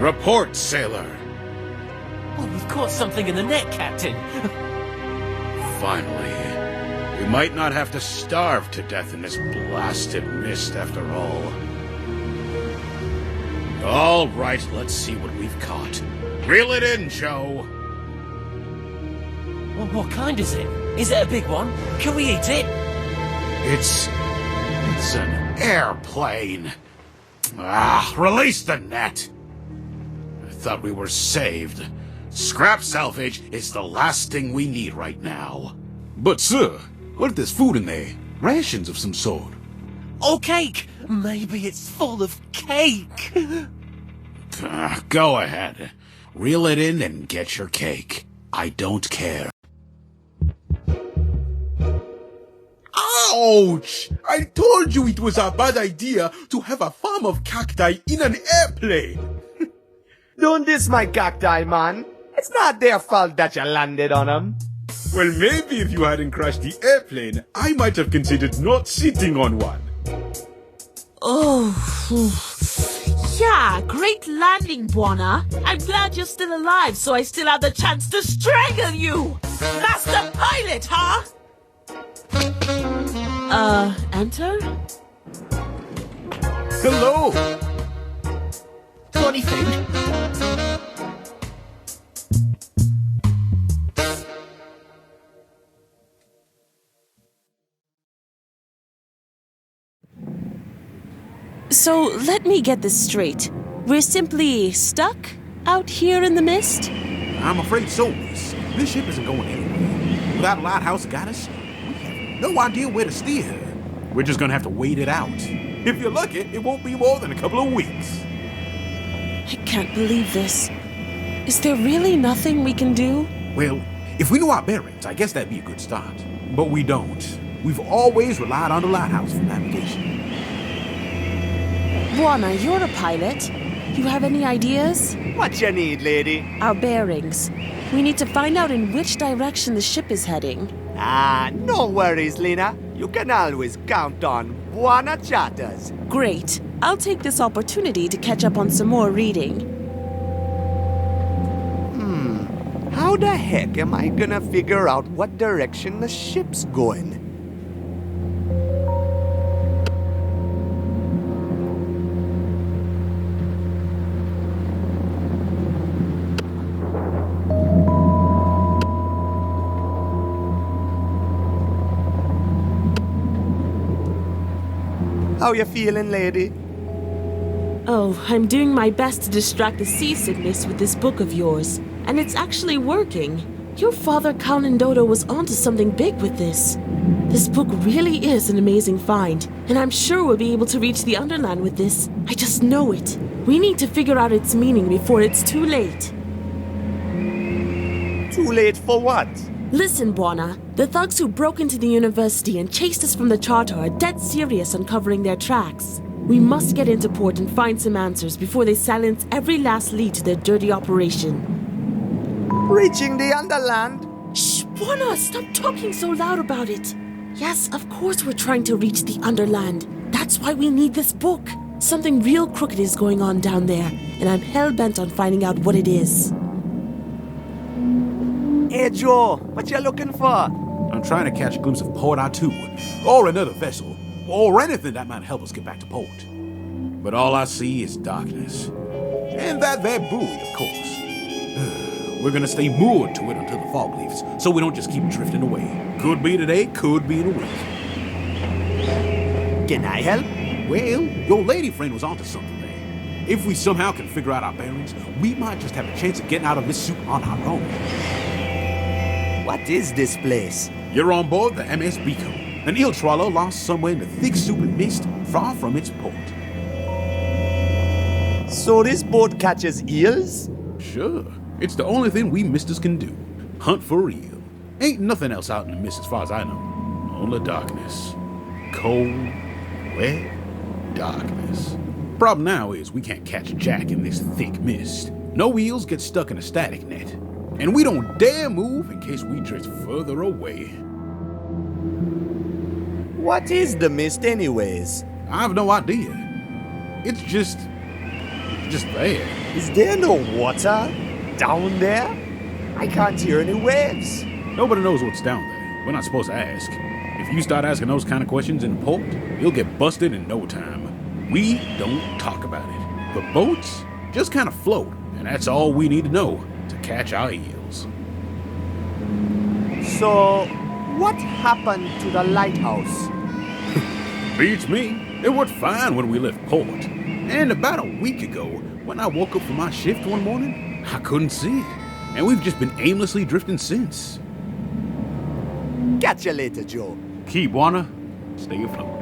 Report, sailor. Oh, we've caught something in the net, Captain. Finally. We might not have to starve to death in this blasted mist after all. All right, let's see what we've caught. Reel it in, Joe. Well, what kind is it? Is it a big one? Can we eat it? It's an airplane. Release the net. I thought we were saved. Scrap salvage is the last thing we need right now. But, sir, what if there's food in there? Rations of some sort. Oh, cake! Maybe it's full of cake! Go ahead. Reel it in and get your cake. I don't care. Ouch! I told you it was a bad idea to have a farm of cacti in an airplane! Don't diss my cacti, man. It's not their fault that you landed on them. Well, maybe if you hadn't crashed the airplane, I might have considered not sitting on one. Oh, yeah, great landing, Buona. I'm glad you're still alive, so I still have the chance to strangle you! Master pilot, huh? Enter? Hello! Got any food? So, let me get this straight. We're simply stuck out here in the mist? I'm afraid so, miss. This ship isn't going anywhere. Without a lighthouse to guide us, we have no idea where to steer. We're just gonna have to wait it out. If you're lucky, it won't be more than a couple of weeks. I can't believe this. Is there really nothing we can do? Well, if we knew our bearings, I guess that'd be a good start. But we don't. We've always relied on the lighthouse for navigation. Buona, you're a pilot. You have any ideas? What you need, lady? Our bearings. We need to find out in which direction the ship is heading. No worries, Lena. You can always count on Buona Chatters. Great. I'll take this opportunity to catch up on some more reading. How the heck am I gonna figure out what direction the ship's going? How you feeling, lady? Oh, I'm doing my best to distract the seasickness with this book of yours. And it's actually working. Your father, Count Dodo, was onto something big with this. This book really is an amazing find, and I'm sure we'll be able to reach the Underland with this. I just know it. We need to figure out its meaning before it's too late. Too late for what? Listen, Buona. The thugs who broke into the university and chased us from the charter are dead serious on covering their tracks. We must get into port and find some answers before they silence every last lead to their dirty operation. Reaching the Underland? Shh, Buona, stop talking so loud about it. Yes, of course we're trying to reach the Underland. That's why we need this book. Something real crooked is going on down there, and I'm hell-bent on finding out what it is. Hey, Joe, what you looking for? I'm trying to catch a glimpse of Port Artoo, or another vessel, or anything that might help us get back to port. But all I see is darkness. And that there buoy, of course. We're gonna stay moored to it until the fog lifts, so we don't just keep drifting away. Could be today, could be in a week. Can I help? Well, your lady friend was onto something there. If we somehow can figure out our bearings, we might just have a chance of getting out of this soup on our own. What is this place? You're on board the MS Beacon, an eel trawler lost somewhere in the thick soup and mist, far from its port. So this boat catches eels? Sure. It's the only thing we misters can do. Hunt for eel. Ain't nothing else out in the mist as far as I know. Only darkness. Cold, wet darkness. Problem now is we can't catch Jack in this thick mist. No eels get stuck in a static net. And we don't dare move in case we drift further away. What is the mist anyways? I have no idea. It's just just there. Is there no water down there? I can't hear any waves. Nobody knows what's down there. We're not supposed to ask. If you start asking those kind of questions in the port, you'll get busted in no time. We don't talk about it. The boats just kind of float, and that's all we need to know to catch our eels. So, what happened to the lighthouse? Beats me. It worked fine when we left port. And about a week ago, when I woke up from my shift one morning, I couldn't see it. And we've just been aimlessly drifting since. Catch you later, Joe. Keep, Warner. Stay afloat.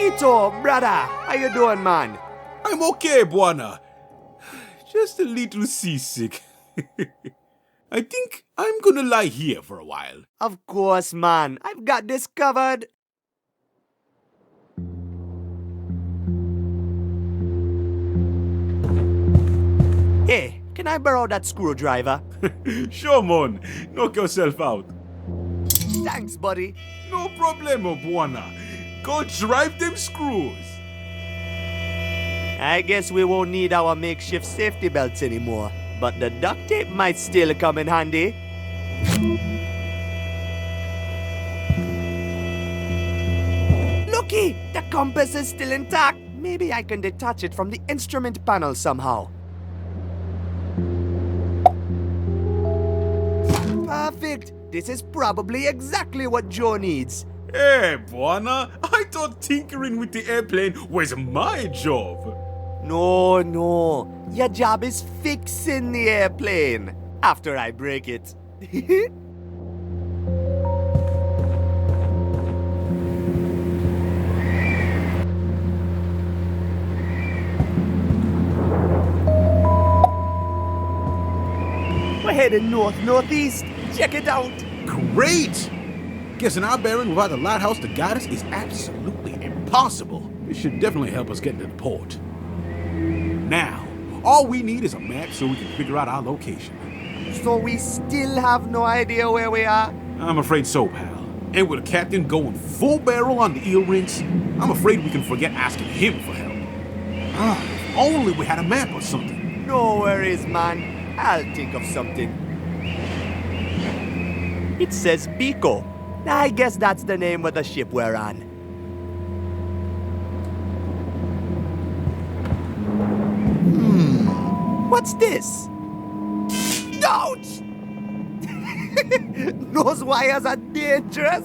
Ito, brother, how you doing, man? I'm okay, Buana. Just a little seasick. I think I'm gonna lie here for a while. Of course, man. I've got this covered. Hey, can I borrow that screwdriver? Sure, man. Knock yourself out. Thanks, buddy. No problemo, Buana. Go drive them screws. I guess we won't need our makeshift safety belts anymore, but the duct tape might still come in handy. Looky, the compass is still intact. Maybe I can detach it from the instrument panel somehow. Perfect. This is probably exactly what Joe needs. Hey, Buana. I thought tinkering with the airplane was my job. No, no. Your job is fixing the airplane after I break it. We're heading north-northeast. Check it out. Great! Guessing our bearing without the lighthouse to guide us is absolutely impossible. This should definitely help us get to the port. Now, all we need is a map so we can figure out our location. So we still have no idea where we are? I'm afraid so, pal. And with the captain going full barrel on the eel rinse, I'm afraid we can forget asking him for help. If only we had a map or something. No worries, man. I'll think of something. It says Pico. I guess that's the name of the ship we're on. What's this? Ouch! Those wires are dangerous.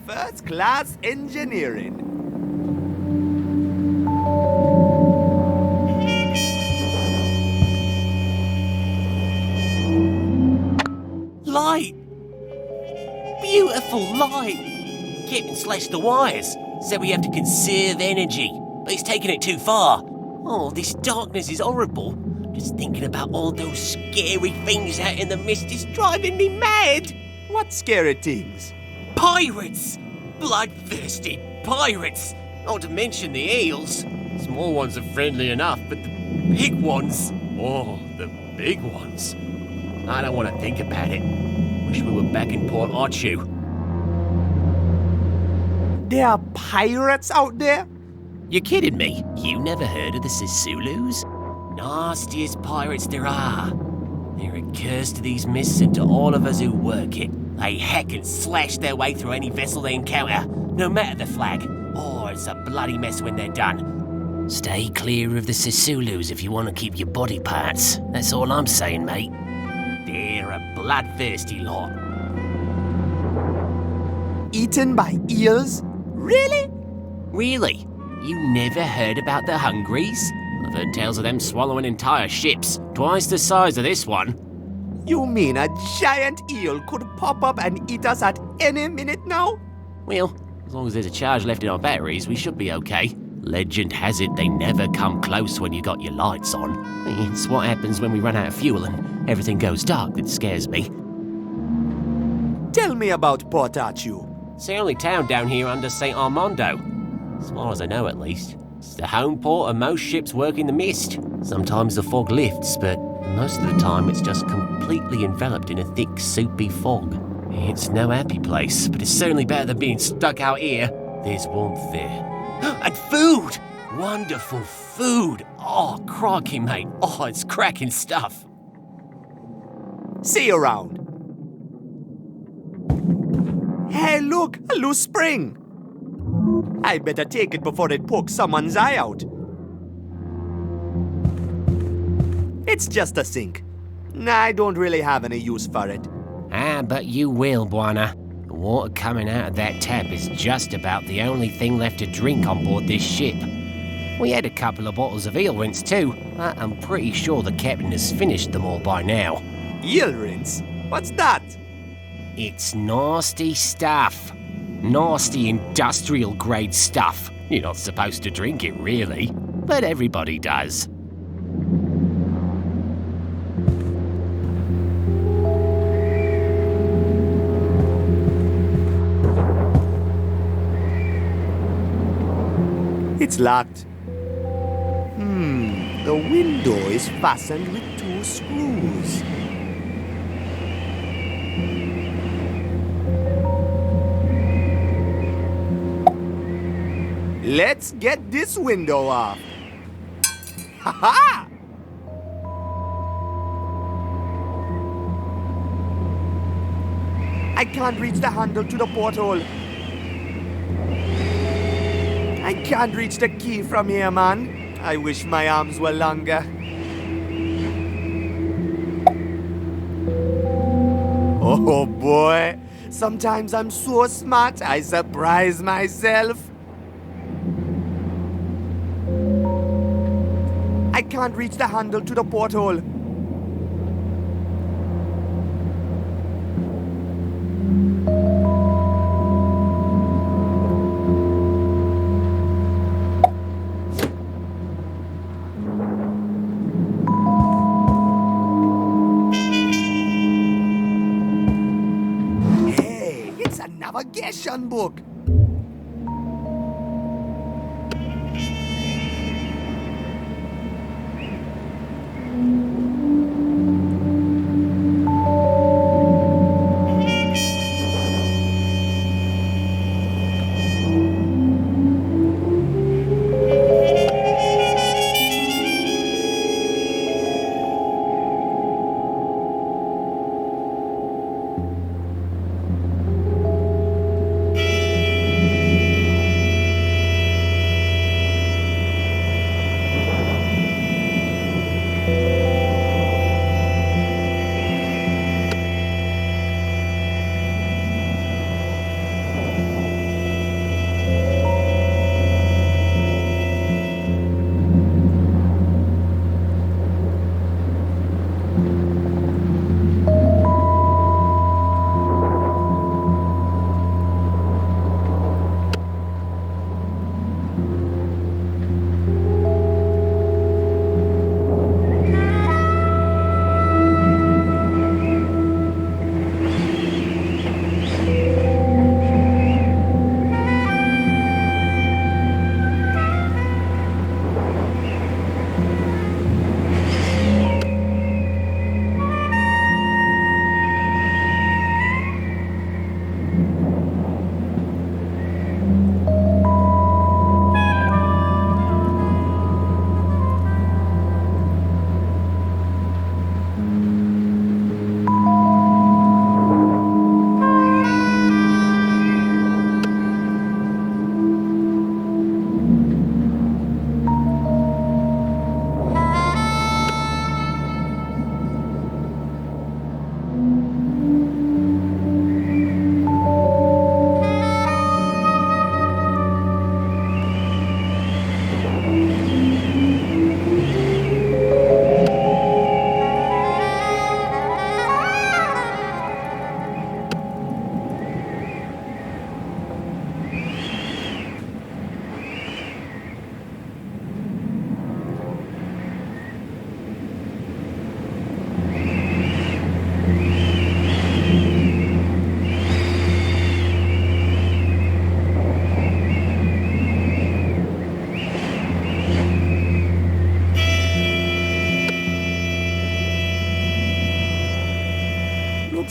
First class engineering. Light! Beautiful light! Captain slashed the wires, said we have to conserve energy, but he's taking it too far. Oh, this darkness is horrible. Just thinking about all those scary things out in the mist is driving me mad. What scary things? Pirates! Bloodthirsty pirates! Not to mention the eels. Small ones are friendly enough, but the big ones... Oh, the big ones. I don't want to think about it. Wish we were back in Port Archu. There are pirates out there? You kidding me? You never heard of the Sisulus? Nastiest pirates there are. They're a curse to these mists and to all of us who work it. They hack and slash their way through any vessel they encounter, no matter the flag. Oh, it's a bloody mess when they're done. Stay clear of the Sisulus if you want to keep your body parts. That's all I'm saying, mate. They're a bloodthirsty lot. Eaten by eels? Really? Really? You never heard about the Hungries? I've heard tales of them swallowing entire ships, twice the size of this one. You mean a giant eel could pop up and eat us at any minute now? Well, as long as there's a charge left in our batteries, we should be okay. Legend has it they never come close when you got your lights on. It's what happens when we run out of fuel and everything goes dark that scares me. Tell me about Port Archu. It's the only town down here under St. Armando. As far as I know, at least. It's the home port of most ships work in the mist. Sometimes the fog lifts, but most of the time it's just completely enveloped in a thick, soupy fog. It's no happy place, but it's certainly better than being stuck out here. There's warmth there. And food! Wonderful food! Oh, crikey, mate. Oh, it's cracking stuff. See you around. Hey, look, a loose spring. I better take it before it pokes someone's eye out. It's just a sink. I don't really have any use for it. Ah, but you will, Buana. The water coming out of that tap is just about the only thing left to drink on board this ship. We had a couple of bottles of eel rinse too, but I'm pretty sure the captain has finished them all by now. Eel rinse? What's that? It's nasty stuff. Nasty industrial grade stuff. You're not supposed to drink it, really, but everybody does. It's locked. The window is fastened with 2 screws. Let's get this window off. Ha ha! I can't reach the handle to the porthole. I can't reach the key from here, man. I wish my arms were longer. Oh boy, sometimes I'm so smart I surprise myself. I can't reach the handle to the porthole. Navigation book.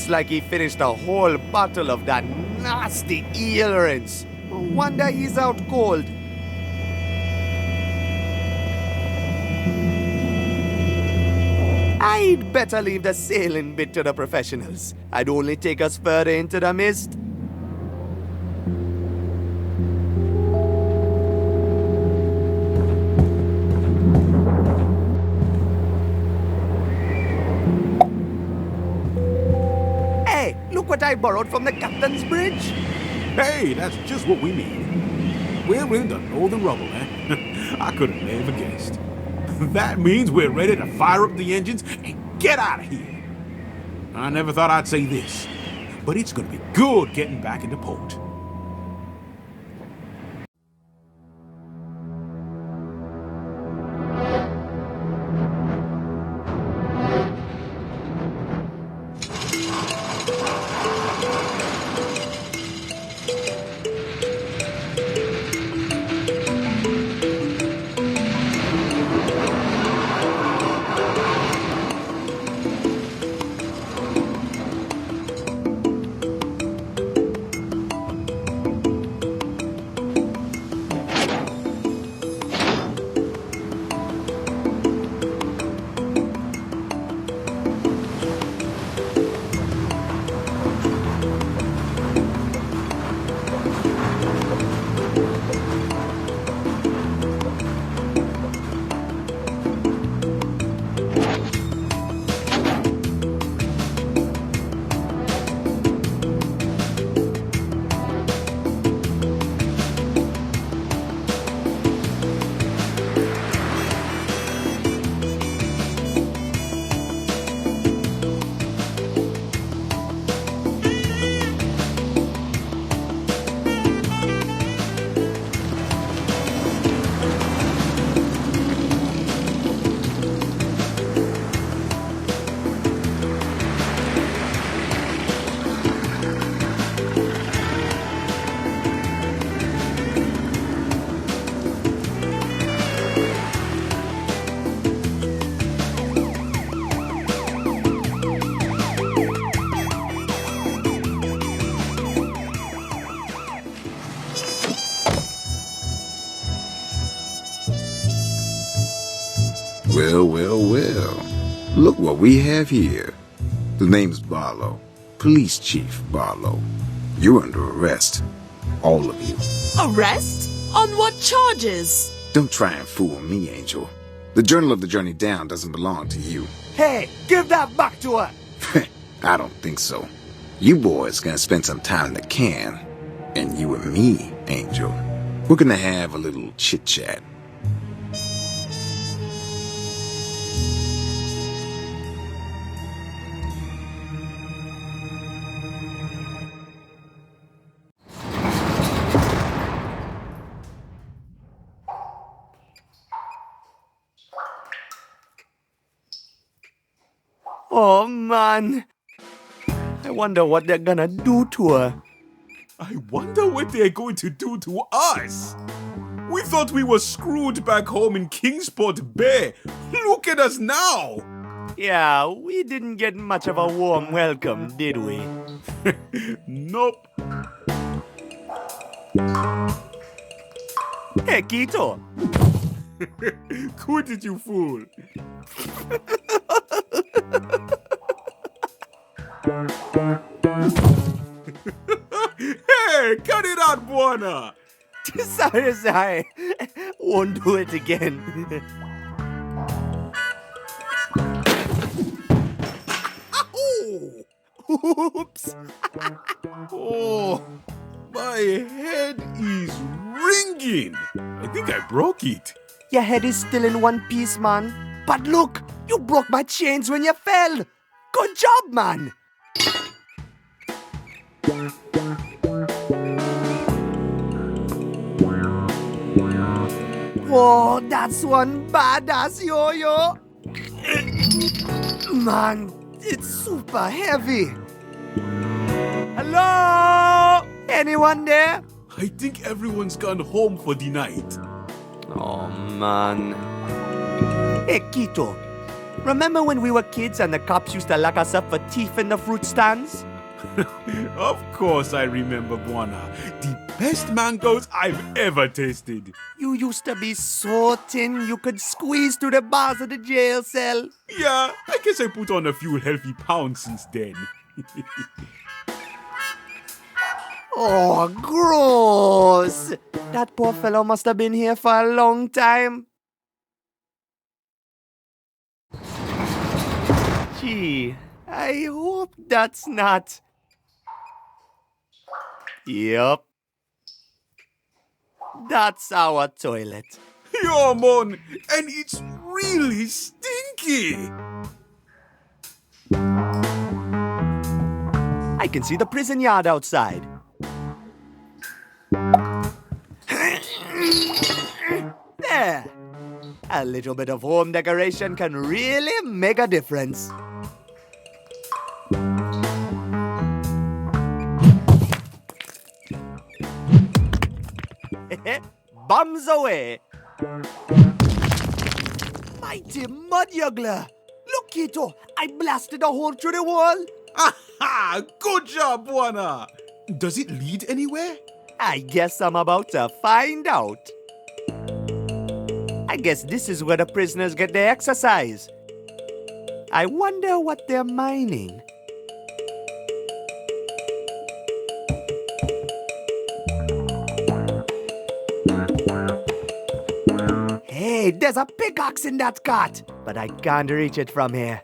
Looks like he finished a whole bottle of that nasty eel rinse. No wonder he's out cold. I'd better leave the sailing bit to the professionals. I'd only take us further into the mist. Hey, look what I borrowed from the captain's bridge. Hey, that's just what we need. We're in the northern rubble, man. I could have never guessed. That means we're ready to fire up the engines and get out of here. I never thought I'd say this, but it's gonna be good getting back into port. Well, well, well. Look what we have here. The name's Barlow. Police Chief Barlow. You're under arrest. All of you. Arrest? On what charges? Don't try and fool me, Angel. The Journal of the Journey Down doesn't belong to you. Hey, give that back to her. I don't think so. You boys gonna spend some time in the can. And you and me, Angel. We're gonna have a little chit-chat. Oh, man. I wonder what they're gonna do to her. I wonder what they're going to do to us. We thought we were screwed back home in Kingsport Bay. Look at us now. Yeah, we didn't get much of a warm welcome, did we? Nope. Hey, Quito. Quit it, you fool. Hey, cut it out, Buona. Sorry. Won't do it again. Oops. Oh, my head is ringing. I think I broke it. Your head is still in one piece, man. But look, you broke my chains when you fell. Good job, man. Whoa, that's one badass yo-yo. Man, it's super heavy. Hello? Anyone there? I think everyone's gone home for the night. Oh, man. Hey, Quito. Remember when we were kids and the cops used to lock us up for thief in the fruit stands? Of course I remember, Buana. The best mangoes I've ever tasted. You used to be so thin you could squeeze through the bars of the jail cell. Yeah, I guess I put on a few healthy pounds since then. Oh, gross! That poor fellow must have been here for a long time. Gee, I hope that's not... Yup. That's our toilet. Yeah, man, and it's really stinky. I can see the prison yard outside. There. A little bit of home decoration can really make a difference. Bombs away. Mighty mud juggler. Look, Kito, I blasted a hole through the wall. Aha! Good job, Buana. Does it lead anywhere? I guess I'm about to find out. I guess this is where the prisoners get their exercise. I wonder what they're mining. Hey, there's a pickaxe in that cart, but I can't reach it from here.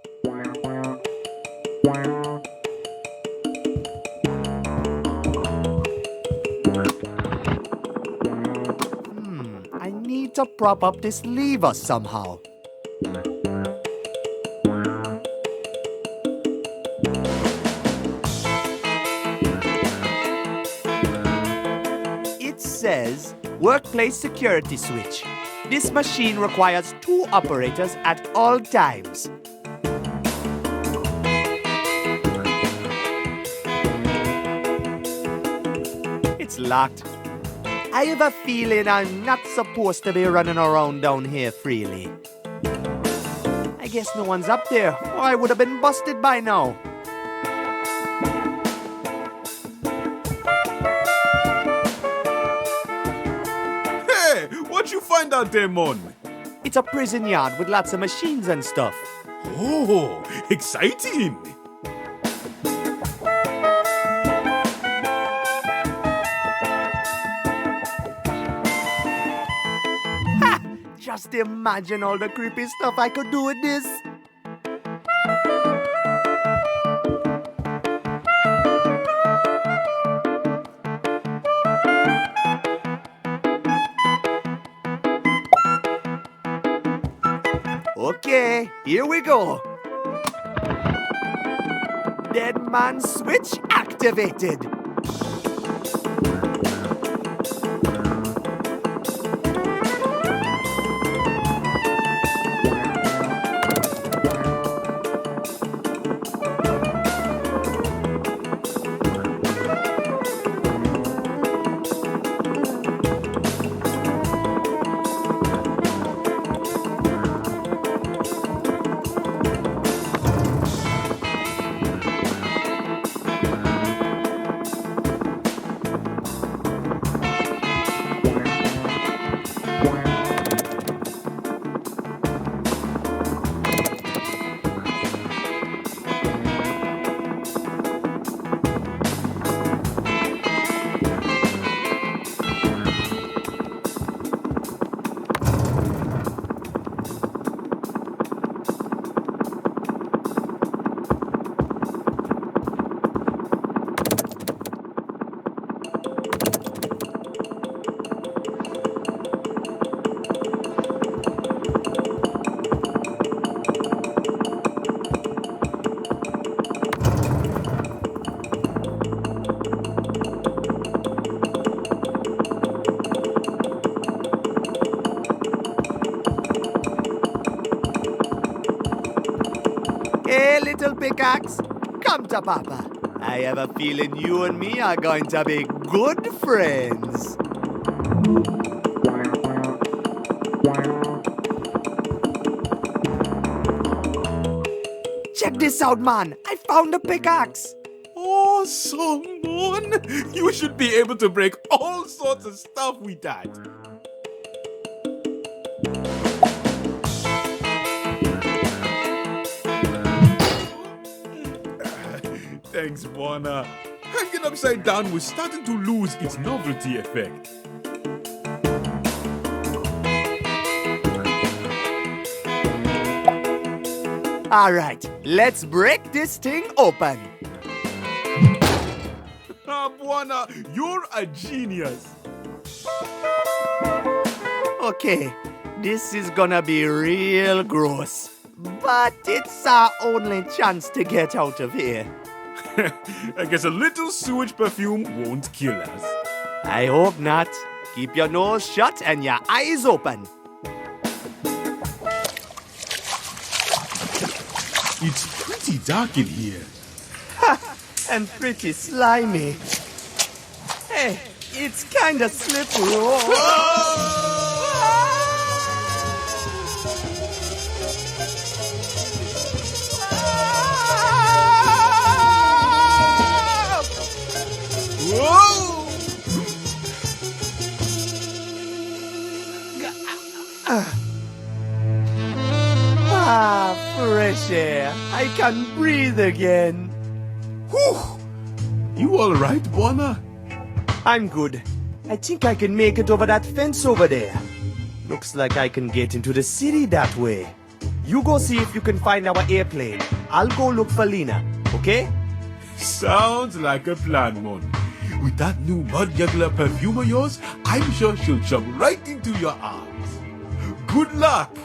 I need to prop up this lever somehow. It says workplace security switch. This machine requires 2 operators at all times. It's locked. I have a feeling I'm not supposed to be running around down here freely. I guess no one's up there, or I would have been busted by now. Hey, what you find out there, Mon? It's a prison yard with lots of machines and stuff. Oh, exciting! Just imagine all the creepy stuff I could do with this. Okay, here we go. Dead man switch activated. Hey, little pickaxe, come to Papa. I have a feeling you and me are going to be good friends. Check this out, man. I found a pickaxe. Awesome, man. You should be able to break all sorts of stuff with that. Thanks, Warner. Hanging upside down was starting to lose its novelty effect. All right, let's break this thing open. Warner, you're a genius. Okay, this is gonna be real gross. But it's our only chance to get out of here. I guess a little sewage perfume won't kill us. I hope not. Keep your nose shut and your eyes open. It's pretty dark in here. And pretty slimy. Hey, it's kinda slippery. Fresh air. I can breathe again. Whew. You all right, Warner? I'm good. I think I can make it over that fence over there. Looks like I can get into the city that way. You go see if you can find our airplane. I'll go look for Lena, okay? Sounds like a plan, Mon. With that new mud juggler perfume of yours, I'm sure she'll jump right into your arms. Good luck!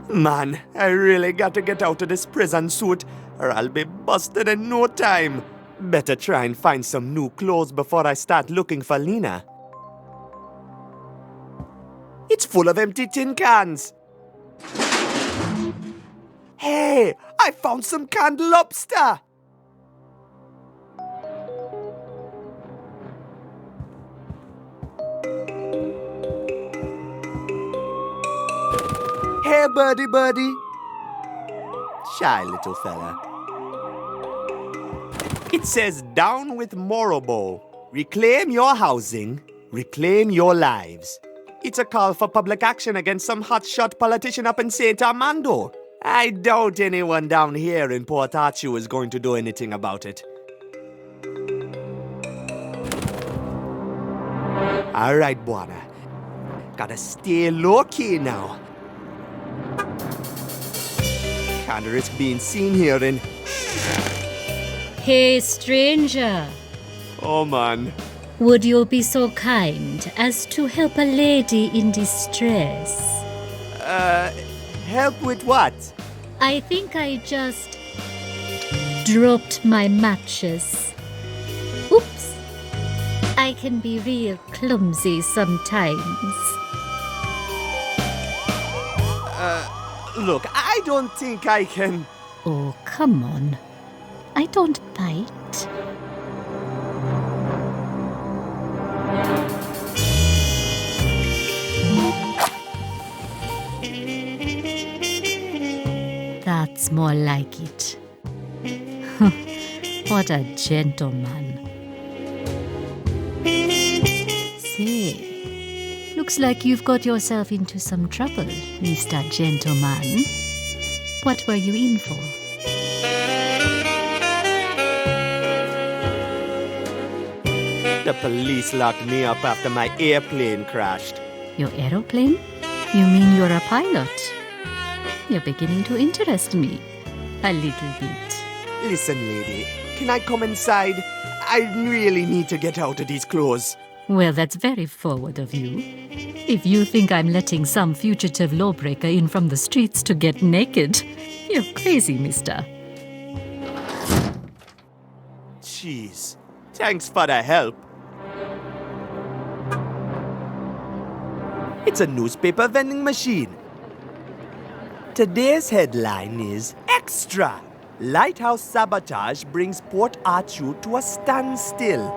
Man, I really got to get out of this prison suit or I'll be busted in no time. Better try and find some new clothes before I start looking for Lena. It's full of empty tin cans. Hey, I found some canned lobster. Hey, birdie. Shy little fella. It says down with Morobo. Reclaim your housing, reclaim your lives. It's a call for public action against some hotshot politician up in St. Armando. I doubt anyone down here in Port Arthur is going to do anything about it. All right, Buana. Gotta stay low-key now. Can't risk being seen here in... Hey, stranger. Oh, man. Would you be so kind as to help a lady in distress? Help with what? I think I just dropped my matches. Oops. I can be real clumsy sometimes. Look, I don't think I can... Oh, come on. I don't bite. That's more like it. What a gentleman. Say, looks like you've got yourself into some trouble, Mr. Gentleman. What were you in for? The police locked me up after my airplane crashed. Your aeroplane? You mean you're a pilot? You're beginning to interest me. A little bit. Listen, lady, can I come inside? I really need to get out of these clothes. Well, that's very forward of you. If you think I'm letting some fugitive lawbreaker in from the streets to get naked, you're crazy, mister. Jeez. Thanks for the help. It's a newspaper vending machine. Today's headline is Extra! Lighthouse sabotage brings Port Arthur to a standstill.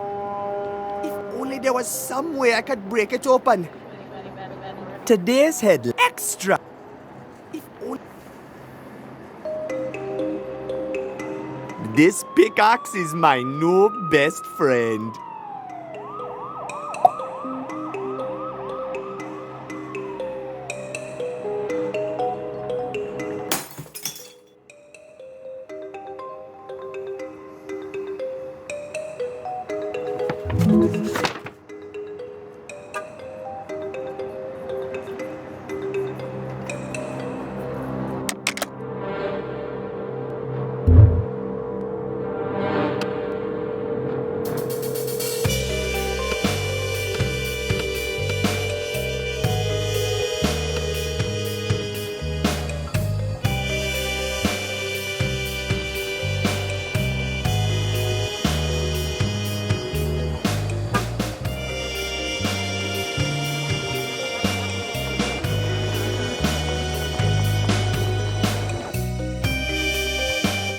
If only there was some way I could break it open. Today's head extra. If only... This pickaxe is my new best friend.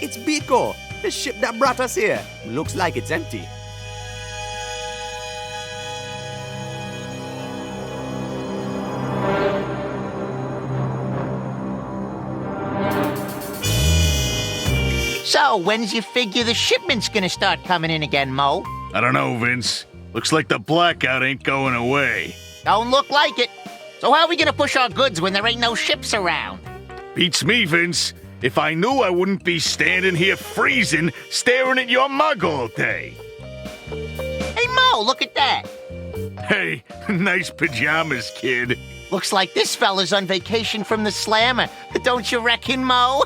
It's Biko, the ship that brought us here. Looks like it's empty. So, when's you figure the shipment's gonna start coming in again, Mo? I don't know, Vince. Looks like the blackout ain't going away. Don't look like it. So how are we gonna push our goods when there ain't no ships around? Beats me, Vince. If I knew, I wouldn't be standing here freezing, staring at your mug all day. Hey, Mo, look at that. Hey, nice pajamas, kid. Looks like this fella's on vacation from the slammer. Don't you reckon, Mo?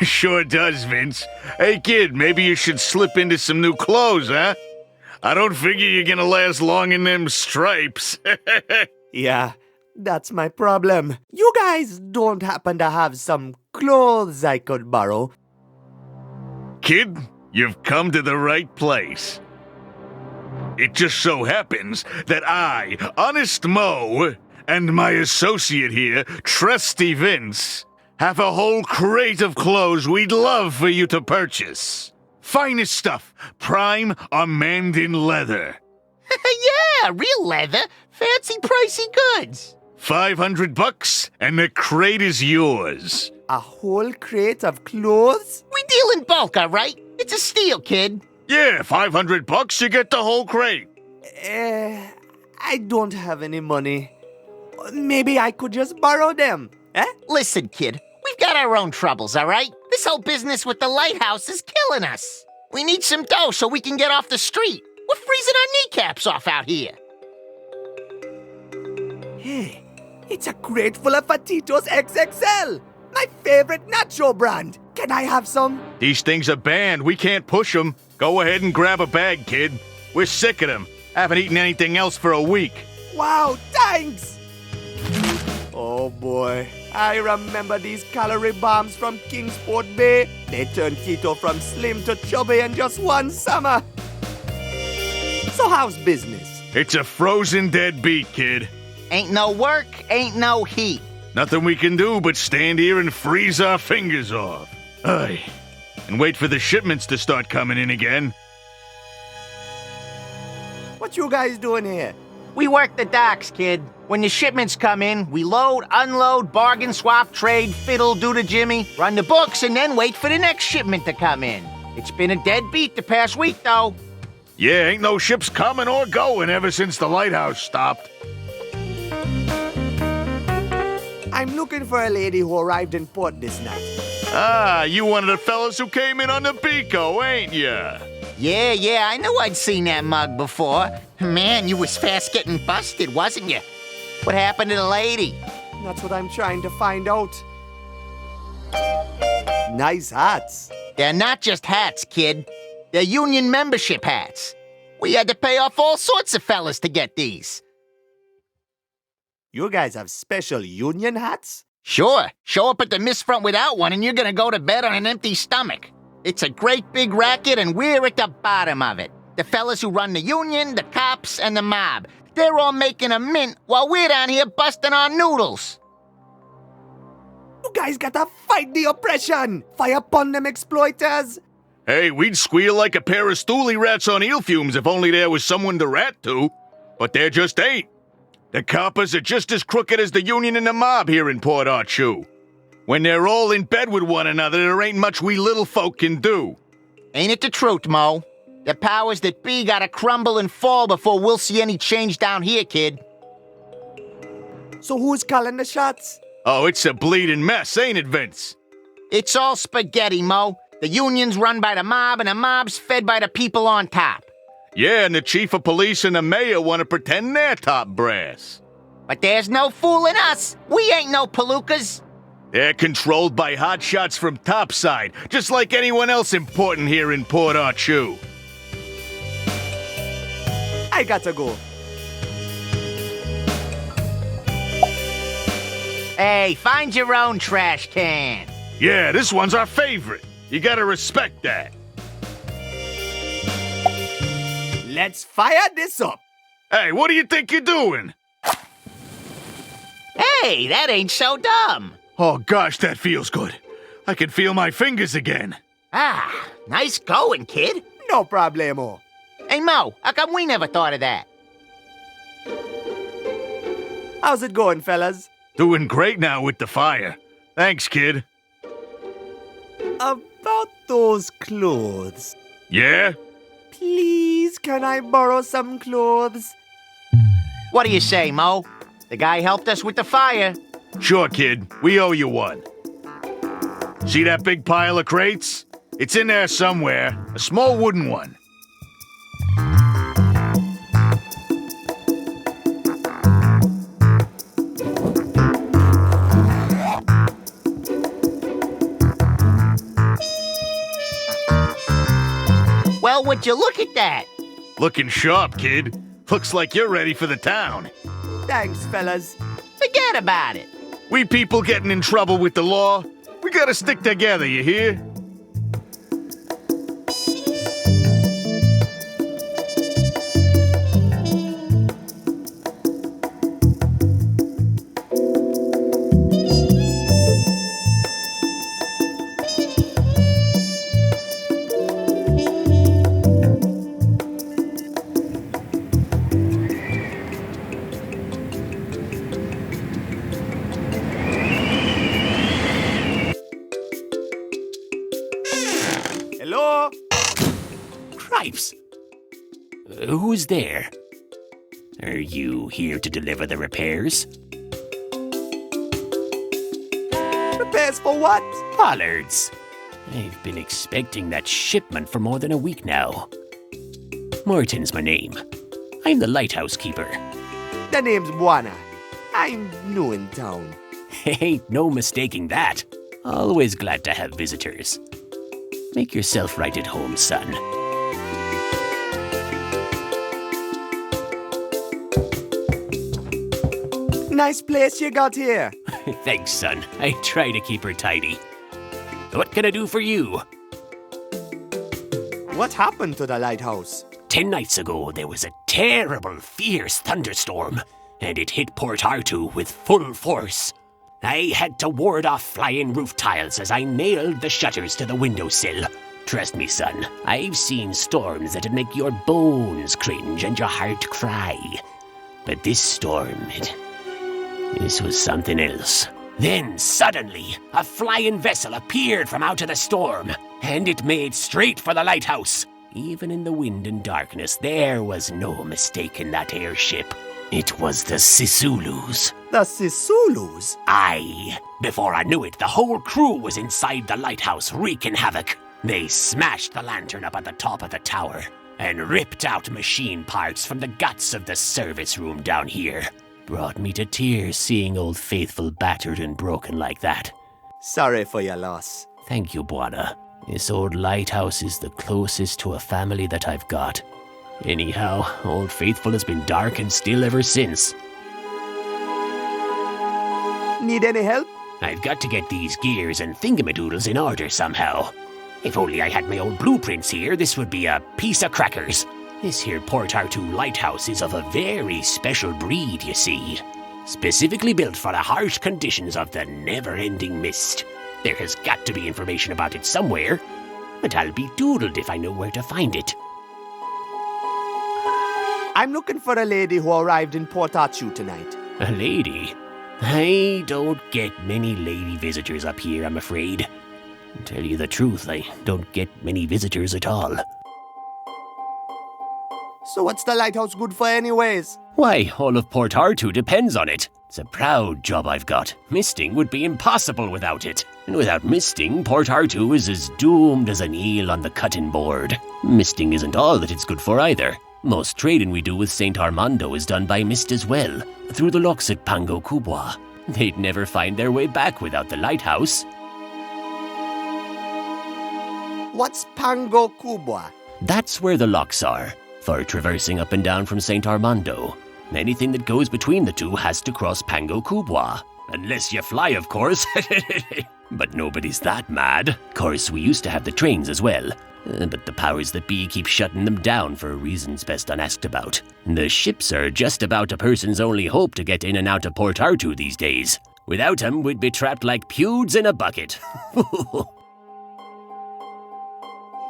Sure does, Vince. Hey, kid, maybe you should slip into some new clothes, huh? I don't figure you're gonna last long in them stripes. Yeah, that's my problem. You guys don't happen to have some clothes I could borrow? Kid, you've come to the right place. It just so happens that I, Honest Mo, and my associate here, Trusty Vince, have a whole crate of clothes we'd love for you to purchase. Finest stuff, prime Armandan leather. Yeah, real leather. Fancy pricey goods. $500 and the crate is yours. A whole crate of clothes? We deal in bulk, all right? It's a steal, kid. Yeah, $500, you get the whole crate. I don't have any money. Maybe I could just borrow them, eh? Listen, kid, we've got our own troubles, all right? This whole business with the lighthouse is killing us. We need some dough so we can get off the street. We're freezing our kneecaps off out here. Hey, it's a crate full of Fatitos XXL, my favorite nacho brand. Can I have some? These things are banned. We can't push them. Go ahead and grab a bag, kid. We're sick of them. Haven't eaten anything else for a week. Wow, thanks! Oh boy, I remember these calorie bombs from Kingsport Bay. They turned keto from slim to chubby in just one summer. So how's business? It's a frozen dead beat, kid. Ain't no work, ain't no heat. Nothing we can do but stand here and freeze our fingers off. Aye. And wait for the shipments to start coming in again. What you guys doing here? We work the docks, kid. When the shipments come in, we load, unload, bargain, swap, trade, fiddle, do the Jimmy, run the books, and then wait for the next shipment to come in. It's been a dead beat the past week, though. Yeah, ain't no ships coming or going ever since the lighthouse stopped. I'm looking for a lady who arrived in port this night. Ah, you one of the fellas who came in on the Pico, ain't ya? Yeah, I knew I'd seen that mug before. Man, you was fast getting busted, wasn't you? What happened to the lady? That's what I'm trying to find out. Nice hats. They're not just hats, kid. They're union membership hats. We had to pay off all sorts of fellas to get these. You guys have special union hats? Sure, show up at the miss front without one and you're gonna go to bed on an empty stomach. It's a great big racket and we're at the bottom of it. The fellas who run the union, the cops, and the mob. They're all making a mint while we're down here busting our noodles. You guys gotta fight the oppression! Fire upon them exploiters! Hey, we'd squeal like a pair of stoolie rats on eel fumes if only there was someone to rat to. But there just ain't. The coppers are just as crooked as the union and the mob here in Port Archu. When they're all in bed with one another, there ain't much we little folk can do. Ain't it the truth, Mo? The powers that be gotta crumble and fall before we'll see any change down here, kid. So who's calling the shots? Oh, it's a bleeding mess, ain't it, Vince? It's all spaghetti, Mo. The union's run by the mob, and the mob's fed by the people on top. Yeah, and the chief of police and the mayor want to pretend they're top brass. But there's no fooling us. We ain't no palookas. They're controlled by hotshots from topside, just like anyone else important here in Port Archu. I gotta go. Hey, find your own trash can. Yeah, this one's our favorite. You gotta respect that. Let's fire this up. Hey, what do you think you're doing? Hey, that ain't so dumb. Oh gosh, that feels good. I can feel my fingers again. Ah, nice going, kid. No problemo. Hey, Mo, how come we never thought of that? How's it going, fellas? Doing great now with the fire. Thanks, kid. About those clothes. Yeah? Please, can I borrow some clothes? What do you say, Mo? The guy helped us with the fire. Sure, kid. We owe you one. See that big pile of crates? It's in there somewhere. A small wooden one. Well, would you look at that? Looking sharp, kid. Looks like you're ready for the town. Thanks, fellas. Forget about it. We people getting in trouble with the law, we gotta stick together, you hear? Hello? Cripes! Who's there? Are you here to deliver the repairs? Repairs for what? Pollards! I've been expecting that shipment for more than a week now. Morton's my name. I'm the lighthouse keeper. The name's Buana. I'm new in town. Ain't no mistaking that. Always glad to have visitors. Make yourself right at home, son. Nice place you got here. Thanks, son. I try to keep her tidy. What can I do for you? What happened to the lighthouse? 10 nights ago, there was a terrible, fierce thunderstorm, and it hit Port Artu with full force. I had to ward off flying roof tiles as I nailed the shutters to the windowsill. Trust me, son, I've seen storms that'd make your bones cringe and your heart cry. But this storm, this was something else. Then, suddenly, a flying vessel appeared from out of the storm, and it made straight for the lighthouse. Even in the wind and darkness, there was no mistaking that airship. It was the Sisulus. The Sisulus? Aye. Before I knew it, the whole crew was inside the lighthouse wreaking havoc. They smashed the lantern up at the top of the tower and ripped out machine parts from the guts of the service room down here. Brought me to tears seeing Old Faithful battered and broken like that. Sorry for your loss. Thank you, Buana. This old lighthouse is the closest to a family that I've got. Anyhow, Old Faithful has been dark and still ever since. Need any help? I've got to get these gears and thingamadoodles in order somehow. If only I had my old blueprints here, this would be a piece of crackers. This here Port Artu lighthouse is of a very special breed, you see. specifically built for the harsh conditions of the never-ending mist. There has got to be information about it somewhere, but I'll be doodled if I know where to find it. I'm looking for a lady who arrived in Port Arthur tonight. A lady? I don't get many lady visitors up here, I'm afraid. To tell you the truth, I don't get many visitors at all. So what's the lighthouse good for anyways? Why, all of Port Arthur depends on it. It's a proud job I've got. Misting would be impossible without it. And without misting, Port Arthur is as doomed as an eel on the cutting board. Misting isn't all that it's good for either. Most trading we do with St. Armando is done by mist as well, through the locks at Pango Kubwa. They'd never find their way back without the lighthouse. What's Pango Kubwa? That's where the locks are, for traversing up and down from St. Armando. Anything that goes between the two has to cross Pango Kubwa. Unless you fly, of course. But nobody's that mad. Of course, we used to have the trains as well. But the powers that be keep shutting them down for reasons best unasked about. The ships are just about a person's only hope to get in and out of Port Arthur these days. Without them, we'd be trapped like pewds in a bucket.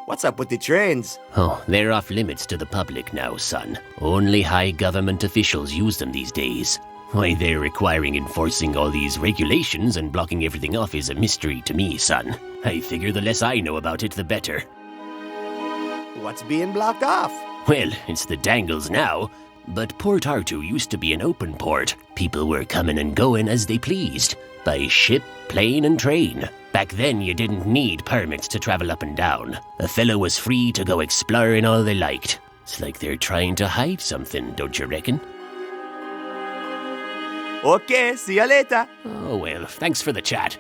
What's up with the trains? Oh, they're off limits to the public now, son. Only high government officials use them these days. Why they're requiring enforcing all these regulations and blocking everything off is a mystery to me, son. I figure the less I know about it, the better. What's being blocked off? Well, it's the Dangles now, but Port Arthur used to be an open port. People were coming and going as they pleased, by ship, plane, and train. Back then, you didn't need permits to travel up and down. A fellow was free to go exploring all they liked. It's like they're trying to hide something, don't you reckon? Okay, see you later. Oh well, thanks for the chat.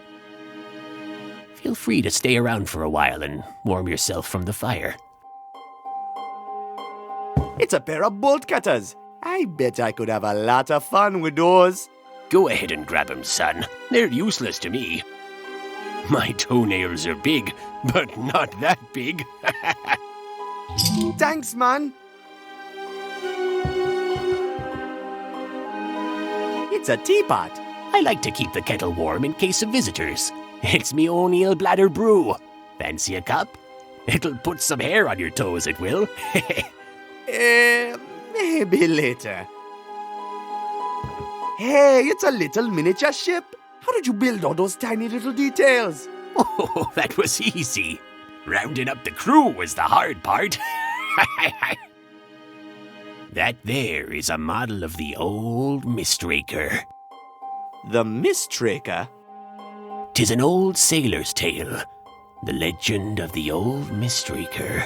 Feel free to stay around for a while and warm yourself from the fire. It's a pair of bolt cutters. I bet I could have a lot of fun with those. Go ahead and grab 'em, son. They're useless to me. My toenails are big, but not that big. Thanks, man. It's a teapot. I like to keep the kettle warm in case of visitors. It's me own eel bladder brew. Fancy a cup? It'll put some hair on your toes, it will. Maybe later. Hey, it's a little miniature ship. How did you build all those tiny little details? Oh, that was easy. Rounding up the crew was the hard part. That there is a model of the old Mistraker. The Mistraker? 'Tis an old sailor's tale. The legend of the old Mistraker.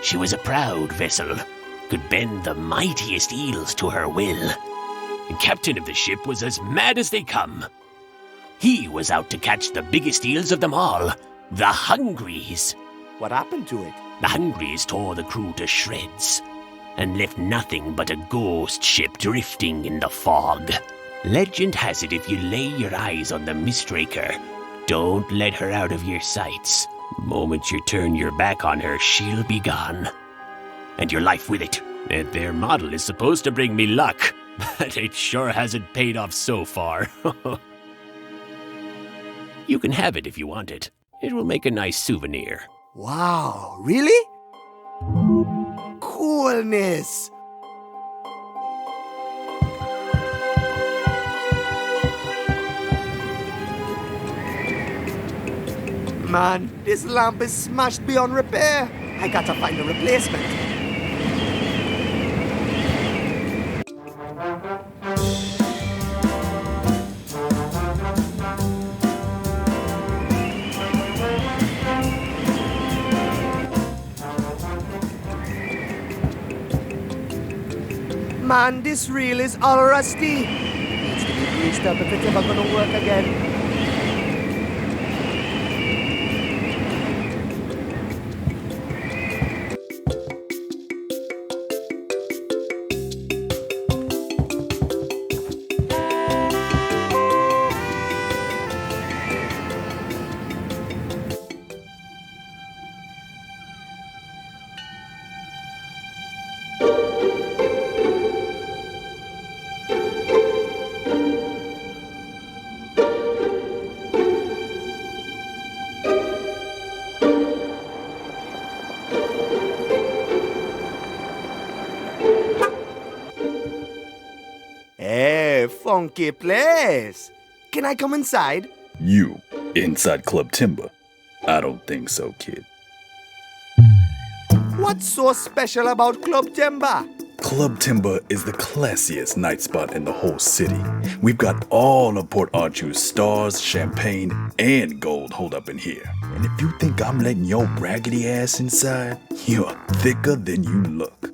She was a proud vessel, could bend the mightiest eels to her will. The captain of the ship was as mad as they come. He was out to catch the biggest eels of them all, the Hungries. What happened to it? The Hungries tore the crew to shreds and left nothing but a ghost ship drifting in the fog. Legend has it if you lay your eyes on the Mistraker, don't let her out of your sights. The moment you turn your back on her, she'll be gone. And your life with it. And their model is supposed to bring me luck, but it sure hasn't paid off so far. You can have it if you want it. It will make a nice souvenir. Wow, really? Coolness. Man, this lamp is smashed beyond repair. I gotta find a replacement. Man, this reel is all rusty. Needs to be greased up if it's ever gonna work again. funky place. Can I come inside? You, inside Club Timber? I don't think so, kid. What's so special about Club Timber? Club Timber is the classiest night spot in the whole city. We've got all of Port Arthur's stars, champagne, and gold holed up in here. And if you think I'm letting your raggedy ass inside, you're thicker than you look.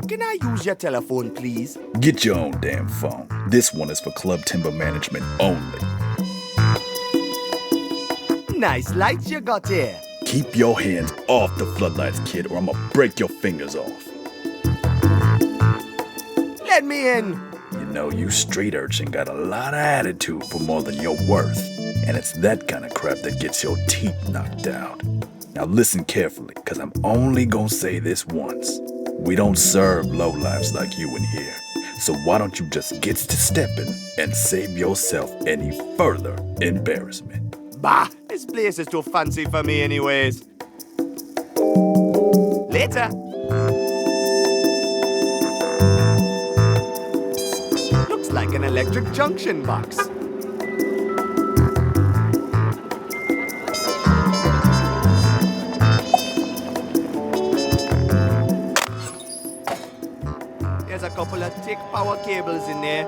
Can I use your telephone, please? Get your own damn phone. This one is for Club Timber management only. Nice lights you got here. Keep your hands off the floodlights, kid, or I'ma break your fingers off. Let me in. You know, you street urchin got a lot of attitude for more than you're worth. And it's that kind of crap that gets your teeth knocked out. Now listen carefully, cause I'm only gonna say this once. We don't serve lowlifes like you in here. So why don't you just get to stepping and save yourself any further embarrassment? Bah, this place is too fancy for me anyways. Later. Looks like an electric junction box. There's a couple of thick power cables in there.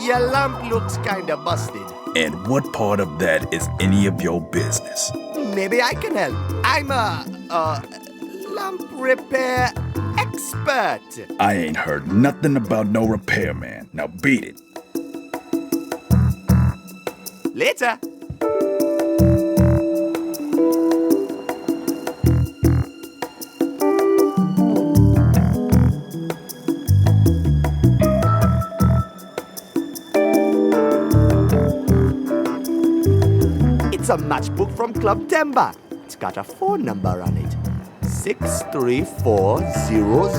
Your lamp looks kinda busted. And what part of that is any of your business? Maybe I can help. I'm a lamp repair expert. I ain't heard nothing about no repairman. Now beat it. Later. It's a matchbook from Club Timber. It's got a phone number on it. 634000.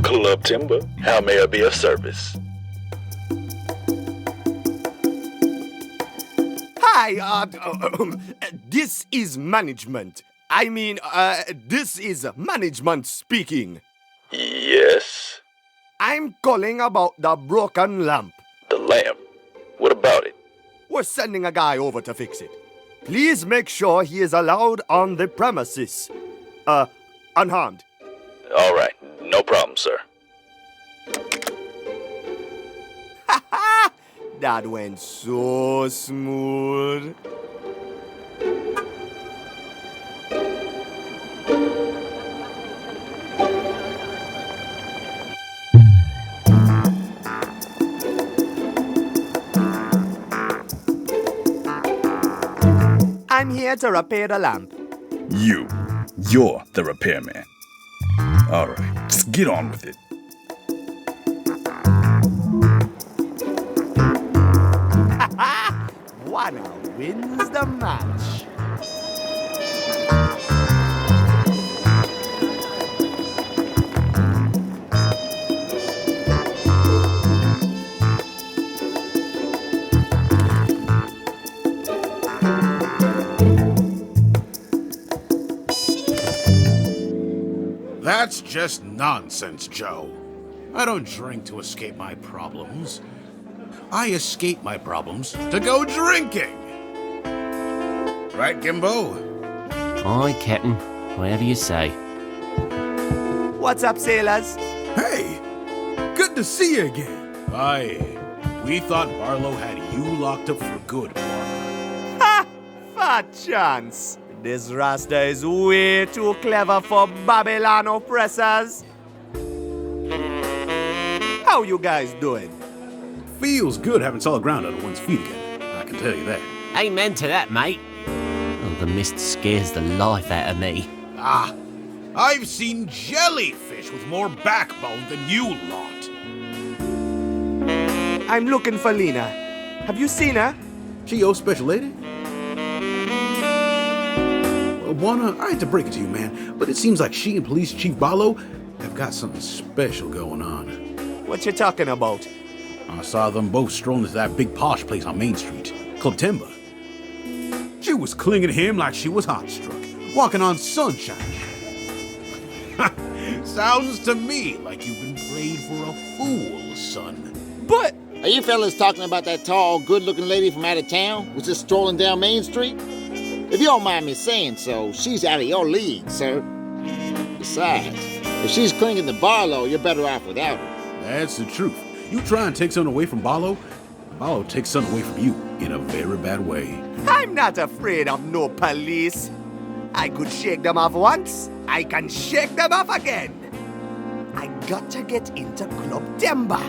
Club Timber, how may I be of service? Hi, this is management. I mean, this is management speaking. Yes? I'm calling about the broken lamp. The lamp? What about it? We're sending a guy over to fix it. Please make sure he is allowed on the premises. Unharmed. All right, no problem, sir. That went so smooth. I'm here to repair the lamp. You're the repairman. All right, just get on with it. Wanna wins the match. That's just nonsense, Joe. I don't drink to escape my problems. I escape my problems to go drinking. Right, Gimbo? Aye, Captain. Whatever you say. What's up, sailors? Hey, good to see you again. Aye. We thought Barlow had you locked up for good, Barlow. Ha! Fat chance. This Rasta is way too clever for Babylon oppressors. How you guys doing? Feels good having solid ground under one's feet again. I can tell you that. Amen to that, mate. Oh, the mist scares the life out of me. Ah, I've seen jellyfish with more backbone than you lot. I'm looking for Lena. Have you seen her? She your special lady? Well, Buana, I hate to break it to you, man, but it seems like she and Police Chief Barlow have got something special going on. What you talking about? I saw them both strolling to that big posh place on Main Street, Club Timber. She was clinging to him like she was heart-struck, walking on sunshine. Sounds to me like you've been played for a fool, son. But Are you fellas talking about that tall, good-looking lady from out of town who's just strolling down Main Street? If you don't mind me saying so, she's out of your league, sir. Besides, if she's clinging to Barlow, you're better off without her. That's the truth. You try and take something away from Barlow, Barlow takes something away from you in a very bad way. I'm not afraid of no police. I could shake them off once, I can shake them off again. I got to get into Club Timber.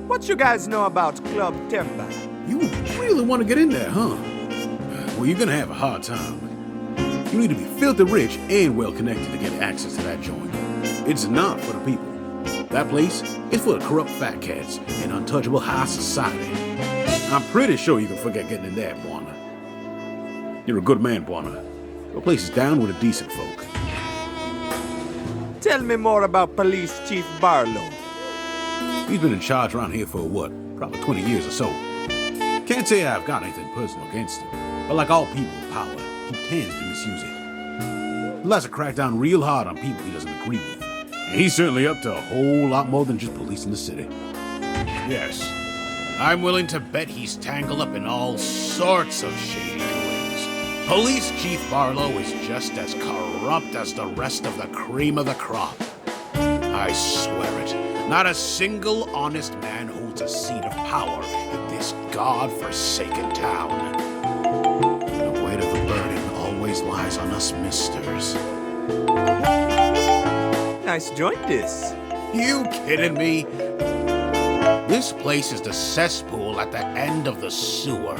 What you guys know about Club Timber? You really want to get in there, huh? Well, you're gonna have a hard time. You need to be filthy rich and well connected to get access to that joint. It's not for the people. That place is for the corrupt fat cats and untouchable high society. I'm pretty sure you can forget getting in there, Buana. You're a good man, Buana. Your place is down with the decent folk. Tell me more about Police Chief Barlow. He's been in charge around here for what? Probably 20 years or so. Can't say I've got anything personal against him, but like all people with power, he tends to misuse it. He likes to crack down real hard on people he doesn't agree with. And he's certainly up to a whole lot more than just policing the city. Yes, I'm willing to bet he's tangled up in all sorts of shady doings. Police Chief Barlow is just as corrupt as the rest of the cream of the crop. I swear it, not a single honest man holds a seat of power in this god-forsaken town. The weight of the burden always lies on us misters. Nice joint this. You kidding me? This place is the cesspool at the end of the sewer.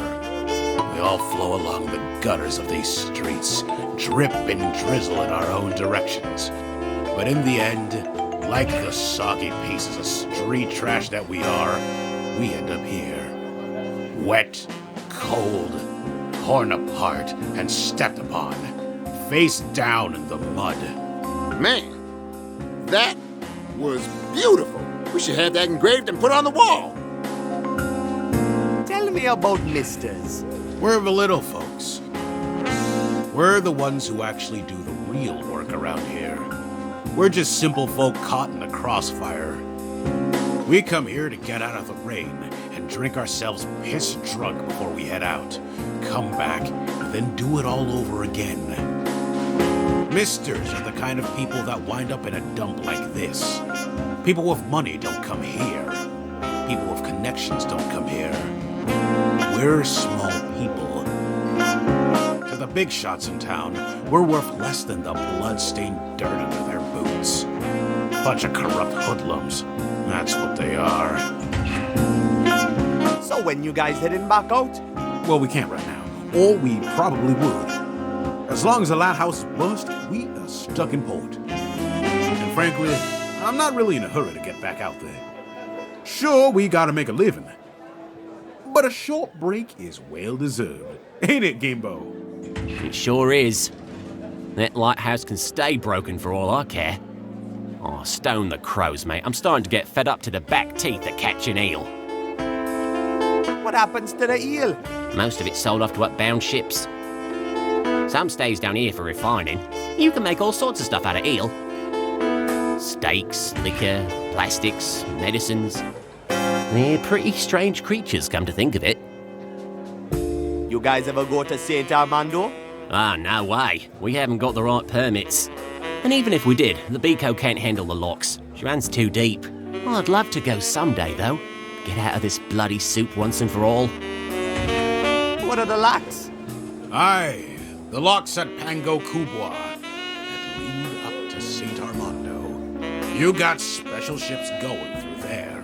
We all flow along the gutters of these streets, drip and drizzle in our own directions. But in the end, like the soggy pieces of street trash that we are, we end up here. Wet, cold, torn apart, and stepped upon, face down in the mud. Man, that was beautiful. We should have that engraved and put on the wall. Tell me about misters. We're the little folks. We're the ones who actually do the real work around here. We're just simple folk caught in the crossfire. We come here to get out of the rain and drink ourselves piss drunk before we head out. Come back, and then do it all over again. Misters are the kind of people that wind up in a dump like this. People with money don't come here. People with connections don't come here. We're small people. To the big shots in town, we're worth less than the blood-stained dirt under their boots. Bunch of corrupt hoodlums. That's what they are. So when you guys heading back out? Well, we can't right now, or we probably would. As long as the lighthouse is bust, we are stuck in port. And frankly, I'm not really in a hurry to get back out there. Sure, we gotta make a living. But a short break is well deserved. Ain't it, Gimbo? It sure is. That lighthouse can stay broken for all I care. Oh, stone the crows, mate. I'm starting to get fed up to the back teeth at catching eel. What happens to the eel? Most of it's sold off to upbound ships. Some stays down here for refining. You can make all sorts of stuff out of eel. Steaks, liquor, plastics, medicines. They're pretty strange creatures, come to think of it. You guys ever go to St. Armando? Ah, no way. We haven't got the right permits. And even if we did, the Beco can't handle the locks. She runs too deep. I'd love to go someday, though. Get out of this bloody soup once and for all. What are the locks? Aye, the locks at Pango Kubwa that lead up to St. Armando. You got special ships going through there.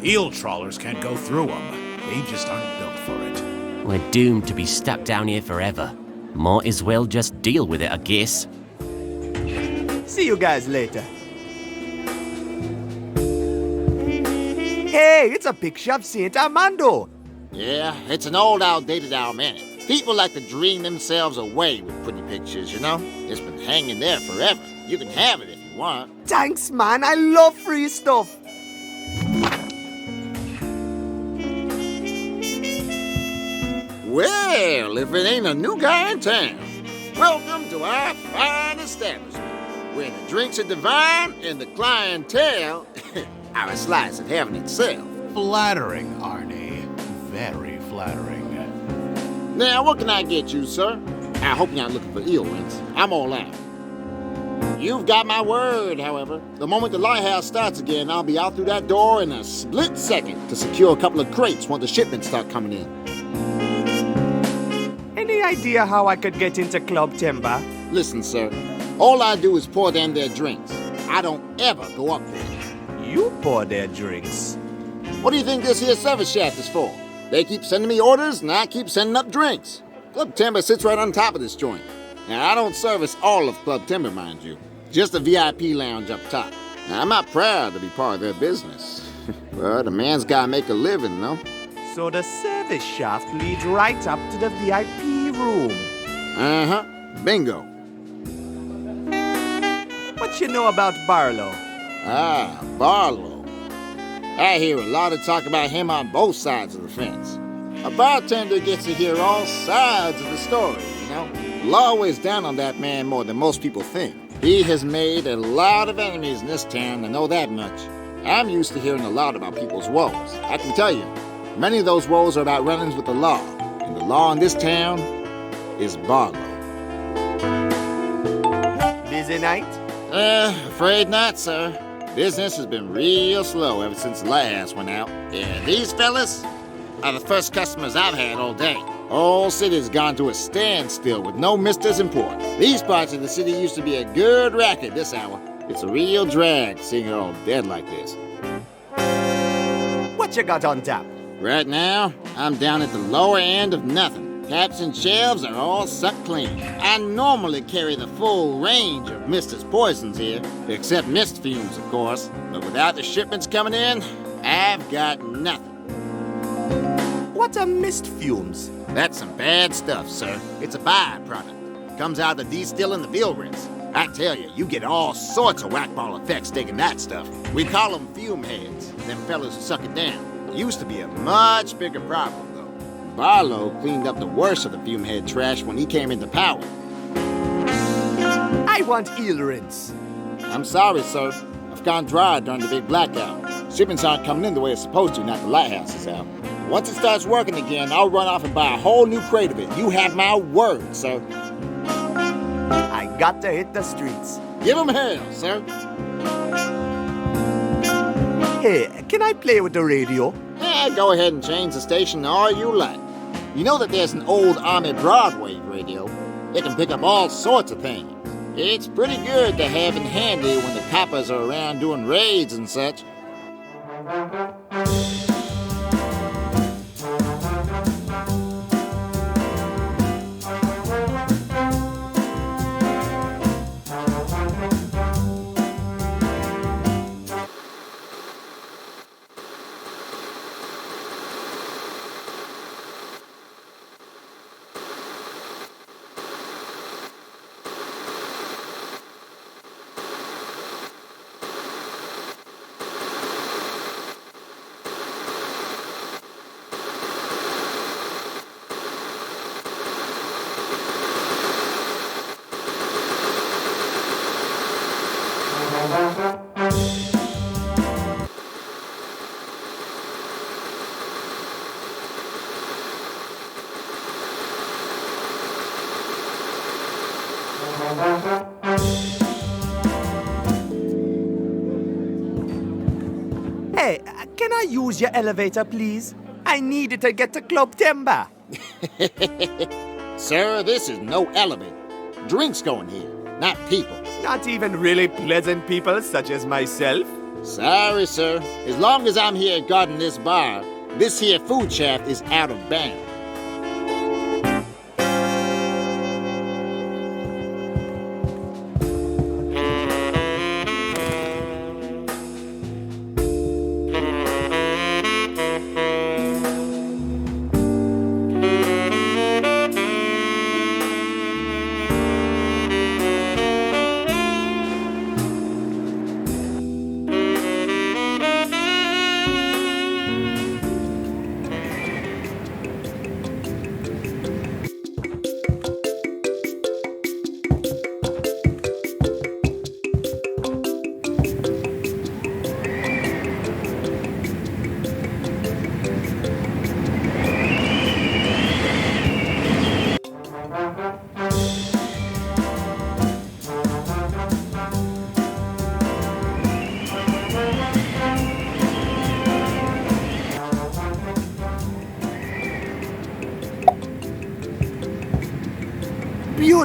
Eel trawlers can't go through them. They just aren't built for it. We're doomed to be stuck down here forever. Might as well just deal with it, I guess. See you guys later. Hey, it's a picture of Saint Armando. Yeah, it's an old, outdated almanac. People like to dream themselves away with pretty pictures, you know? It's been hanging there forever. You can have it if you want. Thanks, man. I love free stuff. Well, if it ain't a new guy in town, welcome to our fine establishment, where the drinks are divine and the clientele are a slice of heaven itself. Flattering, Arnie. Very flattering. Now, what can I get you, sir? I hope you're not looking for earrings. I'm all out. You've got my word, however. The moment the lighthouse starts again, I'll be out through that door in a split second to secure a couple of crates when the shipments start coming in. Any idea how I could get into Club Timber? Listen, sir. All I do is pour them their drinks. I don't ever go up there. You pour their drinks. What do you think this here service shaft is for? They keep sending me orders, and I keep sending up drinks. Club Timber sits right on top of this joint. Now, I don't service all of Club Timber, mind you. Just a VIP lounge up top. Now, I'm not proud to be part of their business. But a man's gotta make a living, no? So the service shaft leads right up to the VIP room. Uh-huh. Bingo. What you know about Barlow? Ah, Barlow. I hear a lot of talk about him on both sides of the fence. A bartender gets to hear all sides of the story, you know? Law always down on that man more than most people think. He has made a lot of enemies in this town, I know that much. I'm used to hearing a lot about people's woes. I can tell you, many of those woes are about run-ins with the law. And the law in this town is Barlow. Busy night? Afraid not, sir. Business has been real slow ever since the lighthouse went out. Yeah, these fellas are the first customers I've had all day. Whole city's gone to a standstill with no misters in port. These parts of the city used to be a good racket this hour. It's a real drag seeing it all dead like this. What you got on tap? Right now, I'm down at the lower end of nothing. Taps and shelves are all sucked clean. I normally carry the full range of Mister's poisons here, except mist fumes, of course. But without the shipments coming in, I've got nothing. What are mist fumes? That's some bad stuff, sir. It's a byproduct. Comes out of de-stilling the bill rinse. I tell you, you get all sorts of whack-ball effects taking that stuff. We call them fume heads, them fellas who suck it down. Used to be a much bigger problem, though. Barlow cleaned up the worst of the fume head trash when he came into power. I want eel rinse. I'm sorry, sir. I've gone dry during the big blackout. Shipments aren't coming in the way it's supposed to, now the lighthouse is out. Once it starts working again, I'll run off and buy a whole new crate of it. You have my word, sir. I got to hit the streets. Give 'em hell, sir. Hey, can I play with the radio? Yeah, go ahead and change the station all you like. You know that there's an old Army Broadway radio. It can pick up all sorts of things. It's pretty good to have in handy when the coppers are around doing raids and such. Hey, can I use your elevator, please? I need it to get to Club Timber. Sir, this is no elevator. Drinks going here, not people. Not even really pleasant people such as myself. Sorry, sir. As long as I'm here guarding this bar, this here food shaft is out of bounds.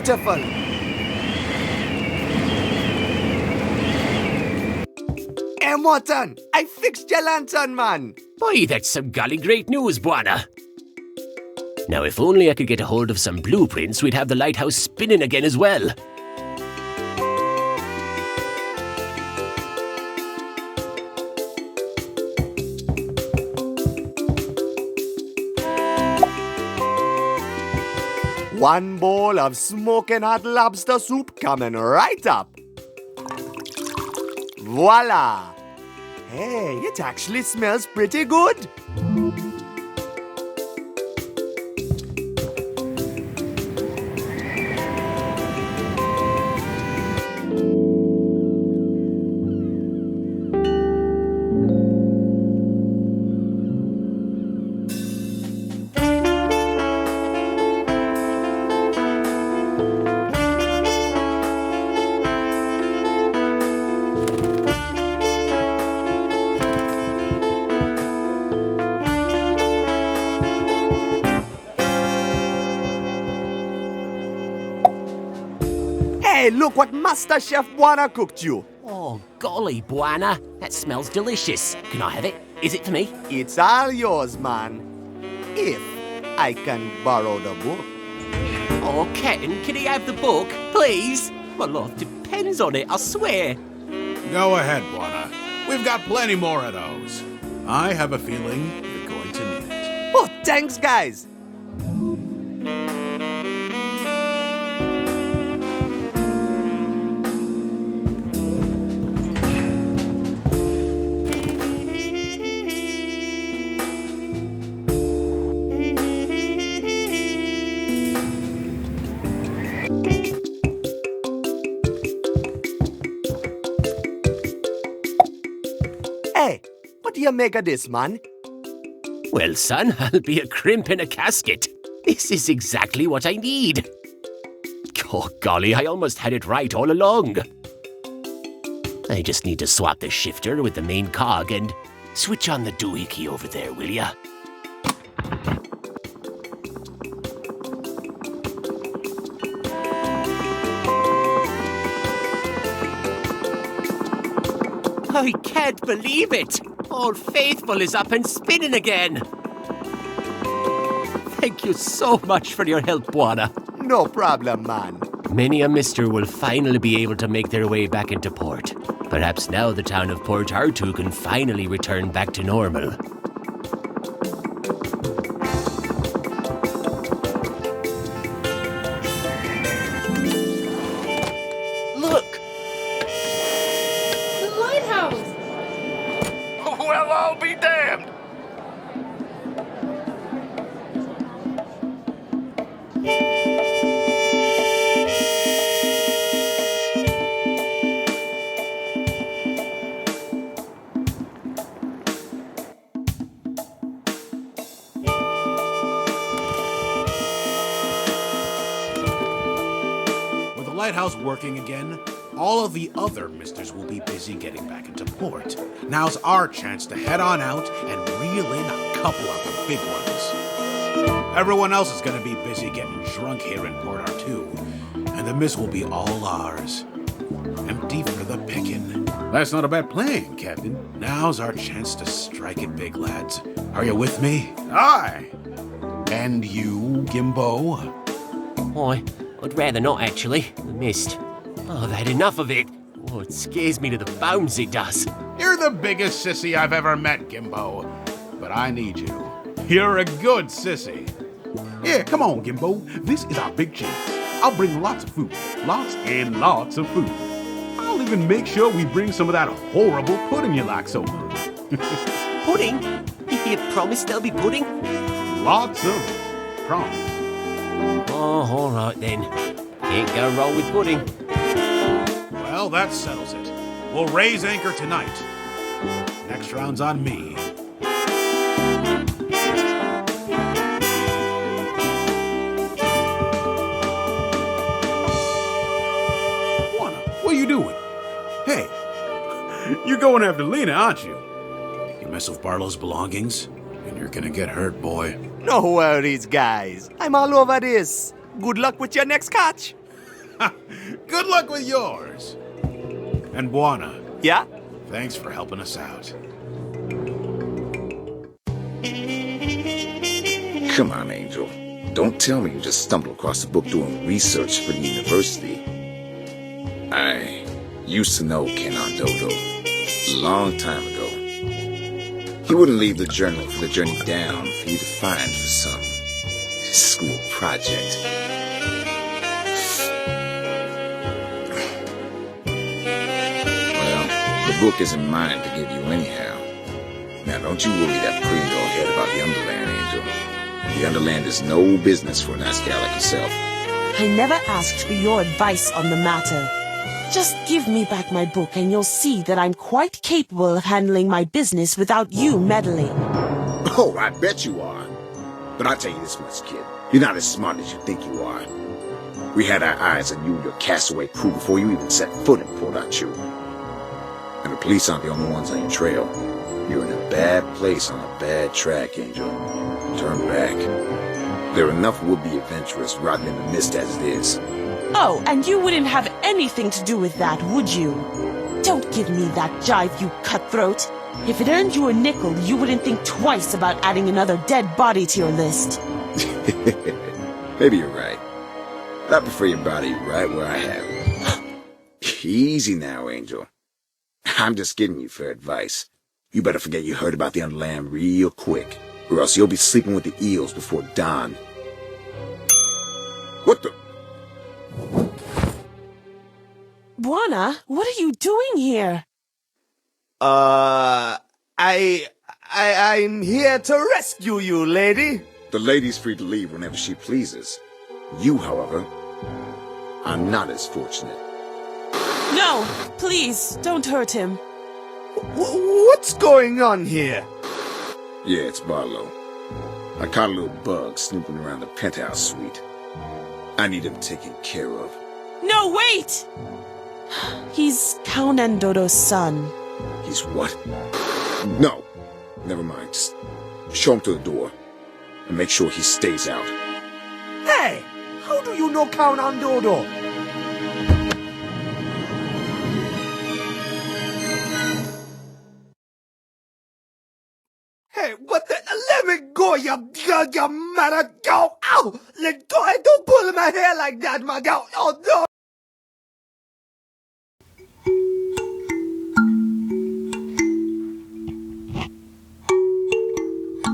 Beautiful. Hey, Morton, I fixed your lantern, man. Boy, that's some golly great news, Buana. Now, if only I could get a hold of some blueprints, we'd have the lighthouse spinning again as well. One bowl of smoking hot lobster soup coming right up. Voila! Hey, it actually smells pretty good. Hey, look what Master Chef Buana cooked you. Oh, golly, Buana. That smells delicious. Can I have it? Is it for me? It's all yours, man. If I can borrow the book. Oh, Captain, can he have the book, please? My life depends on it, I swear. Go ahead, Buana. We've got plenty more of those. I have a feeling you're going to need it. Oh, thanks, guys. Hey, what do you make of this, man? Well, son, I'll be a crimp in a casket. This is exactly what I need. Oh, golly, I almost had it right all along. I just need to swap the shifter with the main cog and switch on the doohickey over there, will ya? I can't believe it! Old Faithful is up and spinning again! Thank you so much for your help, Buana. No problem, man. Many a mister will finally be able to make their way back into port. Perhaps now the town of Port Artoo can finally return back to normal. Look! The lighthouse! Well, I'll be damned. With the lighthouse working again, all of the other misters will be busy getting back into port. Now's our chance to head on out and reel in a couple of the big ones. Everyone else is going to be busy getting drunk here in Port Artoo, and the miss will be all ours. Empty for the picking. That's not a bad plan, Captain. Now's our chance to strike it big, lads. Are you with me? Aye. And you, Gimbo? Oh, I'd rather not, actually. The mist. Oh, I've had enough of it. Oh, it scares me to the bones, it does. You're the biggest sissy I've ever met, Gimbo. But I need you. You're a good sissy. Yeah, come on, Gimbo. This is our big chance. I'll bring lots of food. Lots and lots of food. I'll even make sure we bring some of that horrible pudding you like so much. Pudding? You promise there'll be pudding? Lots of it. Promise. Oh, all right then. Can't go wrong with pudding. Well, that settles it. We'll raise anchor tonight. Next round's on me. What are you doing? Hey, you're going after Lena, aren't you? You mess with Barlow's belongings, and you're gonna get hurt, boy. No worries, guys. I'm all over this. Good luck with your next catch. Good luck with yours. And Buana, Yeah? thanks for helping us out. Come on, Angel. Don't tell me you just stumbled across the book doing research for the university. I used to know Kenan Dodo a long time ago. He wouldn't leave the journal for the journey down for you to find for some school project. Well, the book isn't mine to give you anyhow. Now, don't you worry that pretty little head about the Underland, Angel. The Underland is no business for a nice guy like yourself. I never asked for your advice on the matter. Just give me back my book and you'll see that I'm quite capable of handling my business without you meddling. Oh, I bet you are. But I'll tell you this much, kid. You're not as smart as you think you are. We had our eyes on you and your castaway crew before you even set foot in Port Arthur. And the police aren't the only ones on your trail. You're in a bad place on a bad track, Angel. Turn back. There are enough would-be adventurers rotting in the mist as it is. Oh, and you wouldn't have anything to do with that, would you? Don't give me that jive, you cutthroat. If it earned you a nickel, you wouldn't think twice about adding another dead body to your list. Maybe you're right. But I prefer your body right where I have it. Easy now, Angel. I'm just giving you fair advice. You better forget you heard about the Underland real quick, or else you'll be sleeping with the eels before dawn. What the? Buana, what are you doing here? I'm here to rescue you, lady. The lady's free to leave whenever she pleases. You, however, are not as fortunate. No, please, don't hurt him. What's going on here? Yeah, it's Barlow. I caught a little bug snooping around the penthouse suite. I need him taken care of. No, wait! He's Count Andodo's son. He's what? No, never mind. Just show him to the door and make sure he stays out. Hey, how do you know Count Andodo? Hey, what the? Let me go, you mother go! Ow! Let go! Don't pull my hair like that, my girl! Oh no!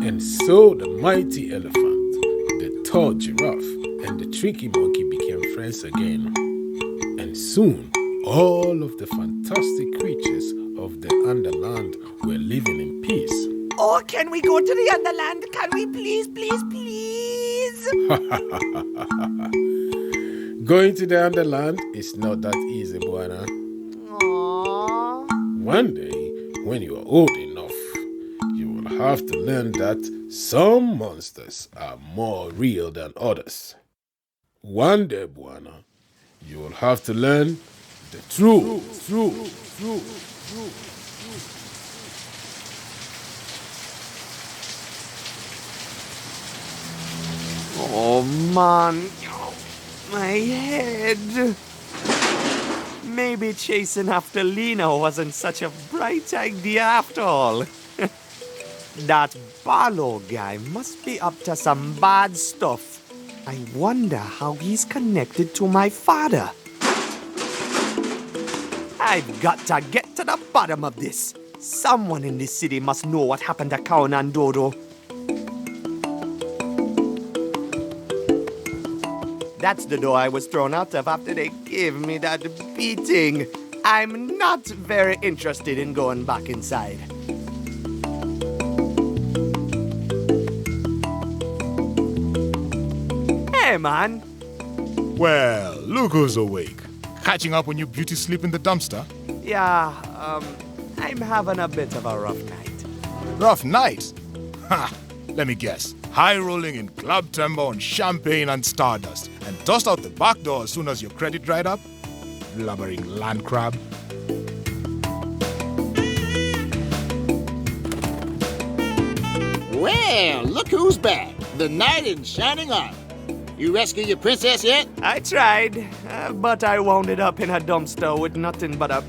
And so the mighty elephant, the tall giraffe, and the tricky monkey became friends again. And soon, all of the fantastic creatures of the Underland were living in peace. Oh, can we go to the Underland? Can we please, please, please? Going to the Underland is not that easy, Buana. Aww. One day, when you are old enough, you will have to learn that some monsters are more real than others. One day, Buana, you will have to learn the truth. Oh man, my head. Maybe chasing after Lena wasn't such a bright idea after all. That Barlow guy must be up to some bad stuff. I wonder how he's connected to my father. I've got to get to the bottom of this. Someone in this city must know what happened to Count Andodo. That's the door I was thrown out of after they gave me that beating. I'm not very interested in going back inside. Hey, man. Well, look who's awake. Catching up on your beauty sleep in the dumpster? Yeah, I'm having a bit of a rough night. Rough night? Ha! Let me guess. High rolling in club timber on champagne and stardust, and tossed out the back door as soon as your credit dried up? Blubbering land crab. Well, look who's back. The knight in shining armor. You rescue your princess yet? I tried, but I wound it up in a dumpster with nothing but a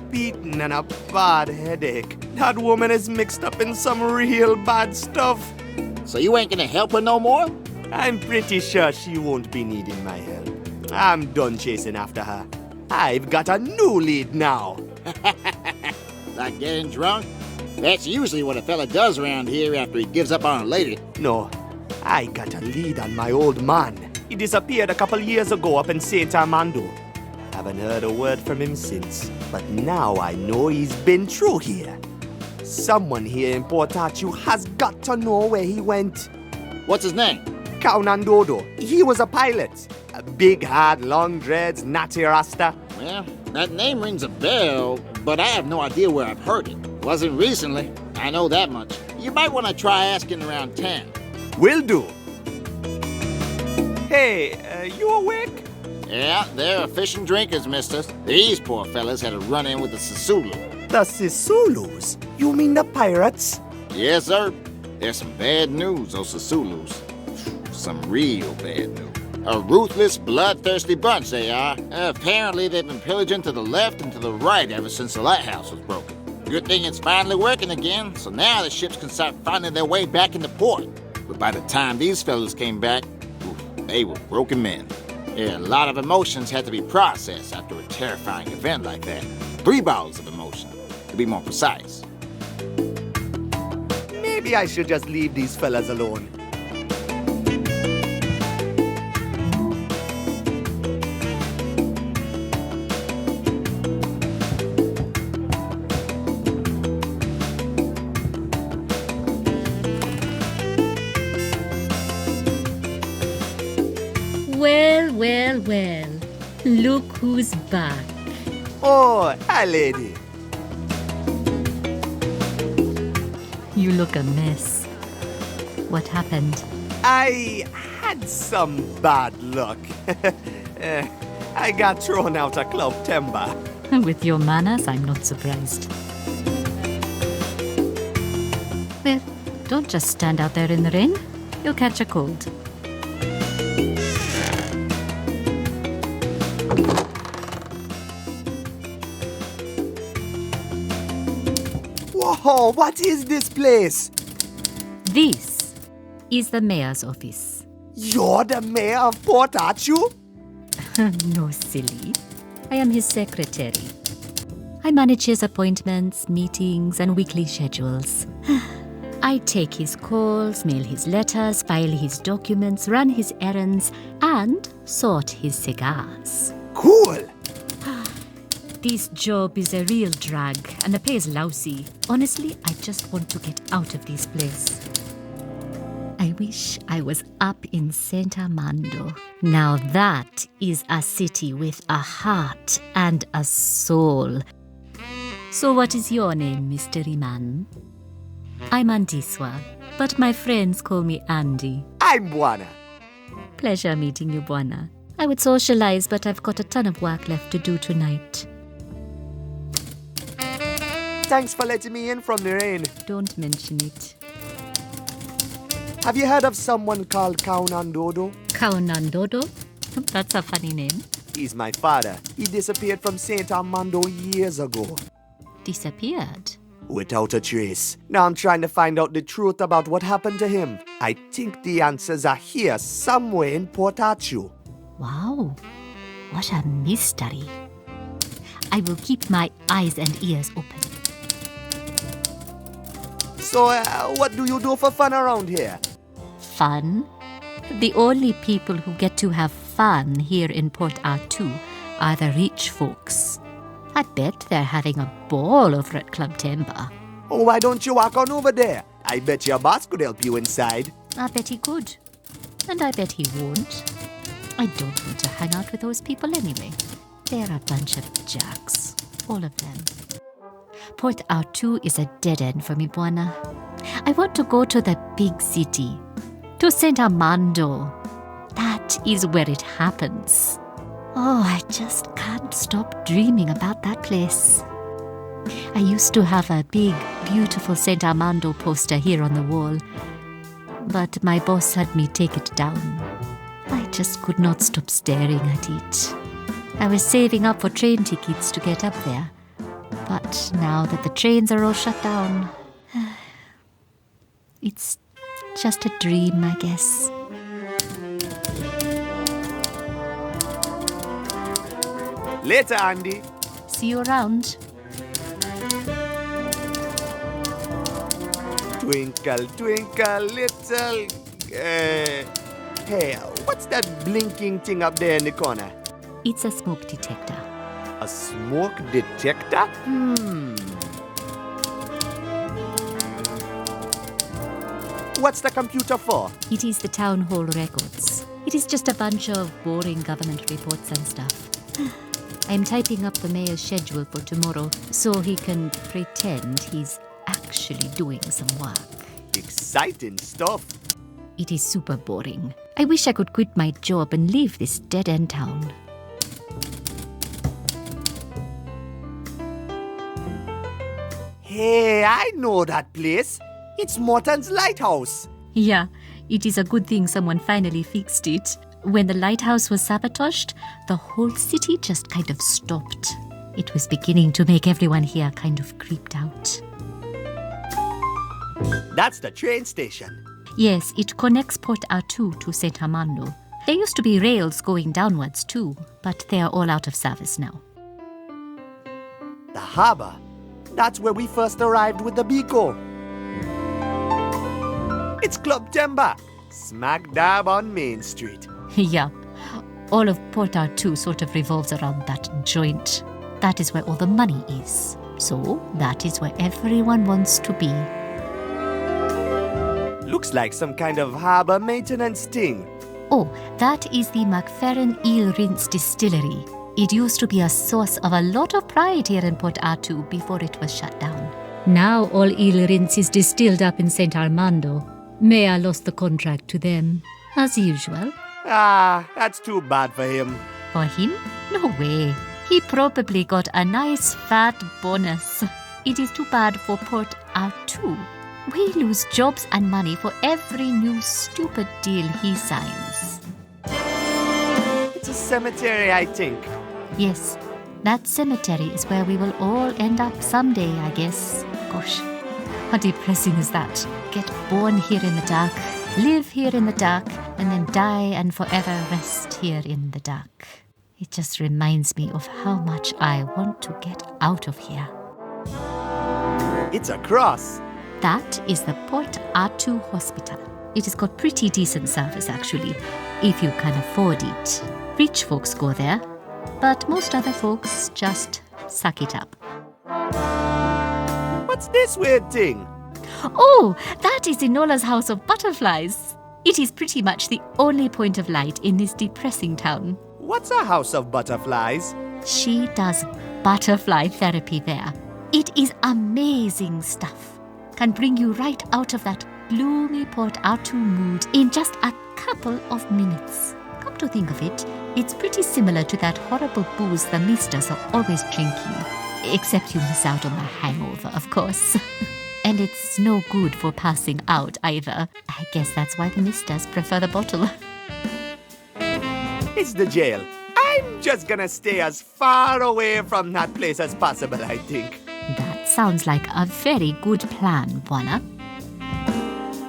beating and a bad headache. That woman is mixed up in some real bad stuff. So you ain't gonna help her no more? I'm pretty sure she won't be needing my help. I'm done chasing after her. I've got a new lead now. Like getting drunk? That's usually what a fella does around here after he gives up on a lady. No, I got a lead on my old man. He disappeared a couple years ago up in St. Armando. Haven't heard a word from him since, but now I know he's been through here. Someone here in Port Arthur has got to know where he went. What's his name? Count Dodo. He was a pilot. A big hat, long dreads, natty rasta. Well, that name rings a bell, but I have no idea where I've heard it. Wasn't recently. I know that much. You might want to try asking around town. Will do. Hey, you awake? Yeah, they're fishing drinkers, mister. These poor fellas had a run-in with the Sisulu. The Sisulus? You mean the pirates? Yes, sir. There's some bad news, those Sisulus. Some real bad news. A ruthless, bloodthirsty bunch they are. Apparently they've been pillaging to the left and to the right ever since the lighthouse was broken. Good thing it's finally working again, so now the ships can start finding their way back into port. But by the time these fellas came back, they were broken men. Yeah, a lot of emotions had to be processed after a terrifying event like that. 3 bottles of emotion, to be more precise. Maybe I should just leave these fellas alone. Well. Look who's back. Oh, hi, lady. You look a mess. What happened? I had some bad luck. I got thrown out of Club Timber. With your manners, I'm not surprised. Well, don't just stand out there in the rain. You'll catch a cold. Whoa, what is this place? This is the mayor's office. You're the mayor of Port Arthur? No, silly. I am his secretary. I manage his appointments, meetings, and weekly schedules. I take his calls, mail his letters, file his documents, run his errands, and sort his cigars. Cool. This job is a real drag, and the pay is lousy. Honestly, I just want to get out of this place. I wish I was up in St. Armando. Now that is a city with a heart and a soul. So what is your name, mystery man? I'm Andiswa, but my friends call me Andy. I'm Buana. Pleasure meeting you, Buana. I would socialize, but I've got a ton of work left to do tonight. Thanks for letting me in from the rain. Don't mention it. Have you heard of someone called Count Dodo? Count Dodo? That's a funny name. He's my father. He disappeared from St. Armando years ago. Disappeared? Without a trace. Now I'm trying to find out the truth about what happened to him. I think the answers are here somewhere in Port Arthur. Wow, what a mystery. I will keep my eyes and ears open. So, what do you do for fun around here? Fun? The only people who get to have fun here in Port Arthur are the rich folks. I bet they're having a ball over at Club Timber. Oh, why don't you walk on over there? I bet your boss could help you inside. I bet he could. And I bet he won't. I don't want to hang out with those people anyway. They're a bunch of jacks. All of them. Port Arthur is a dead end for me, Buana. I want to go to the big city. To St. Armando. That is where it happens. Oh, I just can't stop dreaming about that place. I used to have a big, beautiful St. Armando poster here on the wall. But my boss had me take it down. I just could not stop staring at it. I was saving up for train tickets to get up there. But now that the trains are all shut down, it's just a dream, I guess. Later, Andy. See you around. Twinkle, twinkle, little... hey, what's that blinking thing up there in the corner? It's a smoke detector. A smoke detector? What's the computer for? It is the town hall records. It is just a bunch of boring government reports and stuff. I'm typing up the mayor's schedule for tomorrow so he can pretend he's actually doing some work. Exciting stuff. It is super boring. I wish I could quit my job and leave this dead-end town. Hey, I know that place. It's Morton's Lighthouse. Yeah, it is a good thing someone finally fixed it. When the lighthouse was sabotaged, the whole city just kind of stopped. It was beginning to make everyone here kind of creeped out. That's the train station. Yes, it connects Port Artù to St. Armando. There used to be rails going downwards too, but they are all out of service now. The harbor. That's where we first arrived with the Biko. It's Club Timber, smack dab on Main Street. Yeah, all of Port Artù sort of revolves around that joint. That is where all the money is. So that is where everyone wants to be. Looks like some kind of harbor maintenance thing. Oh, that is the McFerrin Eel Rinse Distillery. It used to be a source of a lot of pride here in Port Artù before it was shut down. Now all eel rinse is distilled up in St. Armando. Mayor lost the contract to them, as usual. Ah, that's too bad for him. For him? No way. He probably got a nice fat bonus. It is too bad for Port Artù. We lose jobs and money for every new stupid deal he signs. It's a cemetery, I think. Yes, that cemetery is where we will all end up someday, I guess. Gosh, how depressing is that? Get born here in the dark, live here in the dark, and then die and forever rest here in the dark. It just reminds me of how much I want to get out of here. It's a cross. That is the Port Artù Hospital. It has got pretty decent service, actually, if you can afford it. Rich folks go there, but most other folks just suck it up. What's this weird thing? Oh, that is Enola's House of Butterflies. It is pretty much the only point of light in this depressing town. What's a house of butterflies? She does butterfly therapy there. It is amazing stuff. Can bring you right out of that gloomy Port Artù mood in just a couple of minutes. Come to think of it, it's pretty similar to that horrible booze the misters are always drinking. Except you miss out on the hangover, of course. And it's no good for passing out either. I guess that's why the misters prefer the bottle. It's the jail. I'm just gonna stay as far away from that place as possible, I think. That sounds like a very good plan, Buana.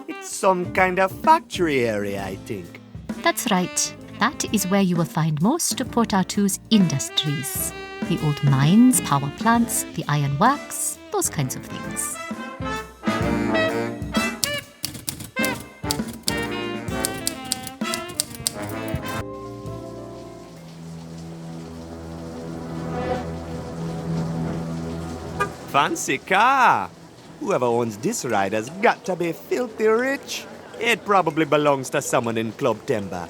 It's some kind of factory area, I think. That's right. That is where you will find most of Port Artú's industries. The old mines, power plants, the iron works, those kinds of things. Fancy car. Whoever owns this ride has got to be filthy rich. It probably belongs to someone in Club Timber.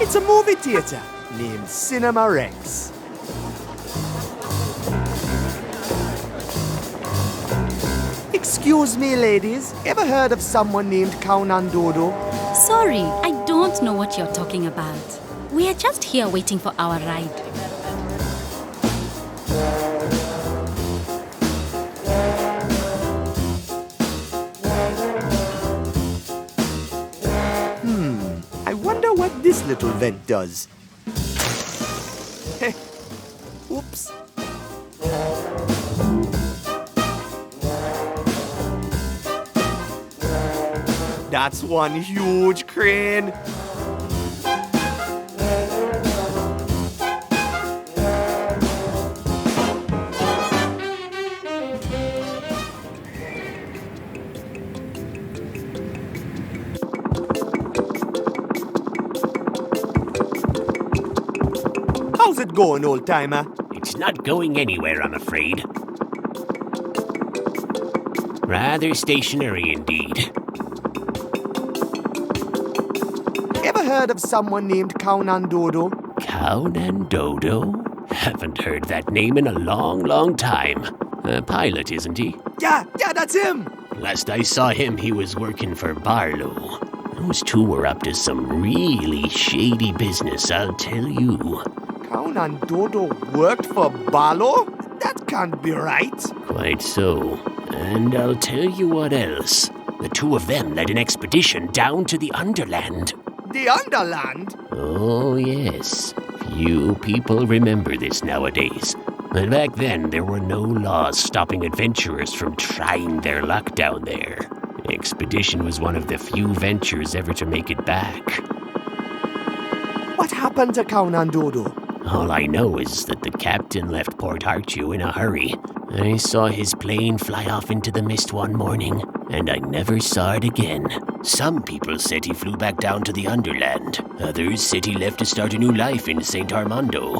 It's a movie theater named Cinema Rex. Excuse me, ladies. Ever heard of someone named Count Dodo? Sorry, I don't know what you're talking about. We are just here waiting for our ride. I wonder what this little vent does. Oops. That's one huge crane. How's it going, old-timer? It's not going anywhere, I'm afraid. Rather stationary indeed. Ever heard of someone named Kaunandodo? Kaunandodo? Haven't heard that name in a long, long time. A pilot, isn't he? Yeah, that's him! Last I saw him, he was working for Barlow. Those two were up to some really shady business, I'll tell you. Kaunandodo worked for Barlow? That can't be right. Quite so. And I'll tell you what else. The two of them led an expedition down to the Underland. The Underland? Oh, yes. Few people remember this nowadays. But back then, there were no laws stopping adventurers from trying their luck down there. The expedition was one of the few ventures ever to make it back. What happened to Kaunandodo? All I know is that the captain left Port Arthur in a hurry. I saw his plane fly off into the mist one morning, and I never saw it again. Some people said he flew back down to the Underland. Others said he left to start a new life in St. Armando.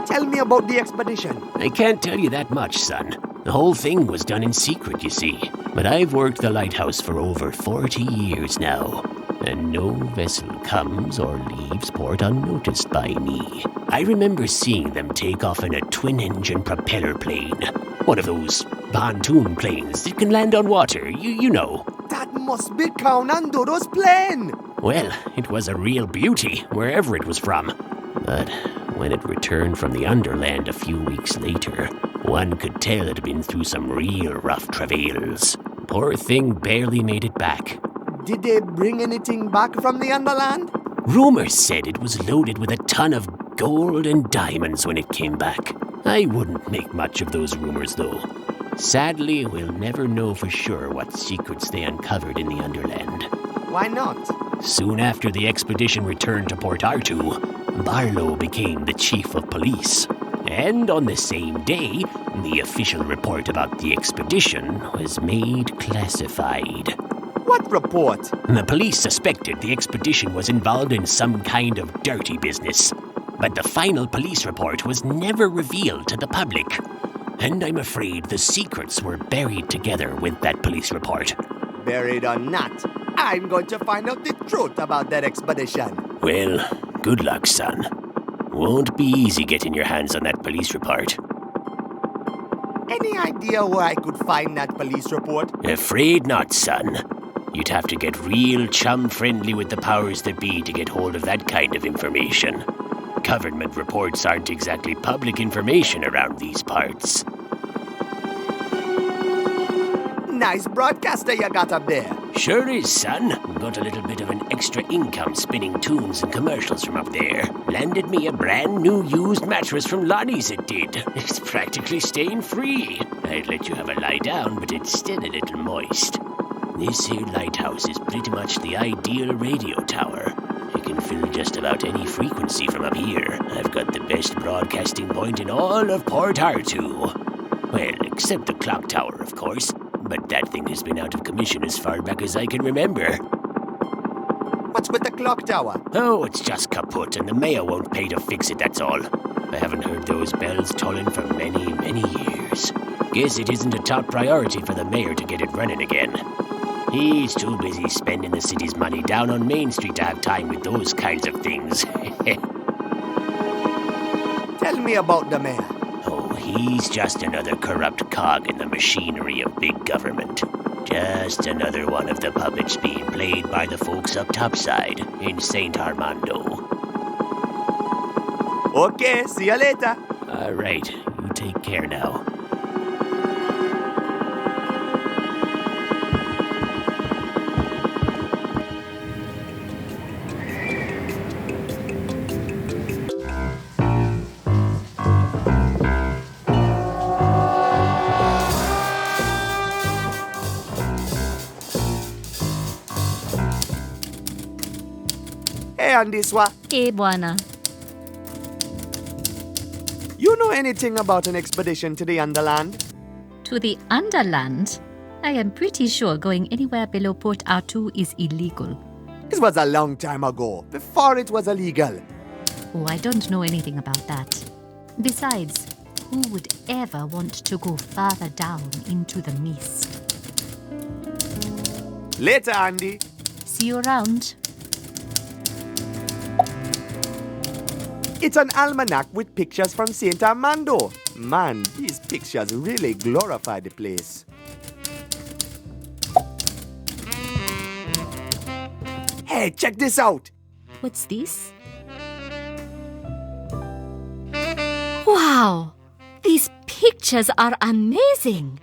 Tell me about the expedition. I can't tell you that much, son. The whole thing was done in secret, you see. But I've worked the lighthouse for over 40 years now, and no vessel comes or leaves port unnoticed by me. I remember seeing them take off in a twin-engine propeller plane. One of those pontoon planes that can land on water, you know. That must be Kaunandodo's plane! Well, it was a real beauty, wherever it was from. But when it returned from the Underland a few weeks later, one could tell it had been through some real rough travails. Poor thing barely made it back. Did they bring anything back from the Underland? Rumors said it was loaded with a ton of gold and diamonds when it came back. I wouldn't make much of those rumors, though. Sadly, we'll never know for sure what secrets they uncovered in the Underland. Why not? Soon after the expedition returned to Port Arthur, Barlow became the chief of police. And on the same day, the official report about the expedition was made classified. What report? The police suspected the expedition was involved in some kind of dirty business. But the final police report was never revealed to the public. And I'm afraid the secrets were buried together with that police report. Buried or not, I'm going to find out the truth about that expedition. Well, good luck, son. Won't be easy getting your hands on that police report. Any idea where I could find that police report? Afraid not, son. You'd have to get real chum-friendly with the powers that be to get hold of that kind of information. Government reports aren't exactly public information around these parts. Nice broadcaster you got up there. Sure is, son. Got a little bit of an extra income spinning tunes and commercials from up there. Landed me a brand new used mattress from Lonnie's, it did. It's practically stain-free. I'd let you have a lie down, but it's still a little moist. This here lighthouse is pretty much the ideal radio tower. I can fill just about any frequency from up here. I've got the best broadcasting point in all of Port Arthur. Well, except the clock tower, of course. But that thing has been out of commission as far back as I can remember. What's with the clock tower? Oh, it's just kaput, and the mayor won't pay to fix it, that's all. I haven't heard those bells tolling for many, many years. Guess it isn't a top priority for the mayor to get it running again. He's too busy spending the city's money down on Main Street to have time with those kinds of things. Tell me about the mayor. Oh, he's just another corrupt cog in the machinery of big government. Just another one of the puppets being played by the folks up topside in St. Armando. Okay, see you later. All right, you take care now. Hey, Andiswa, Hey, Buana. you know anything about an expedition to the Underland? To the Underland? I am pretty sure going anywhere below Port Arthur is illegal. This was a long time ago, before it was illegal. Oh, I don't know anything about that. Besides, who would ever want to go farther down into the mist? Later, Andy. See you around. It's an almanac with pictures from St. Armando. Man, these pictures really glorify the place. Hey, check this out. What's this? Wow! These pictures are amazing!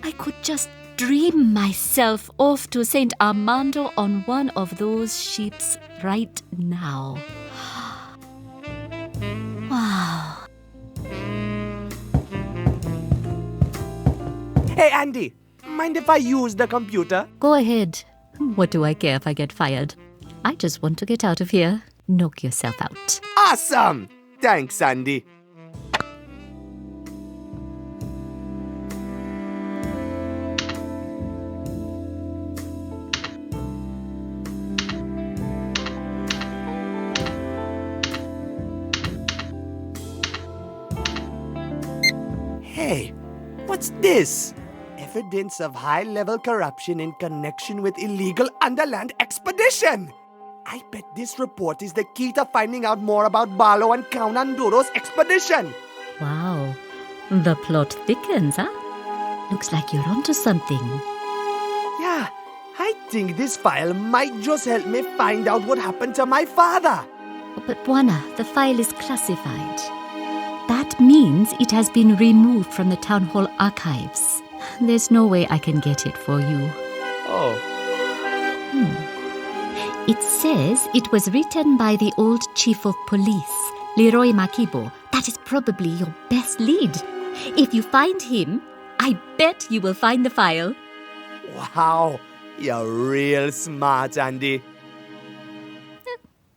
I could just dream myself off to St. Armando on one of those ships right now. Wow. Hey, Andy, mind if I use the computer? Go ahead. What do I care if I get fired? I just want to get out of here. Knock yourself out. Awesome! Thanks, Andy. Hey, what's this? Evidence of high-level corruption in connection with illegal underland expedition. I bet this report is the key to finding out more about Barlow and Count Anduro's expedition. Wow. The plot thickens, huh? Looks like you're onto something. Yeah, I think this file might just help me find out what happened to my father. But Buana, the file is classified. That means it has been removed from the town hall archives. There's no way I can get it for you. Oh. It says it was written by the old chief of police, Leroy Makibo. That is probably your best lead. If you find him, I bet you will find the file. Wow, you're real smart, Andy.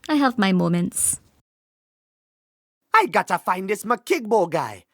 I have my moments. I gotta find this Makigbo guy.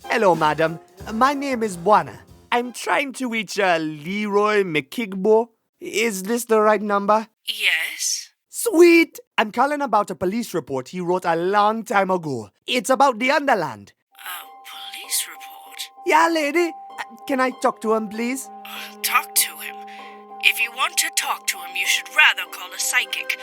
Hello, madam. My name is Buana. I'm trying to reach Leroy Makigbo. Is this the right number? Yes? Sweet! I'm calling about a police report he wrote a long time ago. It's about the Underland. A police report? Yeah, lady. Can I talk to him, please? Talk to him? If you want to talk to him, you should rather call a psychic.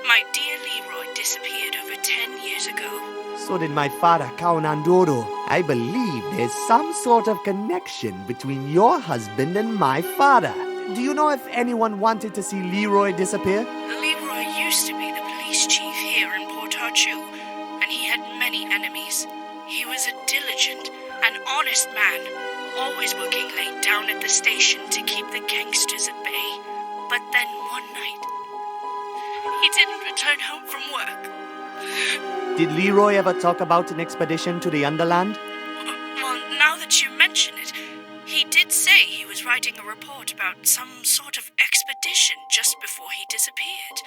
My dear Leroy disappeared over 10 years ago. So did my father, Count Andoro. I believe there's some sort of connection between your husband and my father. Do you know if anyone wanted to see Leroy disappear? Leroy used to be the police chief here in Port Arthur, and he had many enemies. He was a diligent and honest man, always working late down at the station to keep the gangsters at bay. But then one night, he didn't return home from work. Did Leroy ever talk about an expedition to the Underland? Well, now that you mention it, he did say he was writing a report about some sort of expedition just before he disappeared.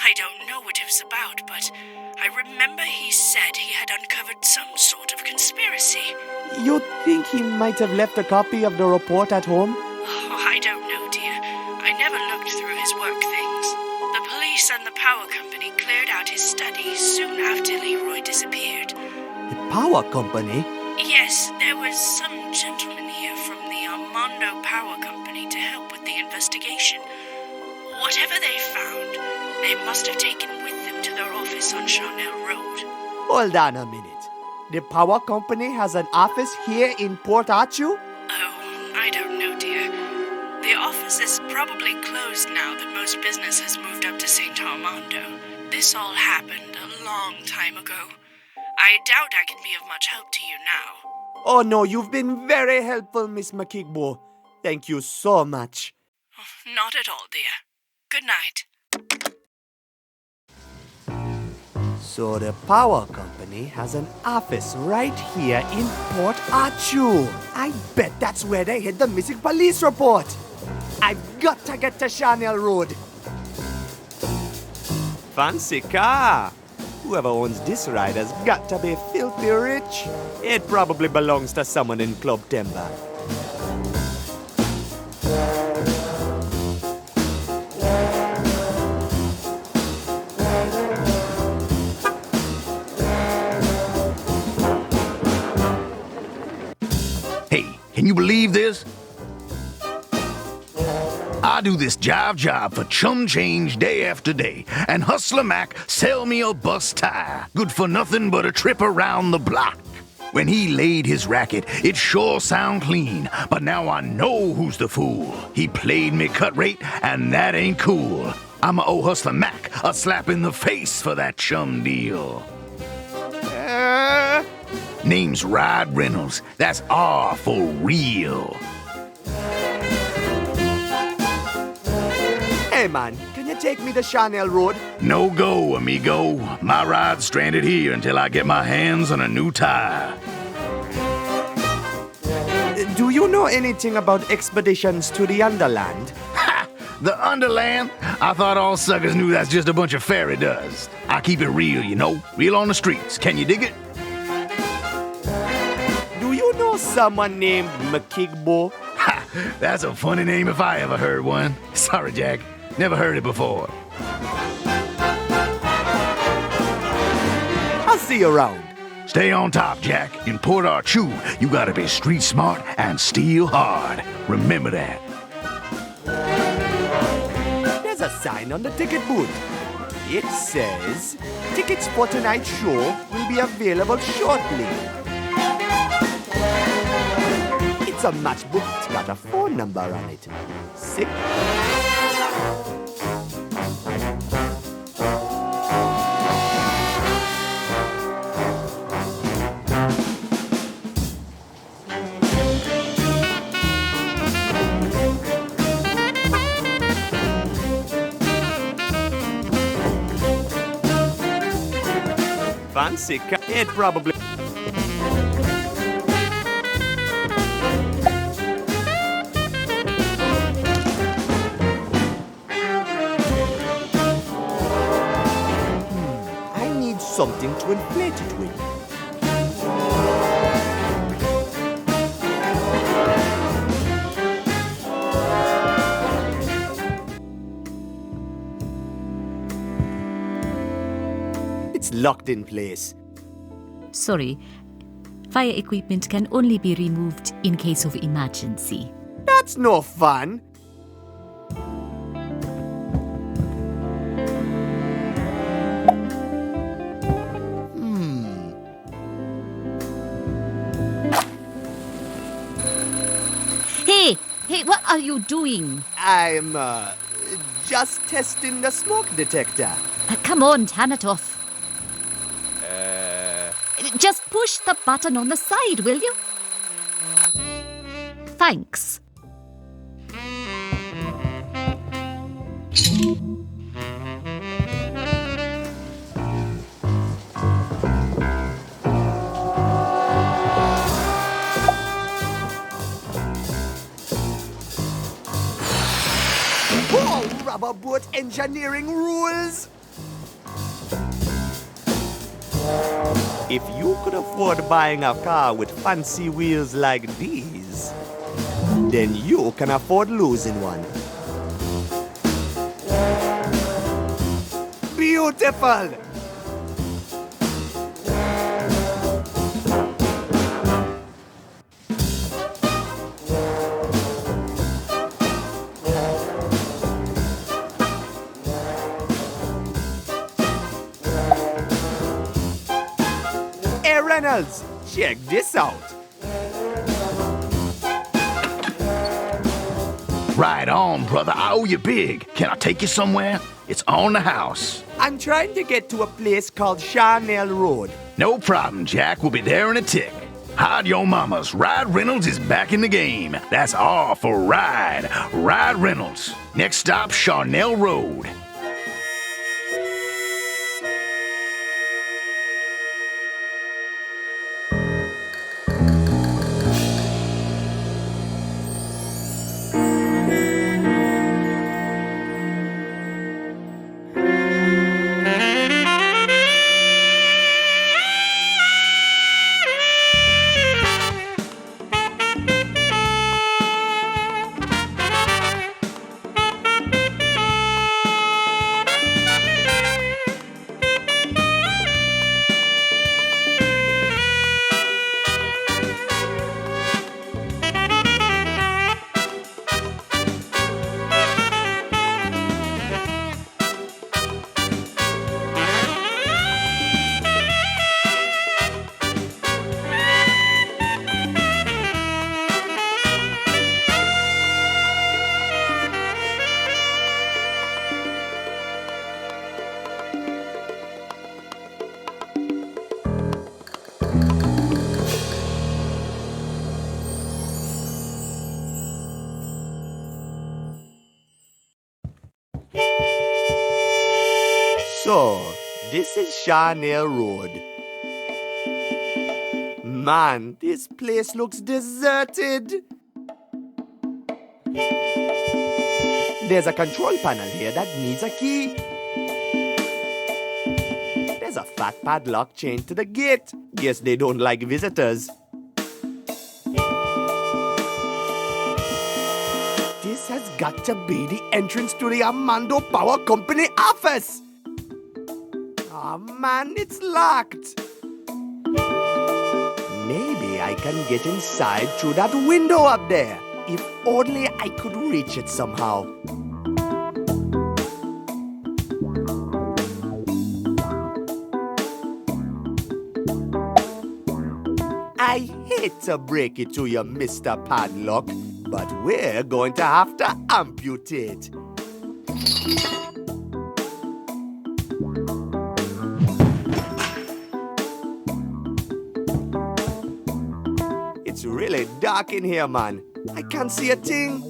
I don't know what it was about, but I remember he said he had uncovered some sort of conspiracy. You think he might have left a copy of the report at home? Oh, I don't know, dear. I never looked through his work things. The police and the power company cleared out his study soon after Leroy disappeared. The power company? Yes, there was some gentleman here from the Armando Power Company to help with the investigation. Whatever they found, they must have taken with them to their office on Charnel Road. Hold on a minute. The power company has an office here in Port Arthur? Oh, I don't know, dear. The office is probably closed now that most business has moved up to St. Armando. This all happened a long time ago. I doubt I can be of much help to you now. Oh no, you've been very helpful, Miss McKigbo. Thank you so much. Oh, not at all, dear. Good night. So the power company has an office right here in Port Arthur. I bet that's where they hid the missing police report. I've got to get to Charnel Road. Fancy car. Whoever owns this ride has got to be filthy rich. It probably belongs to someone in Club Timber. Hey, can you believe this? I do this job for chum change day after day, and Hustler Mac sell me a bus tire, good for nothing but a trip around the block. When he laid his racket, it sure sound clean, but now I know who's the fool. He played me cut rate, and that ain't cool. I'ma owe Hustler Mac a slap in the face for that chum deal. Name's Rod Reynolds. That's R for real. Hey man, can you take me to Charnel Road? No go, amigo. My ride's stranded here until I get my hands on a new tire. Do you know anything about expeditions to the Underland? Ha! The Underland? I thought all suckers knew that's just a bunch of fairy dust. I keep it real, you know, real on the streets. Can you dig it? Do you know someone named McKigbo? Ha! That's a funny name if I ever heard one. Sorry, Jack. Never heard it before. I'll see you around. Stay on top, Jack. In Port Arthur, you gotta be street smart and steal hard. Remember that. There's a sign on the ticket booth. It says, tickets for tonight's show will be available shortly. It's a matchbook. It's got a phone number on it. Sick. Fancy car. It probably... I need something to inflate it with. It's locked in place. Sorry. Fire equipment can only be removed in case of emergency. That's no fun. Hey, what are you doing? I'm, just testing the smoke detector. Come on, turn it off. Just push the button on the side, will you? Thanks. about boat engineering rules? If you could afford buying a car with fancy wheels like these, then you can afford losing one. Beautiful! Hey Reynolds, check this out. Right on, brother. I owe you big. Can I take you somewhere? It's on the house. I'm trying to get to a place called Charnel Road. No problem, Jack. We'll be there in a tick. Hide your mamas. Ride Reynolds is back in the game. That's R for ride. Ride Reynolds. Next stop, Charnel Road. So, this is Charnel Road. Man, this place looks deserted. There's a control panel here that needs a key. There's a fat padlock chained to the gate. Guess they don't like visitors. This has got to be the entrance to the Armando Power Company office. Oh man, it's locked. Maybe I can get inside through that window up there. If only I could reach it somehow. I hate to break it to you, Mr. Padlock, but we're going to have to amputate. It's really dark in here, man. I can't see a thing.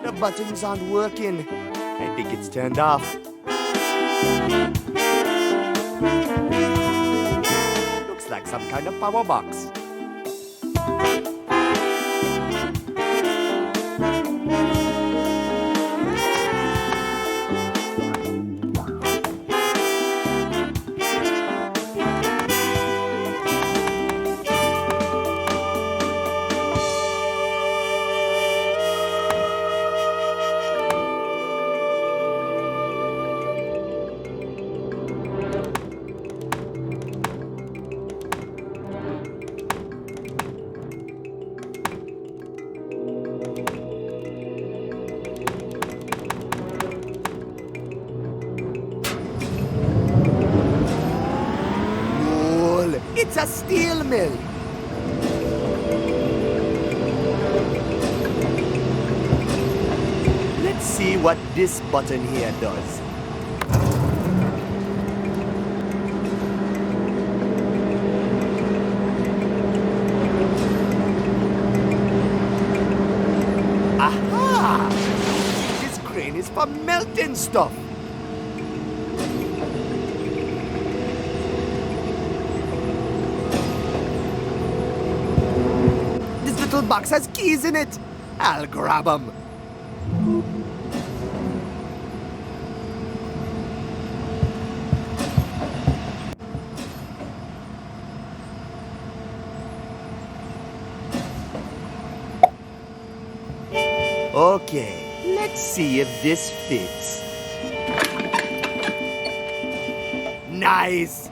The buttons aren't working. I think it's turned off. Looks like some kind of power box. It's a steel mill. Let's see what this button here does. Aha! This crane is for melting stuff. little box has keys in it. I'll grab 'em. Okay, let's see if this fits. Nice!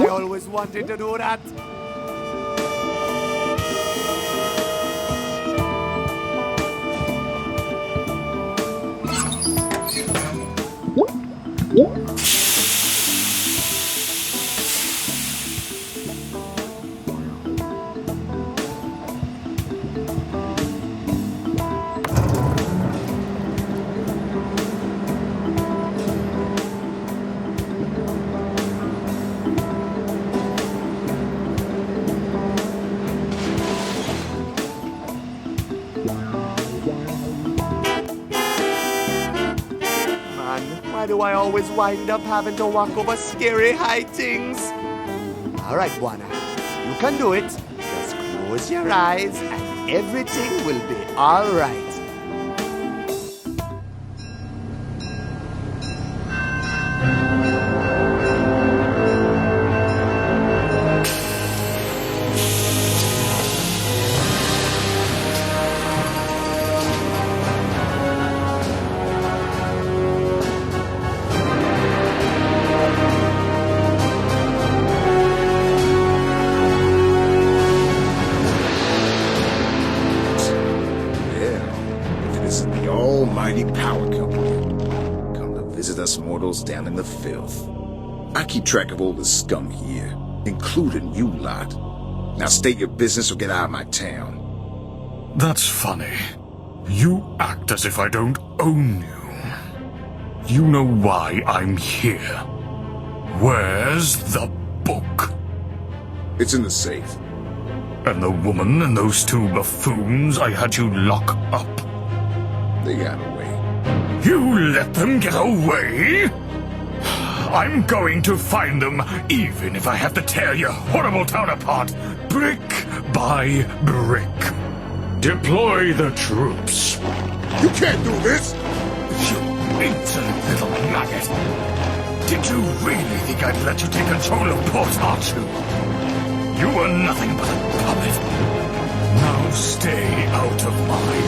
I always wanted to do that. Why do I always wind up having to walk over scary high things? Alright, Buana, you can do it. Just close your eyes and everything will be alright. Almighty power company. Come to visit us mortals down in the filth. I keep track of all the scum here, including you lot. Now state your business or get out of my town. That's funny. You act as if I don't own you. You know why I'm here. Where's the book? It's in the safe. And the woman and those two buffoons I had you lock up? They got away. You let them get away? I'm going to find them, even if I have to tear your horrible town apart, brick by brick. Deploy the troops. You can't do this! You insolent little maggot. Did you really think I'd let you take control of Port Archu? You were nothing but a puppet. Now stay out of my way.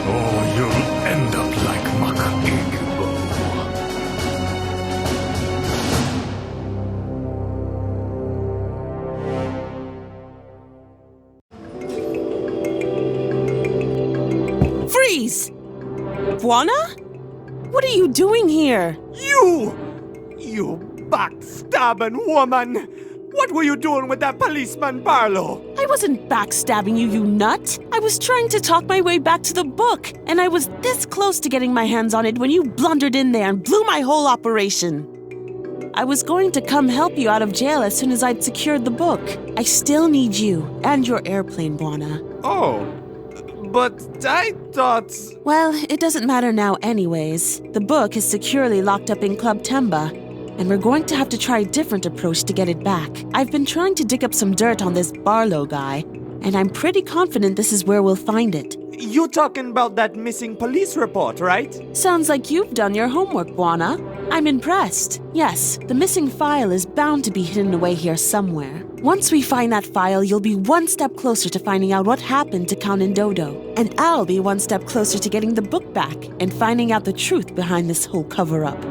Or you'll end up like Makaigbo. Freeze! Buana? What are you doing here? You backstabbing woman! What were you doing with that policeman, Barlow? I wasn't backstabbing you, you nut. I was trying to talk my way back to the book, and I was this close to getting my hands on it when you blundered in there and blew my whole operation. I was going to come help you out of jail as soon as I'd secured the book. I still need you and your airplane, Buana. Oh, but I thought... Well, it doesn't matter now anyways. The book is securely locked up in Club Temba, and we're going to have to try a different approach to get it back. I've been trying to dig up some dirt on this Barlow guy, and I'm pretty confident this is where we'll find it. You talking about that missing police report, right? Sounds like you've done your homework, Buana. I'm impressed. Yes, the missing file is bound to be hidden away here somewhere. Once we find that file, you'll be one step closer to finding out what happened to Count and Dodo. And I'll be one step closer to getting the book back and finding out the truth behind this whole cover-up.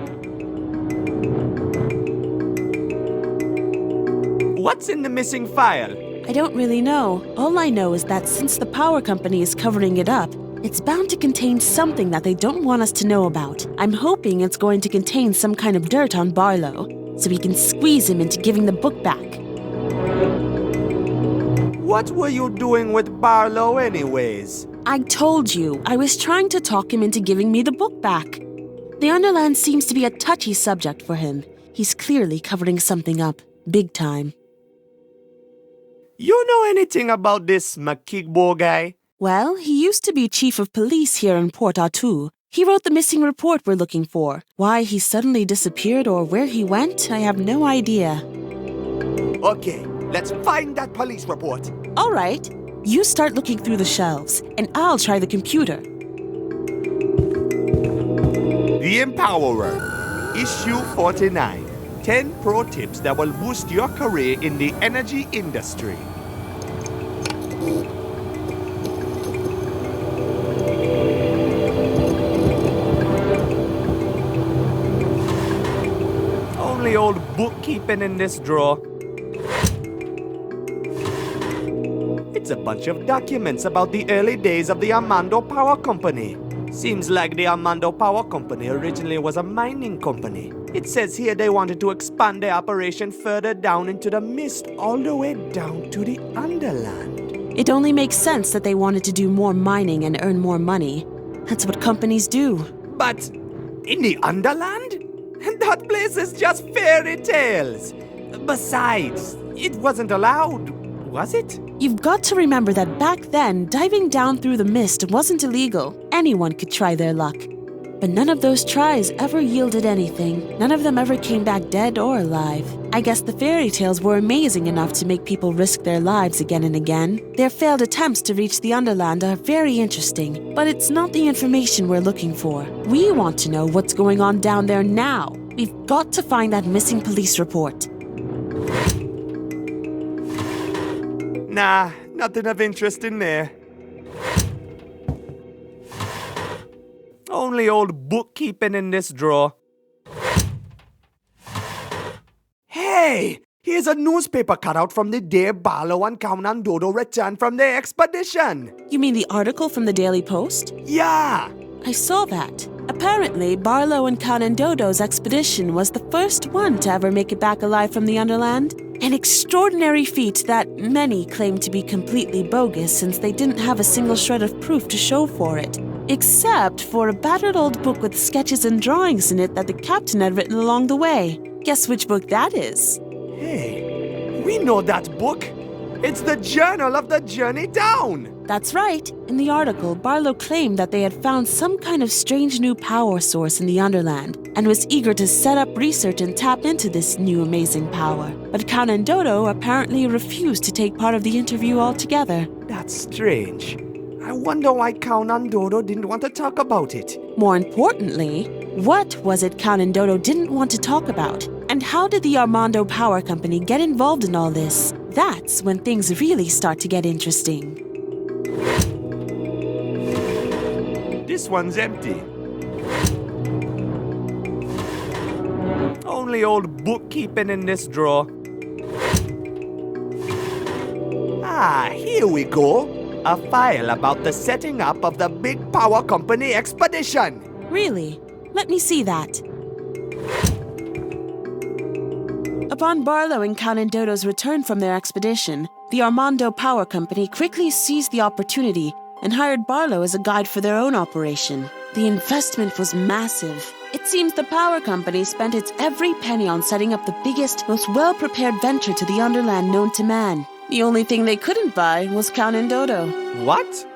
What's in the missing file? I don't really know. All I know is that since the power company is covering it up, it's bound to contain something that they don't want us to know about. I'm hoping it's going to contain some kind of dirt on Barlow, so we can squeeze him into giving the book back. What were you doing with Barlow anyways? I told you, I was trying to talk him into giving me the book back. The Underland seems to be a touchy subject for him. He's clearly covering something up, big time. You know anything about this McKigbo guy? Well, he used to be chief of police here in Port Artoo. He wrote the missing report we're looking for. Why he suddenly disappeared or where he went, I have no idea. Okay, let's find that police report. All right, you start looking through the shelves, and I'll try the computer. The Empowerer, issue 49. 10 pro tips that will boost your career in the energy industry. Only old bookkeeping in this drawer. It's a bunch of documents about the early days of the Armando Power Company. Seems like the Armando Power Company originally was a mining company. It says here they wanted to expand their operation further down into the mist, all the way down to the Underland. It only makes sense that they wanted to do more mining and earn more money. That's what companies do. But in the Underland? That place is just fairy tales. Besides, it wasn't allowed, was it? You've got to remember that back then, diving down through the mist wasn't illegal. Anyone could try their luck. But none of those tries ever yielded anything. None of them ever came back dead or alive. I guess the fairy tales were amazing enough to make people risk their lives again and again. Their failed attempts to reach the Underland are very interesting, but it's not the information we're looking for. We want to know what's going on down there now. We've got to find that missing police report. Nah, nothing of interest in there. Only old bookkeeping in this drawer. Hey! Here's a newspaper cutout from the day Barlow and Count Dodo returned from their expedition. You mean the article from the Daily Post? Yeah! I saw that. Apparently, Barlow and Dodo's expedition was the first one to ever make it back alive from the Underland. An extraordinary feat that many claim to be completely bogus since they didn't have a single shred of proof to show for it. Except for a battered old book with sketches and drawings in it that the captain had written along the way. Guess which book that is? Hey, we know that book. It's the Journal of the Journey Down. That's right. In the article, Barlow claimed that they had found some kind of strange new power source in the Underland and was eager to set up research and tap into this new amazing power. But Count and Dodo apparently refused to take part of the interview altogether. That's strange. I wonder why Count and Dodo didn't want to talk about it. More importantly, what was it Count and Dodo didn't want to talk about? And how did the Armando Power Company get involved in all this? That's when things really start to get interesting. This one's empty. Only old bookkeeping in this drawer. Ah, here we go. A file about the setting up of the Big Power Company expedition. Really? Let me see that. Upon Barlow and Count and Dodo's return from their expedition, the Armando Power Company quickly seized the opportunity and hired Barlow as a guide for their own operation. The investment was massive. It seems the power company spent its every penny on setting up the biggest, most well-prepared venture to the Underland known to man. The only thing they couldn't buy was Count and Dodo. What?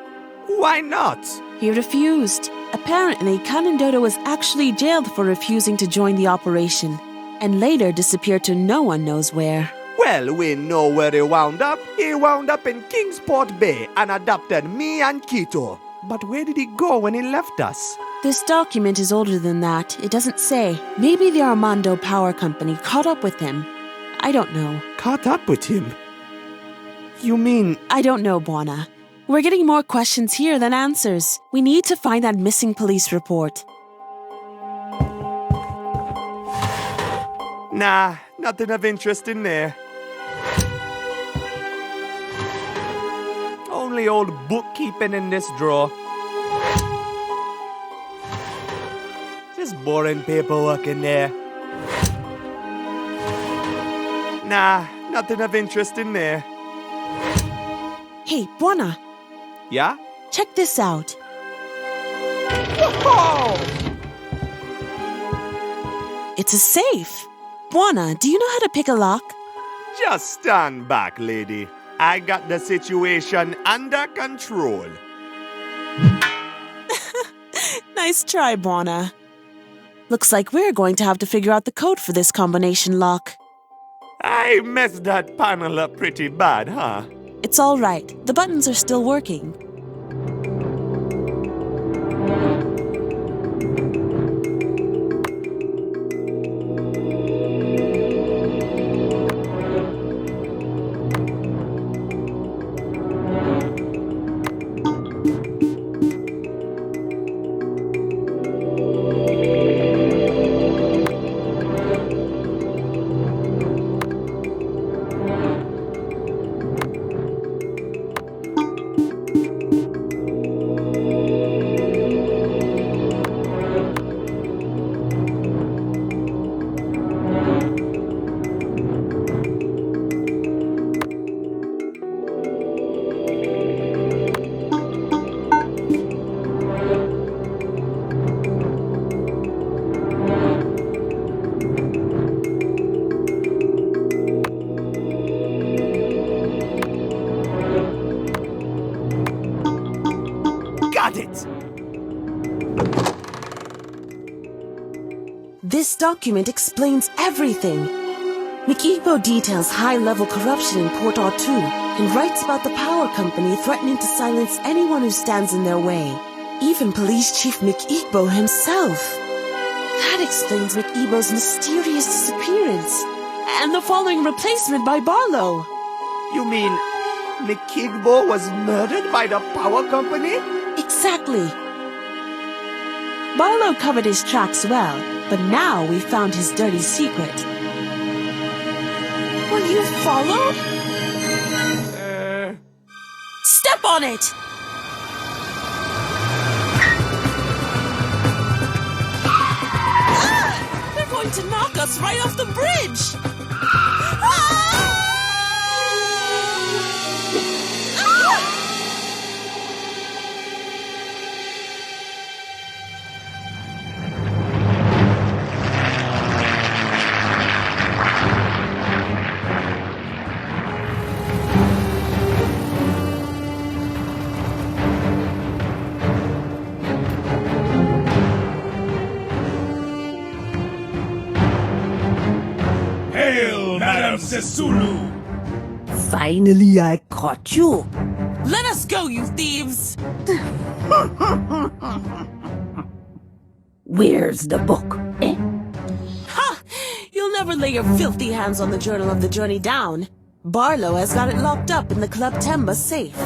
Why not? He refused. Apparently, Count and Dodo was actually jailed for refusing to join the operation, and later disappeared to no one knows where. Well, we know where he wound up. He wound up in Kingsport Bay and adopted me and Quito. But where did he go when he left us? This document is older than that. It doesn't say. Maybe the Armando Power Company caught up with him. I don't know. Caught up with him? You mean... I don't know, Buona. We're getting more questions here than answers. We need to find that missing police report. Nah, nothing of interest in there. Only old bookkeeping in this drawer. Just boring paperwork in there. Nah, nothing of interest in there. Hey, Buona. Yeah? Check this out. Whoa! It's a safe. Buona, do you know how to pick a lock? Just stand back, lady. I got the situation under control. Nice try, Buona. Looks like we're going to have to figure out the code for this combination lock. I messed that panel up pretty bad, huh? It's all right. The buttons are still working. Got it! This document explains everything. Mikibo details high-level corruption in Port R2 and writes about the power company threatening to silence anyone who stands in their way. Even Police Chief Mikibo himself. That explains Mikibo's mysterious disappearance and the following replacement by Barlow. You mean Mikigbo was murdered by the power company? Exactly. Barlow covered his tracks well, but now we found his dirty secret. Were you followed? Step on it! Ah! They're going to knock us right off the bridge! Ah! Hail, Madame Sisulu! Finally, I caught you. Let us go, you thieves! Where's the book? Eh? Ha! You'll never lay your filthy hands on the Journal of the Journey Down. Barlow has got it locked up in the Club Temba safe.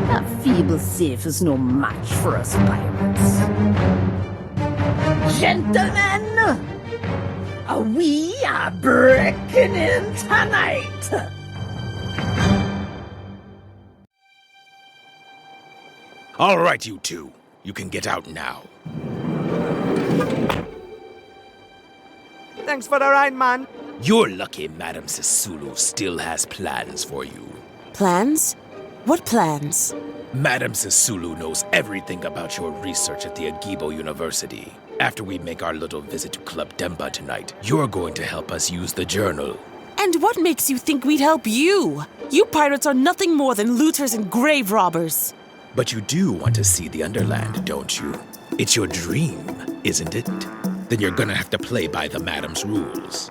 That feeble safe is no match for us pirates. Gentlemen, we are breaking in tonight. All right, you two. You can get out now. Thanks for the ride, man. You're lucky Madame Sisulu still has plans for you. Plans? What plans? Madame Sisulu knows everything about your research at the Agibo University. After we make our little visit to Club Demba tonight, you're going to help us use the journal. And what makes you think we'd help you? You pirates are nothing more than looters and grave robbers. But you do want to see the Underland, don't you? It's your dream, isn't it? Then you're gonna have to play by the Madam's rules.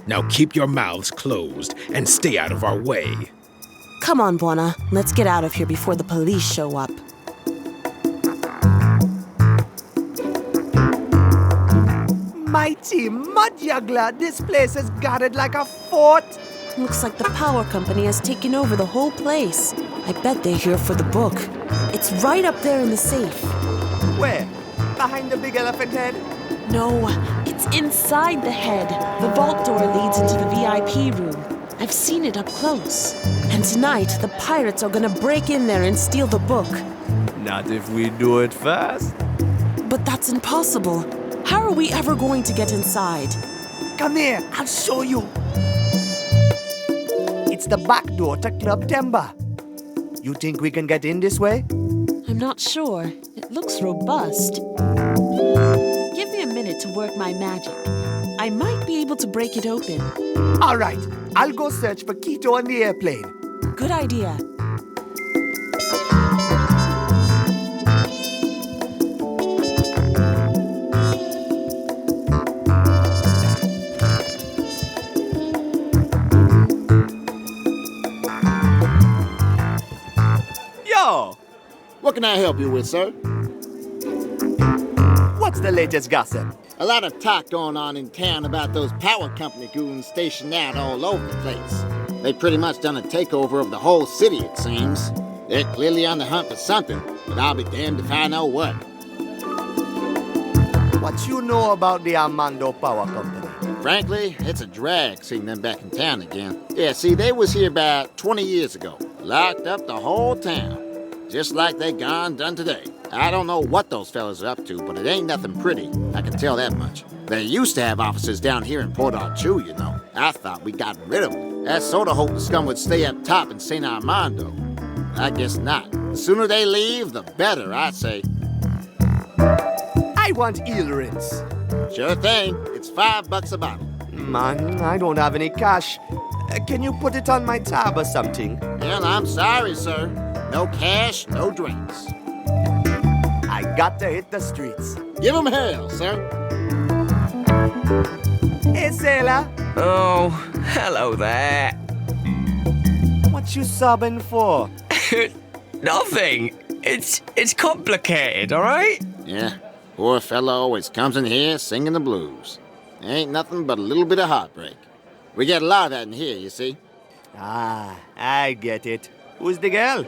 Now keep your mouths closed and stay out of our way. Come on, Buona. Let's get out of here before the police show up. Mighty mud juggler, this place is guarded like a fort. Looks like the power company has taken over the whole place. I bet they're here for the book. It's right up there in the safe. Where? Behind the big elephant head? No, it's inside the head. The vault door leads into the VIP room. I've seen it up close. And tonight, the pirates are gonna break in there and steal the book. Not if we do it fast. But that's impossible. How are we ever going to get inside? Come here, I'll show you. It's the back door to Club Temba. You think we can get in this way? I'm not sure. It looks robust. Give me a minute to work my magic. I might be able to break it open. All right, I'll go search for Quito on the airplane. Good idea. Yo! What can I help you with, sir? What's the latest gossip? A lot of talk going on in town about those power company goons stationed out all over the place. They pretty much done a takeover of the whole city, it seems. They're clearly on the hunt for something, but I'll be damned if I know what. What you know about the Armando Power Company? Frankly, it's a drag seeing them back in town again. Yeah, see, they was here about 20 years ago. Locked up the whole town. Just like they gone done today. I don't know what those fellas are up to, but it ain't nothing pretty. I can tell that much. They used to have offices down here in Port Arthur, you know. I thought we'd gotten rid of them. I sort of hoped the scum would stay up top in St. Armando. I guess not. The sooner they leave, the better, I say. I want eel rinse. Sure thing. It's $5 a bottle. Man, I don't have any cash. Can you put it on my tab or something? Well, I'm sorry, sir. No cash, no drinks. I got to hit the streets. Give 'em hell, sir. Hey, sailor. Oh, hello there. What you sobbing for? Nothing. It's complicated, all right? Yeah, poor fella always comes in here singing the blues. Ain't nothing but a little bit of heartbreak. We get a lot of that in here, you see. Ah, I get it. Who's the girl?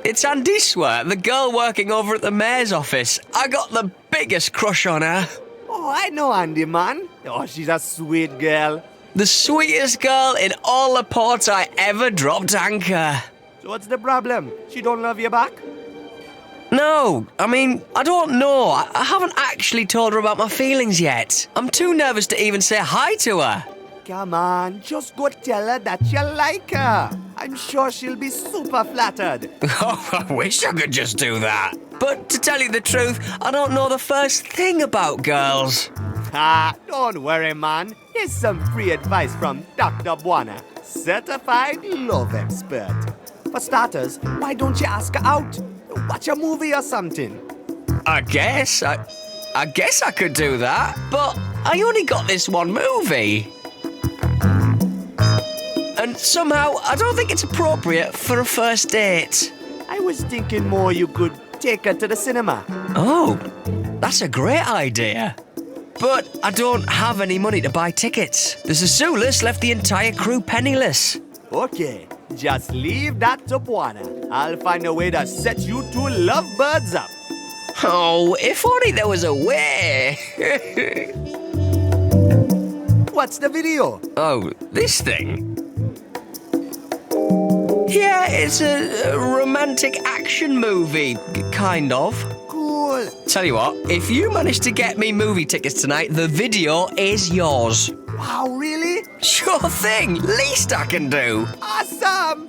It's Andiswa, the girl working over at the mayor's office. I got the biggest crush on her. Oh, I know Andy, man. Oh, she's a sweet girl. The sweetest girl in all the ports I ever dropped anchor. So what's the problem? She don't love you back? No, I mean, I don't know. I haven't actually told her about my feelings yet. I'm too nervous to even say hi to her. Come on, just go tell her that you like her. I'm sure she'll be super flattered. Oh, I wish I could just do that. But to tell you the truth, I don't know the first thing about girls. Ah, don't worry, man. Here's some free advice from Dr. Buana, certified love expert. For starters, why don't you ask her out? Watch a movie or something. I guess I could do that, but I only got this one movie. And somehow, I don't think it's appropriate for a first date. I was thinking more you could take her to the cinema. Oh, that's a great idea. But I don't have any money to buy tickets. The Sassulas left the entire crew penniless. Okay, just leave that to Buana. I'll find a way to set you two lovebirds up. Oh, if only there was a way. What's the video? Oh, this thing? Yeah, it's a romantic action movie, kind of. Cool. Tell you what, if you manage to get me movie tickets tonight, the video is yours. Wow, really? Sure thing, least I can do. Awesome!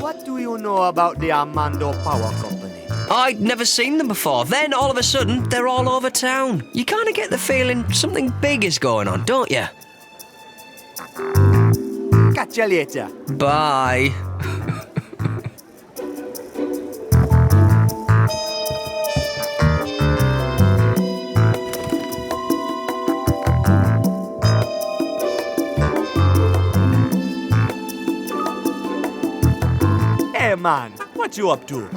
What do you know about the Armando Power Company? I'd never seen them before. Then, all of a sudden, they're all over town. You kind of get the feeling something big is going on, don't you? Catch you later. Bye. Hey, man, what you up to?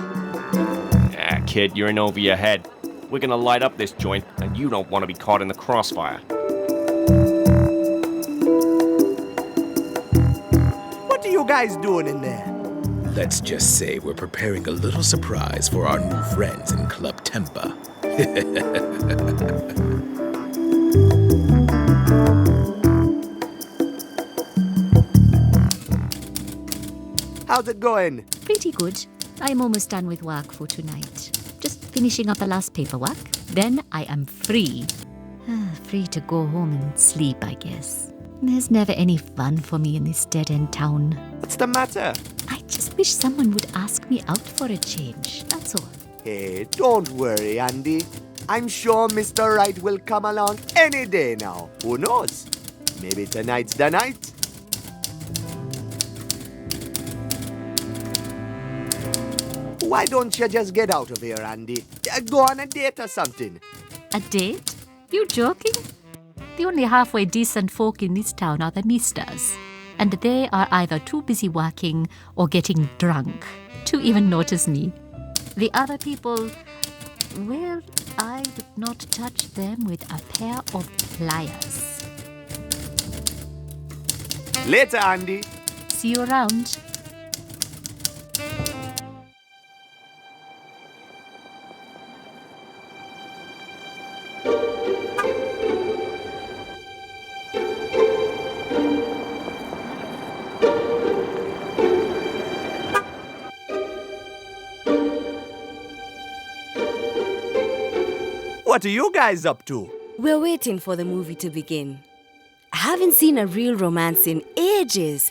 Ah, kid, you're in over your head. We're gonna light up this joint, and you don't want to be caught in the crossfire. What are you guys doing in there? Let's just say we're preparing a little surprise for our new friends in Club Tempa. How's it going? Pretty good. I'm almost done with work for tonight. Just finishing up the last paperwork. Then I am free. Free to go home and sleep, I guess. There's never any fun for me in this dead-end town. What's the matter? I just wish someone would ask me out for a change, that's all. Hey, don't worry, Andy. I'm sure Mr. Right will come along any day now. Who knows? Maybe tonight's the night. Why don't you just get out of here, Andy? Go on a date or something. A date? You joking? The only halfway decent folk in this town are the misters. And they are either too busy working or getting drunk to even notice me. The other people, well, I would not touch them with a pair of pliers. Later, Andy. See you around. What are you guys up to? We're waiting for the movie to begin. I haven't seen a real romance in ages.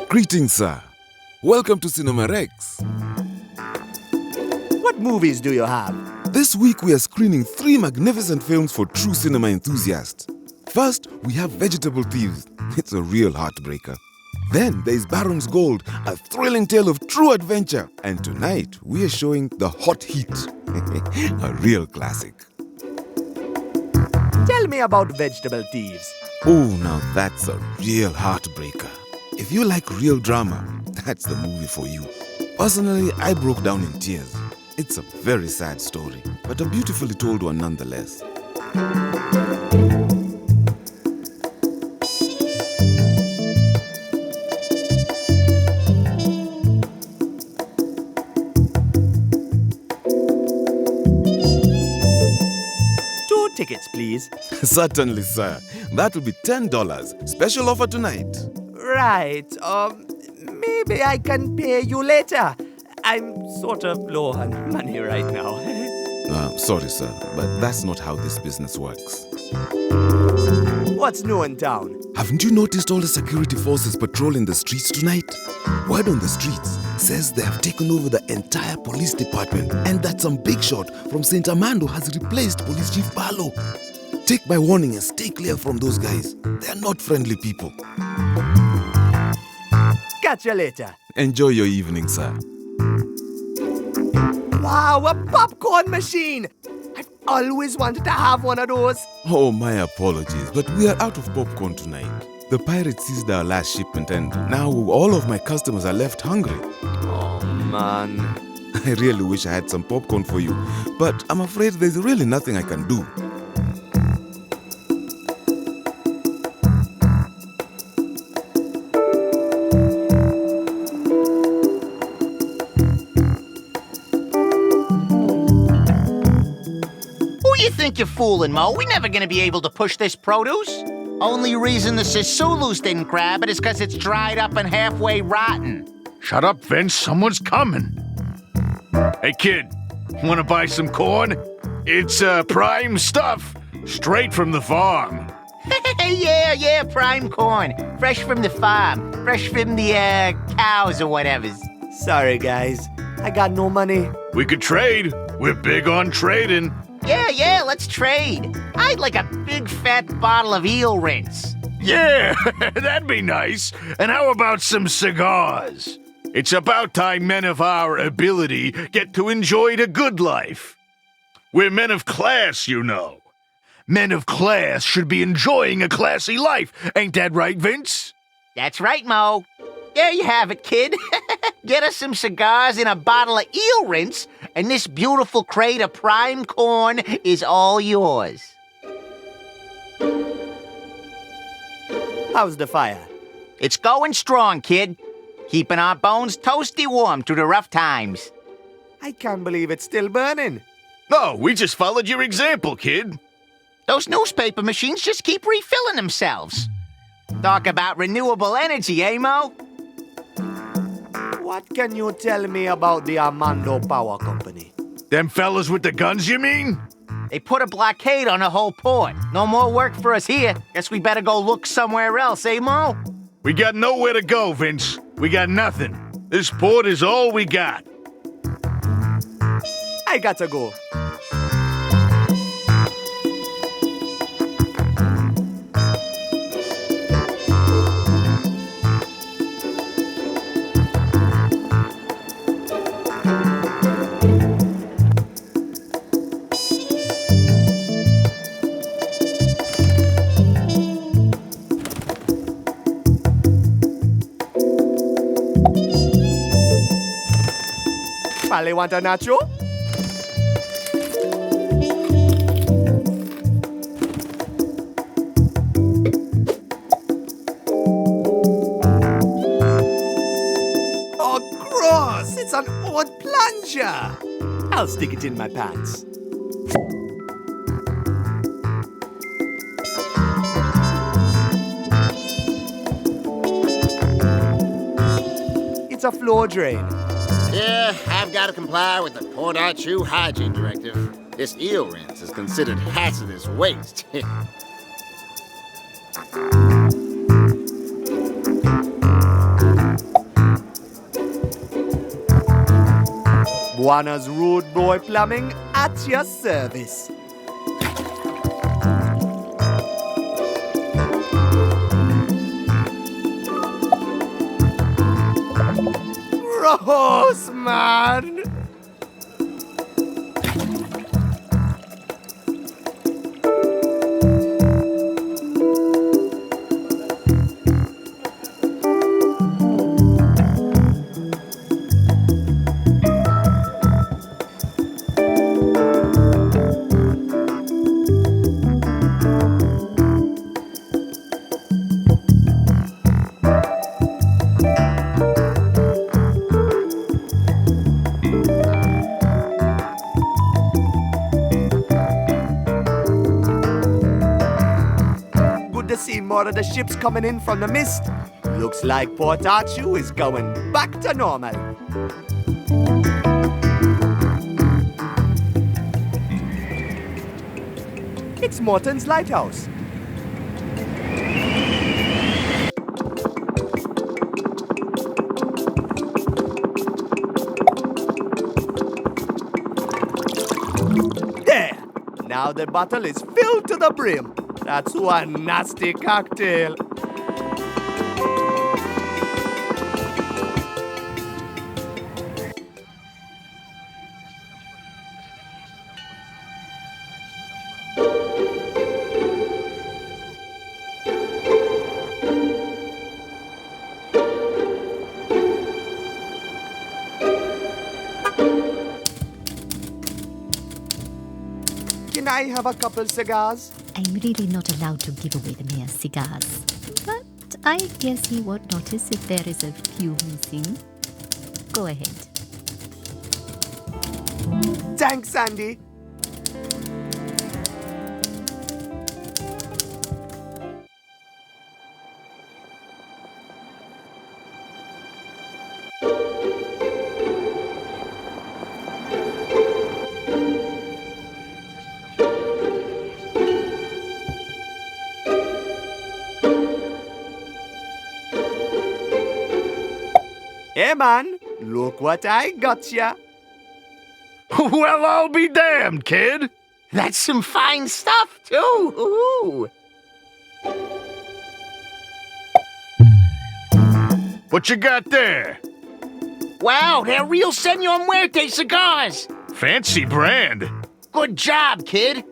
Greetings, sir. Welcome to Cinema Rex. What movies do you have? This week we are screening 3 magnificent films for true cinema enthusiasts. First, we have Vegetable Thieves. It's a real heartbreaker. Then there's Baron's Gold, a thrilling tale of true adventure. And tonight, we are showing The Hot Heat, a real classic. Tell me about Vegetable Thieves. Oh, now that's a real heartbreaker. If you like real drama, that's the movie for you. Personally, I broke down in tears. It's a very sad story, but a beautifully told one nonetheless. Tickets, please. Certainly, sir. That will be $10. Special offer tonight. Right. Maybe I can pay you later. I'm sort of low on money right now. Sorry, sir, but that's not how this business works. What's new in town? Haven't you noticed all the security forces patrolling the streets tonight? Word on the streets says they have taken over the entire police department and that some big shot from St. Armando has replaced Police Chief Barlow. Take my warning and stay clear from those guys. They are not friendly people. Catch you later. Enjoy your evening, sir. Wow, a popcorn machine! I've always wanted to have one of those. Oh, my apologies, but we are out of popcorn tonight. The pirates seized our last shipment and now all of my customers are left hungry. Oh, man. I really wish I had some popcorn for you, but I'm afraid there's really nothing I can do. You're fooling, Mo. We're never gonna be able to push this produce. Only reason the Sisulus didn't grab it is because it's dried up and halfway rotten. Shut up, Vince. Someone's coming. Hey, kid. Want to buy some corn? It's prime stuff. Straight from the farm. yeah, prime corn. Fresh from the farm. Fresh from the, cows or whatever. Sorry, guys. I got no money. We could trade. We're big on trading. Yeah, let's trade. I'd like a big fat bottle of eel rinse. Yeah, that'd be nice. And how about some cigars? It's about time men of our ability get to enjoy the good life. We're men of class, you know. Men of class should be enjoying a classy life. Ain't that right, Vince? That's right, Mo. There you have it, kid. Get us some cigars and a bottle of eel rinse, and this beautiful crate of prime corn is all yours. How's the fire? It's going strong, kid. Keeping our bones toasty warm through the rough times. I can't believe it's still burning. No, we just followed your example, kid. Those newspaper machines just keep refilling themselves. Talk about renewable energy, eh, Mo? What can you tell me about the Armando Power Company? Them fellas with the guns, you mean? They put a blockade on the whole port. No more work for us here. Guess we better go look somewhere else, eh, Mo? We got nowhere to go, Vince. We got nothing. This port is all we got. I gotta go. Pale want a nacho? Oh, gross! It's an old plunger! I'll stick it in my pants. It's a floor drain. Yeah, I've got to comply with the Port Archu hygiene directive. This eel rinse is considered hazardous waste. Buana's Rude Boy Plumbing at your service. Gross, man! Good to see more of the ships coming in from the mist. Looks like Port Archu is going back to normal. It's Morton's lighthouse. There! Now the bottle is filled to the brim. That's one nasty cocktail. Can I have a couple cigars? I'm really not allowed to give away the mayor's cigars. But I guess he won't notice if there is a few missing. Go ahead. Thanks, Sandy. Hey, man, look what I got ya. Well, I'll be damned, kid. That's some fine stuff, too. Ooh. What you got there? Wow, they're real Senor Muerte cigars. Fancy brand. Good job, kid.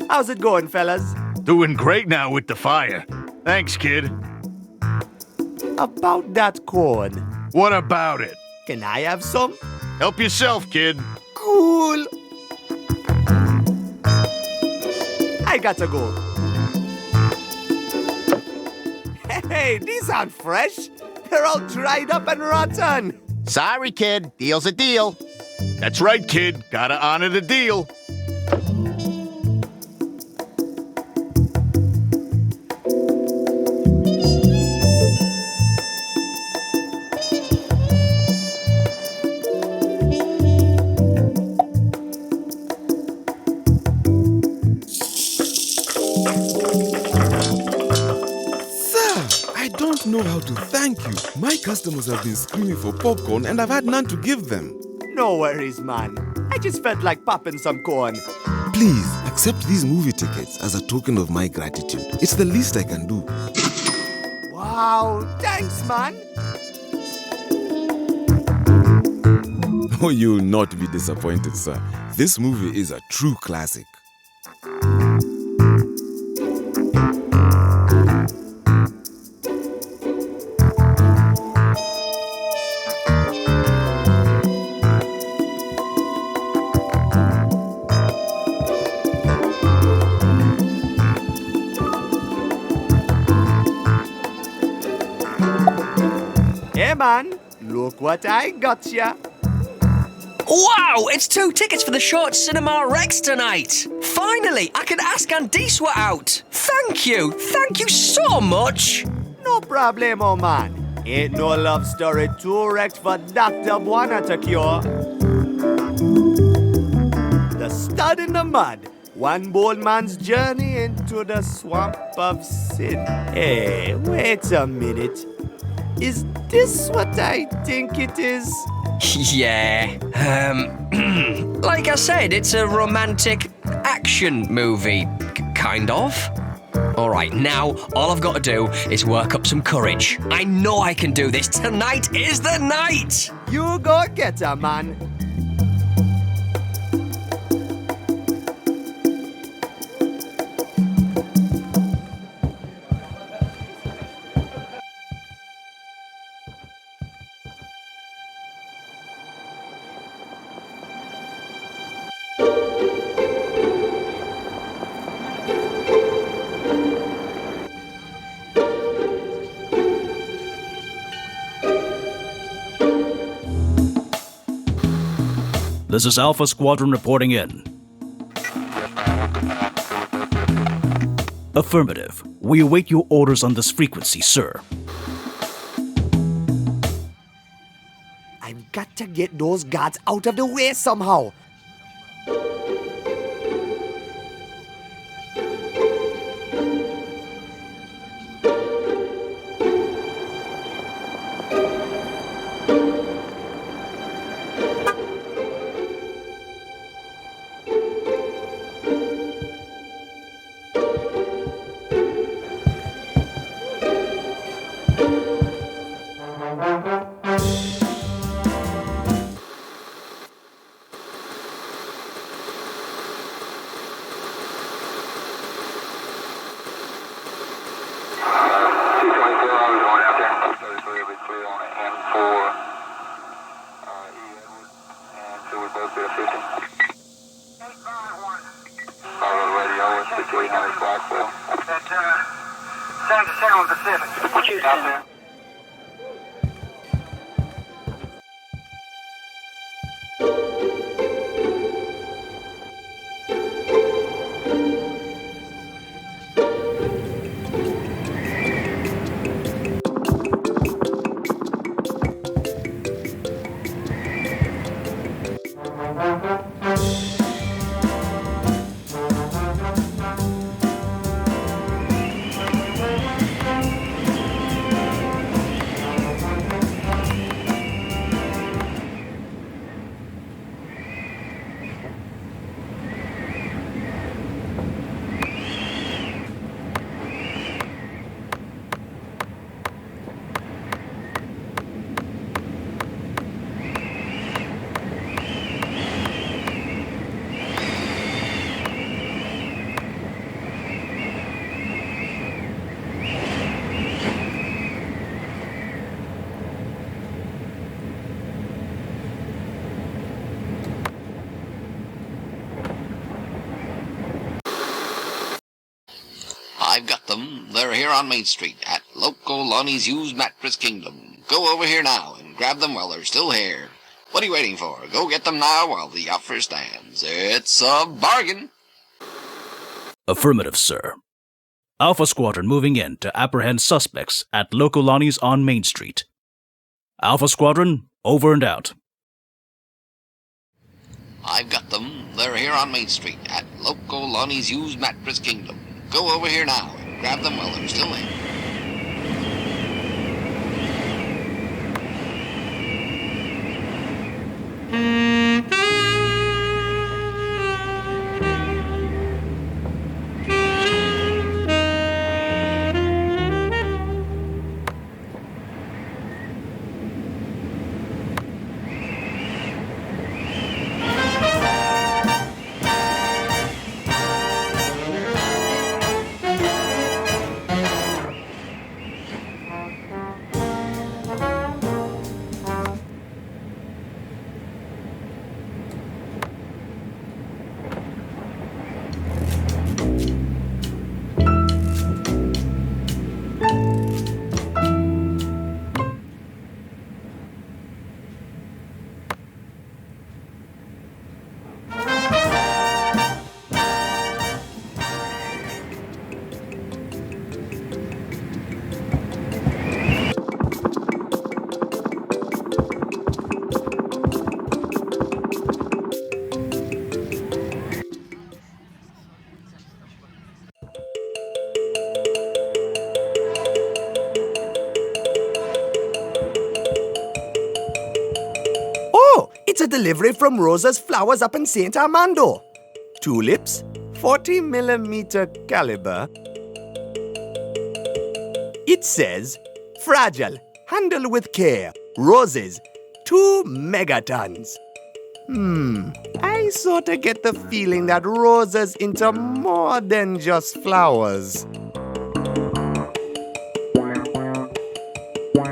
How's it going, fellas? Doing great now with the fire. Thanks, kid. About that corn. What about it? Can I have some? Help yourself, kid. Cool. I gotta go. Hey, these aren't fresh. They're all dried up and rotten. Sorry, kid. Deal's a deal. That's right, kid. Gotta honor the deal. don't know how to thank you. My customers have been screaming for popcorn and I've had none to give them. No worries, man. I just felt like popping some corn. Please accept these movie tickets as a token of my gratitude. It's the least I can do. Wow, thanks, man. Oh, you'll not be disappointed, sir. This movie is a true classic. Hey, man, look what I got ya. Wow, it's 2 tickets for the short Cinema Rex tonight. Finally, I can ask Andiswa out. Thank you so much. No problemo, man. Ain't no love story too wrecked for Dr. Buana to cure. The stud in the mud. One bold man's journey into the swamp of sin. Hey, wait a minute. Is this what I think it is? Yeah, like I said, it's a romantic action movie, kind of. All right, now all I've got to do is work up some courage. I know I can do this. Tonight is the night. You go get her, man. This is Alpha Squadron reporting in. Affirmative. We await your orders on this frequency, sir. I've got to get those guards out of the way somehow. I've got them. They're here on Main Street at Loco Lonnie's Used Mattress Kingdom. Go over here now and grab them while they're still here. What are you waiting for? Go get them now while the offer stands. It's a bargain. Affirmative, sir. Alpha Squadron moving in to apprehend suspects at Loco Lonnie's on Main Street. Alpha Squadron, over and out. I've got them. They're here on Main Street at Loco Lonnie's Used Mattress Kingdom. Go over here now and grab them while they're still here. delivery from Rosa's Flowers up in St. Armando. Tulips, 40mm caliber. It says, fragile, handle with care. Roses, 2 megatons. I sorta get the feeling that Rosa's into more than just flowers.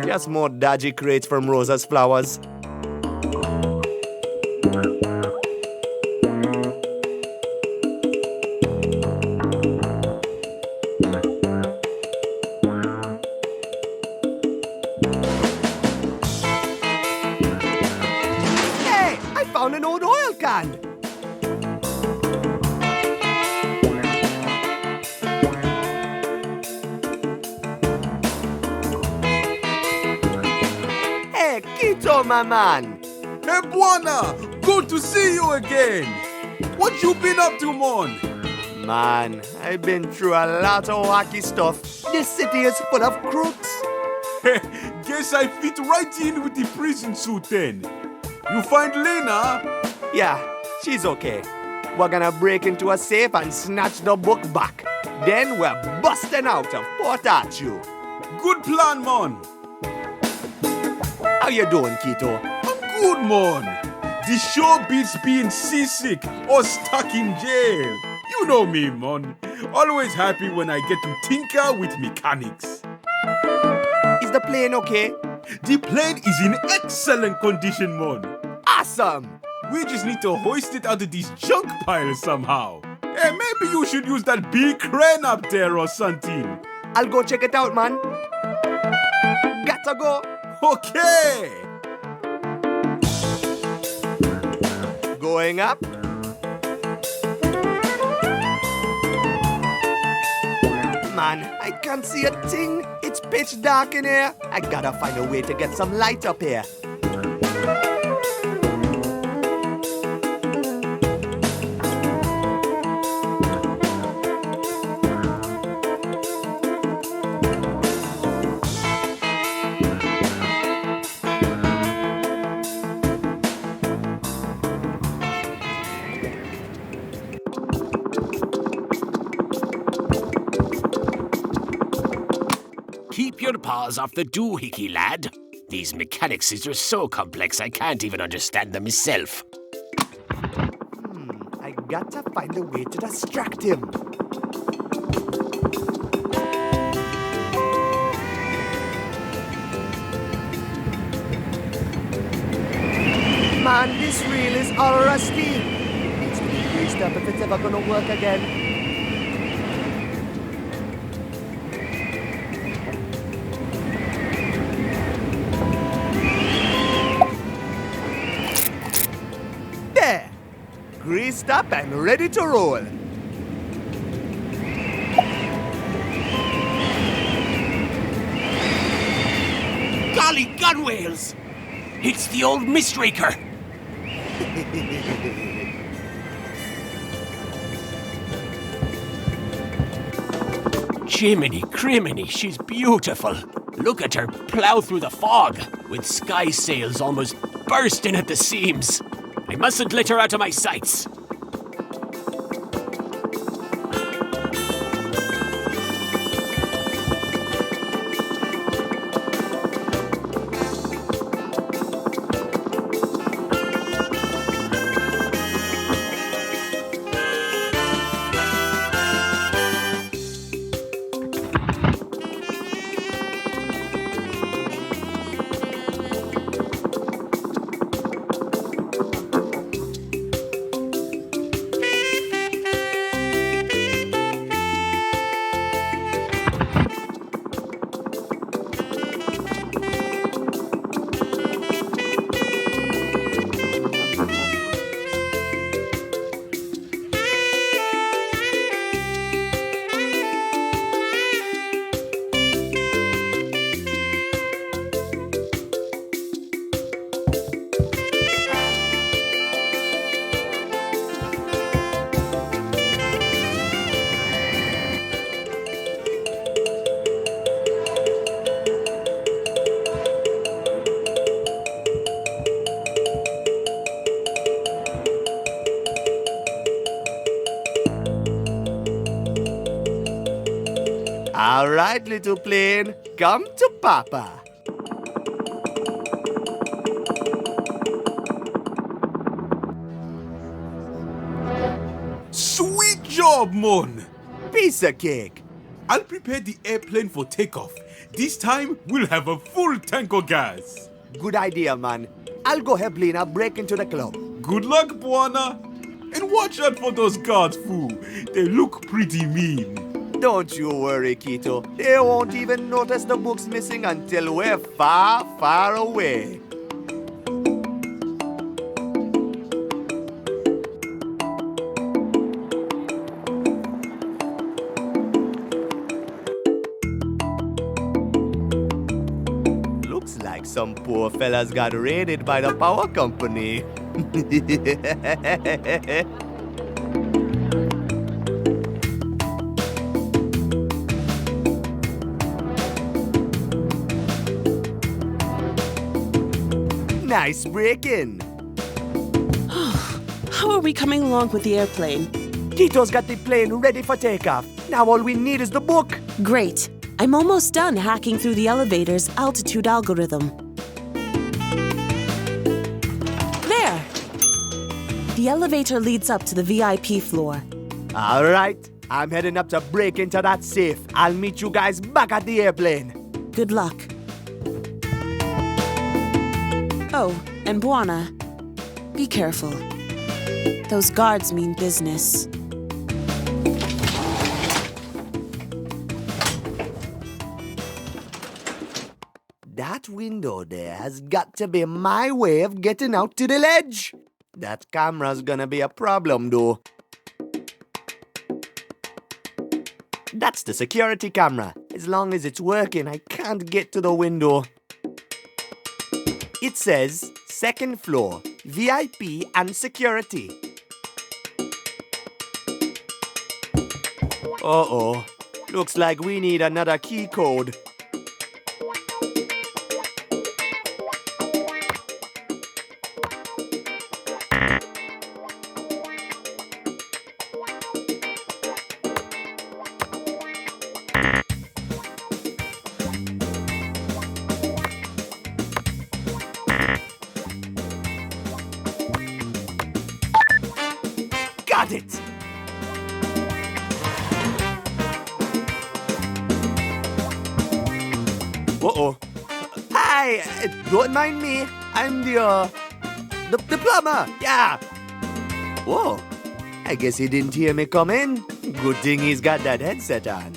Just more dodgy crates from Rosa's Flowers. Hey, I found an old oil can. Hey, Quito, my man. Hey, Buana, good to see you again. What you been up to, mon? Man, I've been through a lot of wacky stuff. This city is full of crooks. Guess I fit right in with the prison suit then. You find Lena? Yeah, she's okay. We're gonna break into a safe and snatch the book back. Then we're busting out of Port Arthur. Good plan, mon. How you doing, Quito? I'm good, mon. The show beats being seasick or stuck in jail. You know me, mon. Always happy when I get to tinker with mechanics. Is the plane okay? The plane is in excellent condition, mon. Awesome! We just need to hoist it out of this junk pile somehow. Hey, maybe you should use that big crane up there or something. I'll go check it out, man. Gotta go. Okay. Going up. Man, I can't see a thing. It's pitch dark in here. I gotta find a way to get some light up here. Keep your paws off the doohickey, lad. These mechanics are so complex I can't even understand them myself. I gotta find a way to distract him. Man, this reel is all rusty. Needs to be greased up if it's ever gonna work again. There! Greased up and ready to roll. Golly gunwales! It's the old mistraker! Jiminy criminy, she's beautiful. Look at her plow through the fog, with sky sails almost bursting at the seams. I mustn't let her out of my sights. All right, little plane, come to Papa. Sweet job, Mon! Piece of cake. I'll prepare the airplane for takeoff. This time, we'll have a full tank of gas. Good idea, man. I'll go help Lena break into the club. Good luck, Buana. And watch out for those guards, fool. They look pretty mean. Don't you worry, Kito. They won't even notice the book's missing until we're far, far away. Looks like some poor fellas got raided by the power company. Nice break-in. How are we coming along with the airplane? Kito's got the plane ready for takeoff. Now all we need is the book. Great. I'm almost done hacking through the elevator's altitude algorithm. There! The elevator leads up to the VIP floor. All right. I'm heading up to break into that safe. I'll meet you guys back at the airplane. Good luck. Oh, and Buana, be careful. Those guards mean business. That window there has got to be my way of getting out to the ledge. That camera's gonna be a problem, though. That's the security camera. As long as it's working, I can't get to the window. It says, second floor, VIP and security. Uh-oh. Looks like we need another key code. Got it! Uh-oh. Hi! Don't mind me. I'm the plumber. Yeah. Whoa. I guess he didn't hear me come in. Good thing he's got that headset on.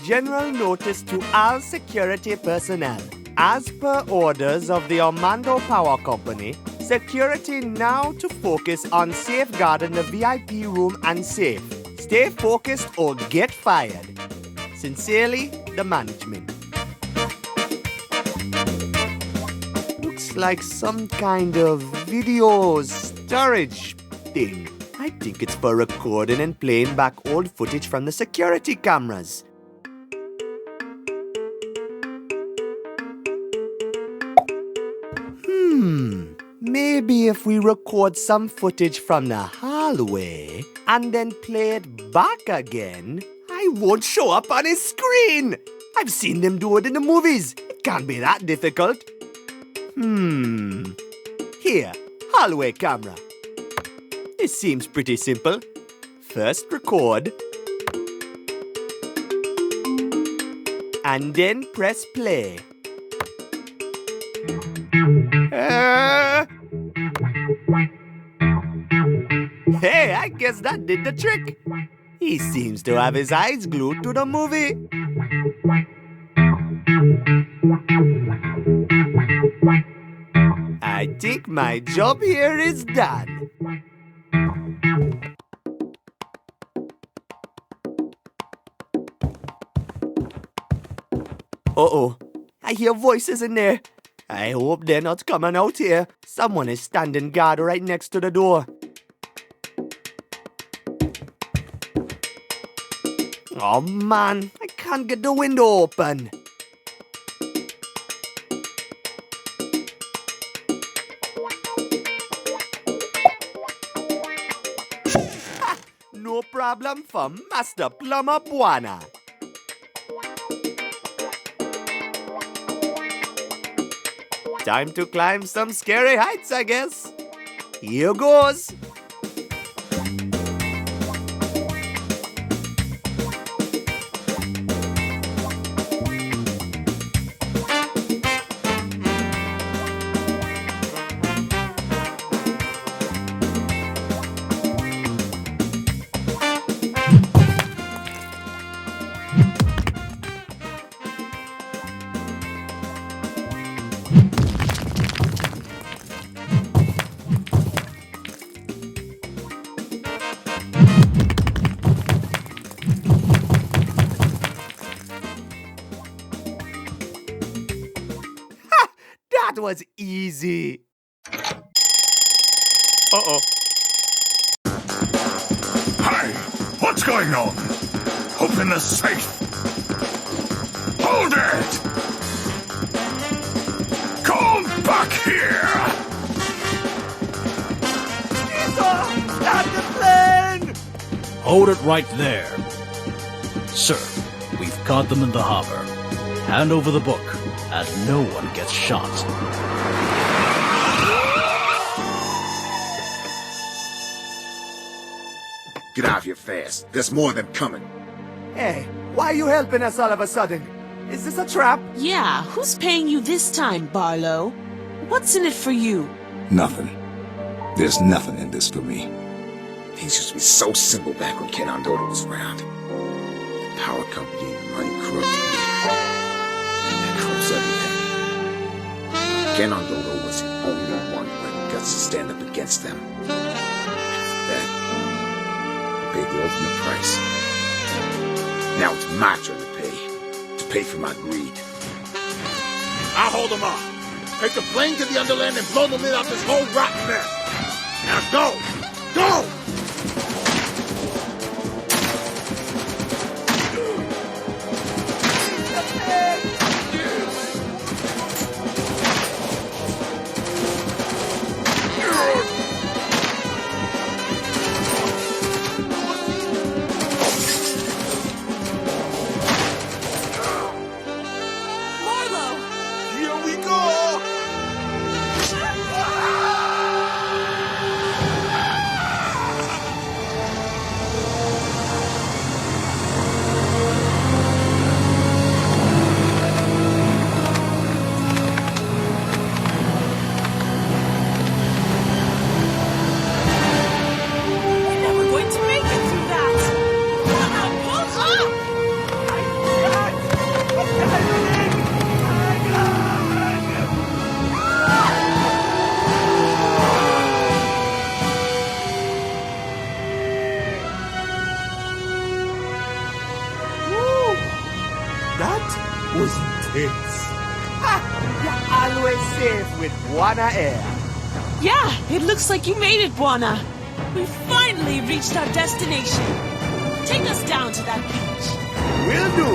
General notice to all security personnel. As per orders of the Armando Power Company, security now to focus on safeguarding the VIP room and safe. Stay focused or get fired. Sincerely, the management. Looks like some kind of video storage thing. I think it's for recording and playing back old footage from the security cameras. Maybe if we record some footage from the hallway and then play it back again, I won't show up on his screen. I've seen them do it in the movies. It can't be that difficult. Here, hallway camera. This seems pretty simple. First record. And then press play. Hey, I guess that did the trick. He seems to have his eyes glued to the movie. I think my job here is done. Uh-oh, I hear voices in there. I hope they're not coming out here. Someone is standing guard right next to the door. Oh man, I can't get the window open. No problem for Master Plumber Buana. Time to climb some scary heights, I guess. Here goes. That was easy. Uh-oh. Hey, what's going on? Open the safe. Hold it! Come back here! Stop the plane! Hold it right there. Sir, we've caught them in the harbor. Hand over the book, and no one gets shot. Get out of here fast. There's more of them coming. Hey, why are you helping us all of a sudden? Is this a trap? Yeah, who's paying you this time, Barlow? What's in it for you? Nothing. There's nothing in this for me. Things used to be so simple back when Ken Ondoda was around. The power company and money corrupted me. That corrupts everything. Ken Ondoda was the only one who had guts to stand up against them. That paid the ultimate price. Now it's my turn to pay for my greed. I'll hold them off. Take the plane to the Underland and blow the lid off this whole rotten mess. Now go! Go! Was intense. You're always safe with Buana Air. Yeah, it looks like you made it, Buana. We finally reached our destination. Take us down to that beach. Will do.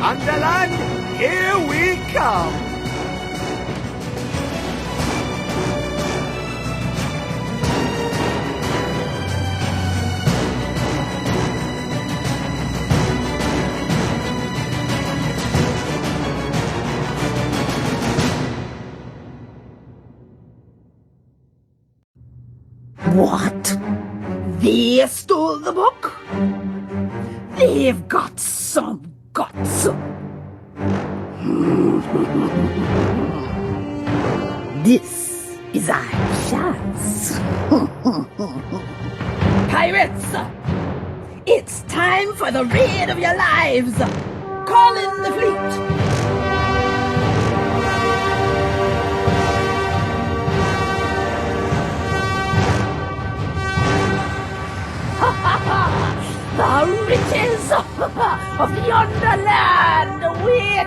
Underland, here we come. What? They stole the book? They've got some guts. This is our chance. Pirates! It's time for the raid of your lives! Call in the fleet! The riches of the Underland wait!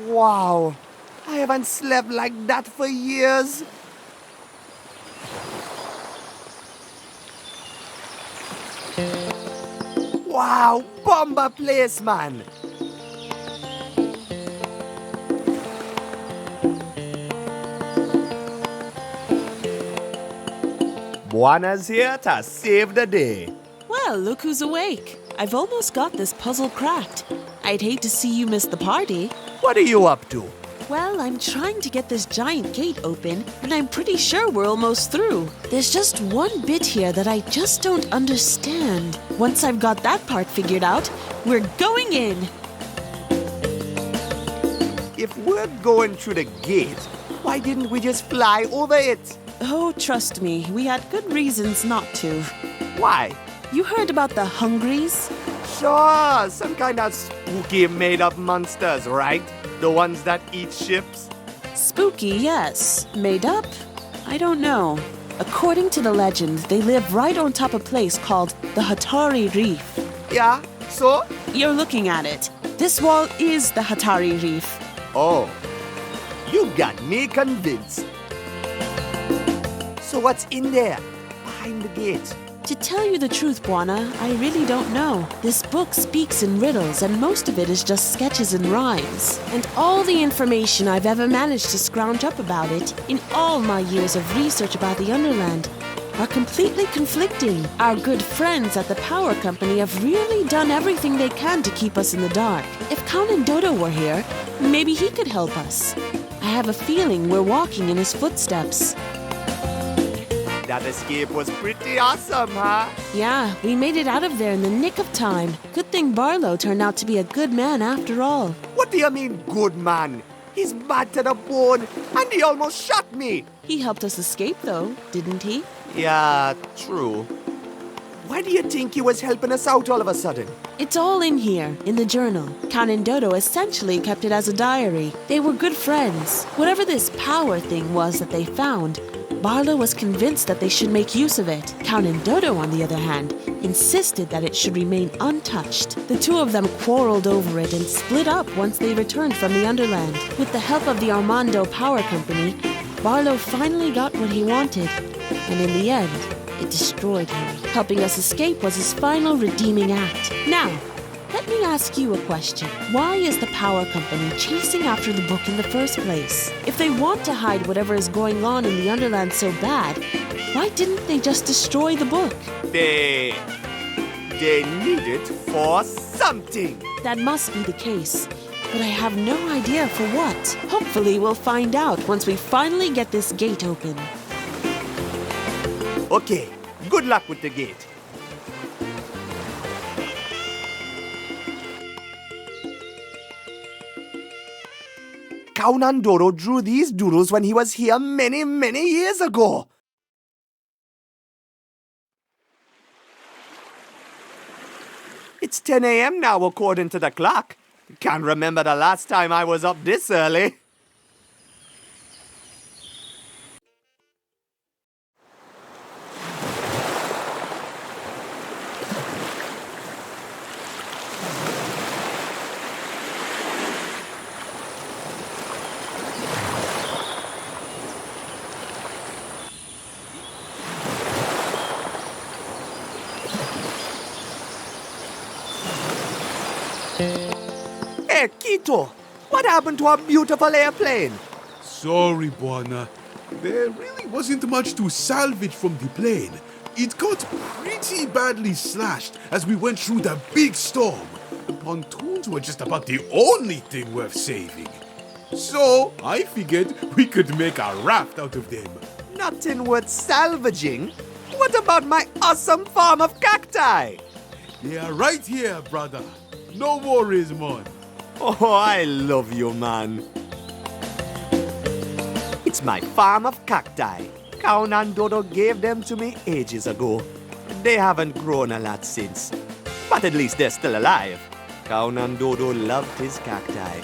Wow. I haven't slept like that for years. Wow, bomber place, man. Buana's here to save the day. Well, look who's awake. I've almost got this puzzle cracked. I'd hate to see you miss the party. What are you up to? Well, I'm trying to get this giant gate open, and I'm pretty sure we're almost through. There's just one bit here that I just don't understand. Once I've got that part figured out, we're going in. If we're going through the gate, why didn't we just fly over it? Oh, trust me, we had good reasons not to. Why? You heard about the Hungries? Sure, some kind of spooky made-up monsters, right? The ones that eat ships? Spooky, yes. Made up? I don't know. According to the legend, they live right on top of a place called the Hatari Reef. Yeah, so? You're looking at it. This wall is the Hatari Reef. Oh, you got me convinced. So what's in there, behind the gate? To tell you the truth, Buana, I really don't know. This book speaks in riddles, and most of it is just sketches and rhymes. And all the information I've ever managed to scrounge up about it, in all my years of research about the Underland, are completely conflicting. Our good friends at the power company have really done everything they can to keep us in the dark. If Count Dodo were here, maybe he could help us. I have a feeling we're walking in his footsteps. That escape was pretty awesome, huh? Yeah, we made it out of there in the nick of time. Good thing Barlow turned out to be a good man after all. What do you mean, good man? He's bad to the bone, and he almost shot me. He helped us escape, though, didn't he? Yeah, true. Why do you think he was helping us out all of a sudden? It's all in here, in the journal. Count and Dodo essentially kept it as a diary. They were good friends. Whatever this power thing was that they found, Barlow was convinced that they should make use of it. Count and Dodo, on the other hand, insisted that it should remain untouched. The two of them quarreled over it and split up once they returned from the Underland. With the help of the Armando Power Company, Barlow finally got what he wanted, and in the end, it destroyed him. Helping us escape was his final redeeming act. Now, let me ask you a question. Why is the power company chasing after the book in the first place? If they want to hide whatever is going on in the Underland so bad, why didn't they just destroy the book? They need it for something. That must be the case, but I have no idea for what. Hopefully we'll find out once we finally get this gate open. Okay, good luck with the gate. Count Dodo drew these doodles when he was here many, many years ago. It's 10 a.m. now, according to the clock. Can't remember the last time I was up this early. Hey, Quito, what happened to our beautiful airplane? Sorry, Buana. There really wasn't much to salvage from the plane. It got pretty badly slashed as we went through the big storm. The pontoons were just about the only thing worth saving. So I figured we could make a raft out of them. Nothing worth salvaging? What about my awesome farm of cacti? They are right here, brother. No worries, man. Oh, I love you, man. It's my farm of cacti. Count and Dodo gave them to me ages ago. They haven't grown a lot since. But at least they're still alive. Count and Dodo loved his cacti.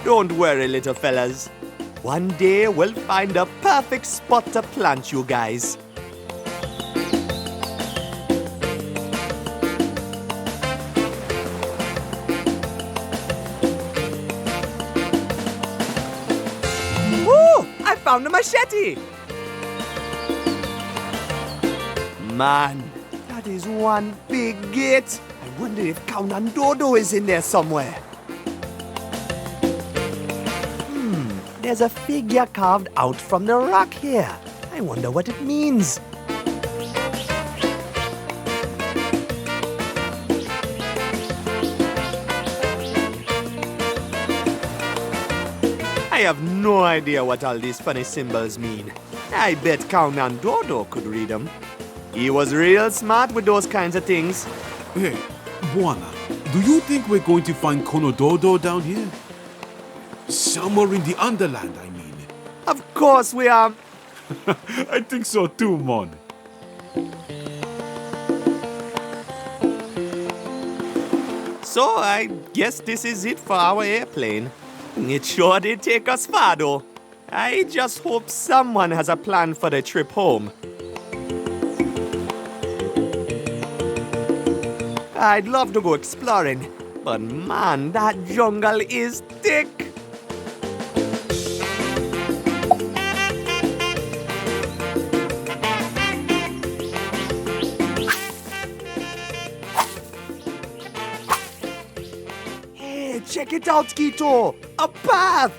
Don't worry, little fellas. One day we'll find a perfect spot to plant you guys. found the machete! Man, that is one big gate. I wonder if Count Dodo is in there somewhere. There's a figure carved out from the rock here. I wonder what it means. I have no idea what all these funny symbols mean. I bet Count Dodo could read them. He was real smart with those kinds of things. Hey, Buana, do you think we're going to find Konododo down here? Somewhere in the Underland, I mean. Of course we are. I think so too, Mon. So I guess this is it for our airplane. It sure did take us far though. I just hope someone has a plan for the trip home. I'd love to go exploring, but man, that jungle is thick. Hey, check it out, Kito! A path!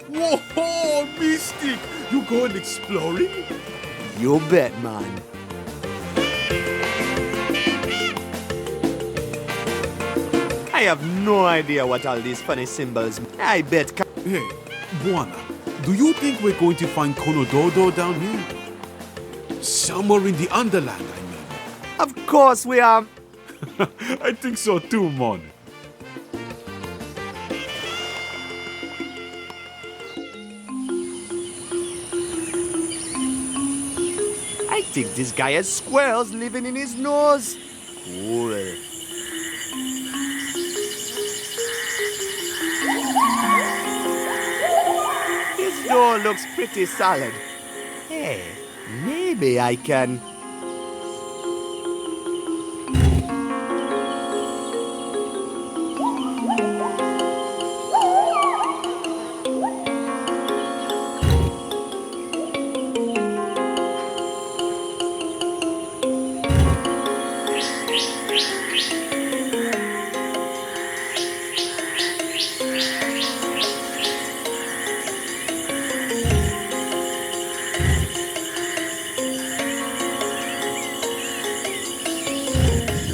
Whoa, Mystic! You going exploring? You bet, man. I have no idea what all these funny symbols mean. I bet. Hey, Buana, do you think we're going to find Konododo down here? Somewhere in the Underland, I mean. Of course we are. I think so too, Mon. I think this guy has squirrels living in his nose. Cool. This door looks pretty solid. Hey, maybe I can...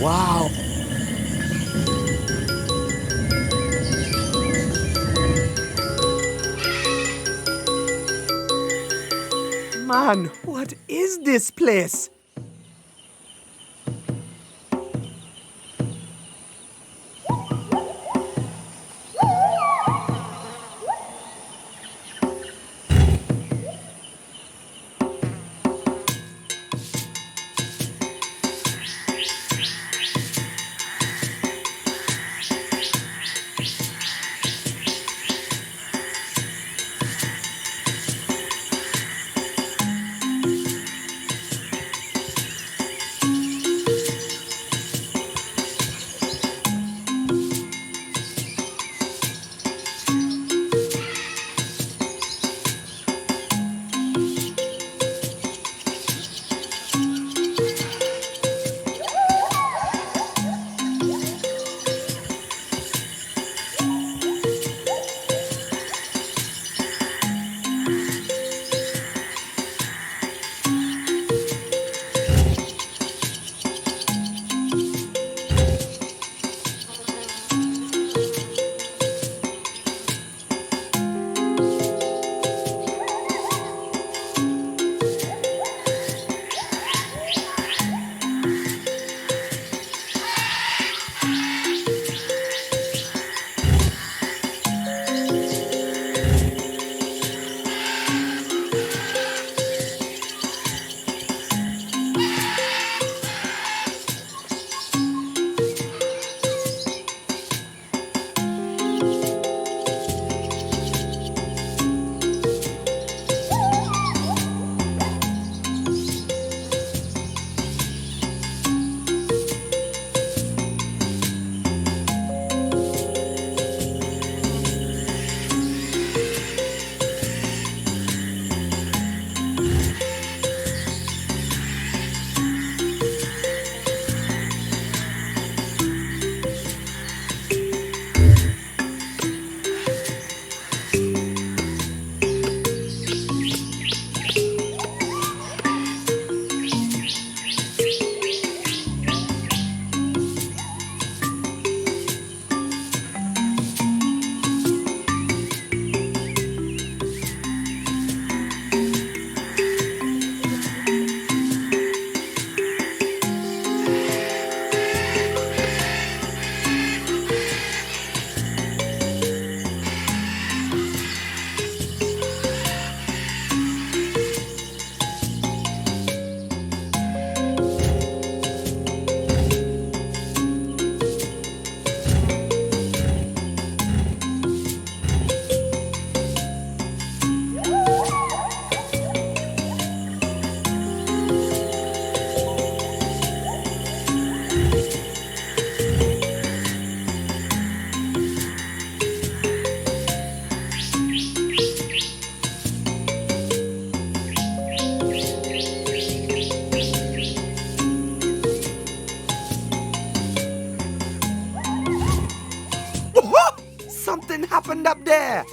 Wow. Man, what is this place? Something happened up there.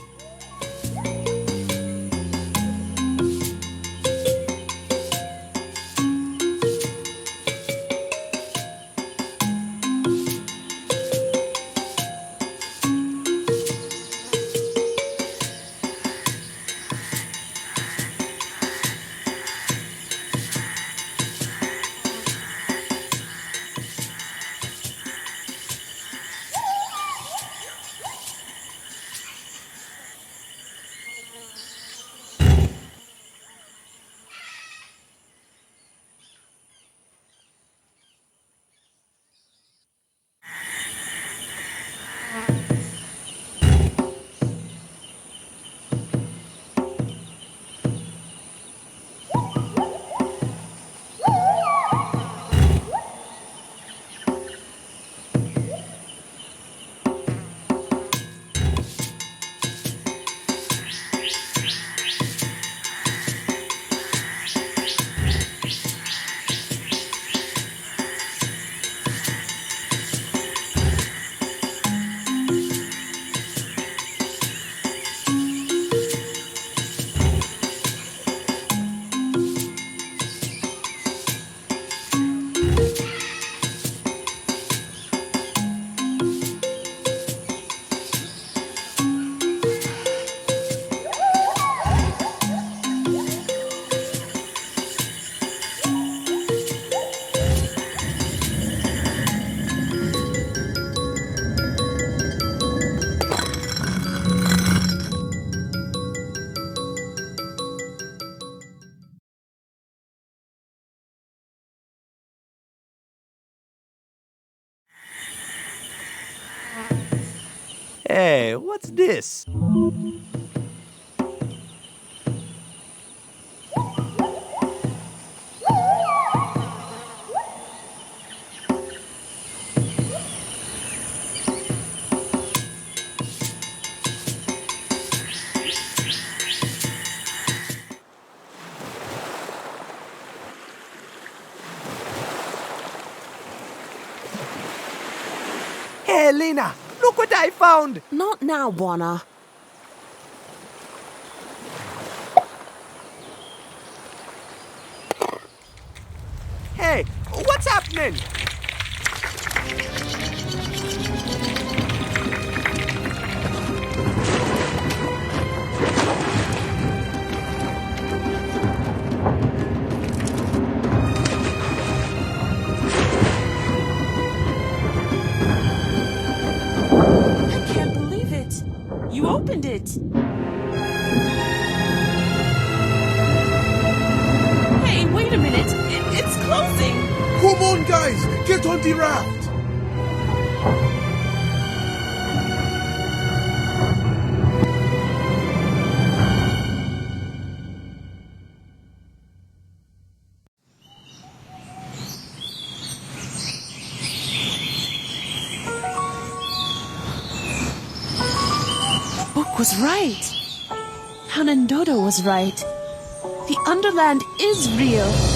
Hey, what's this? Hey, Lena, look what I found! Not now, Buona. Hey, what's happening? I can't believe it. You opened it. Hey, wait a minute. It's closing. Come on, guys! Get on the raft! Book was right. Hanandodo was right. The Underland is real.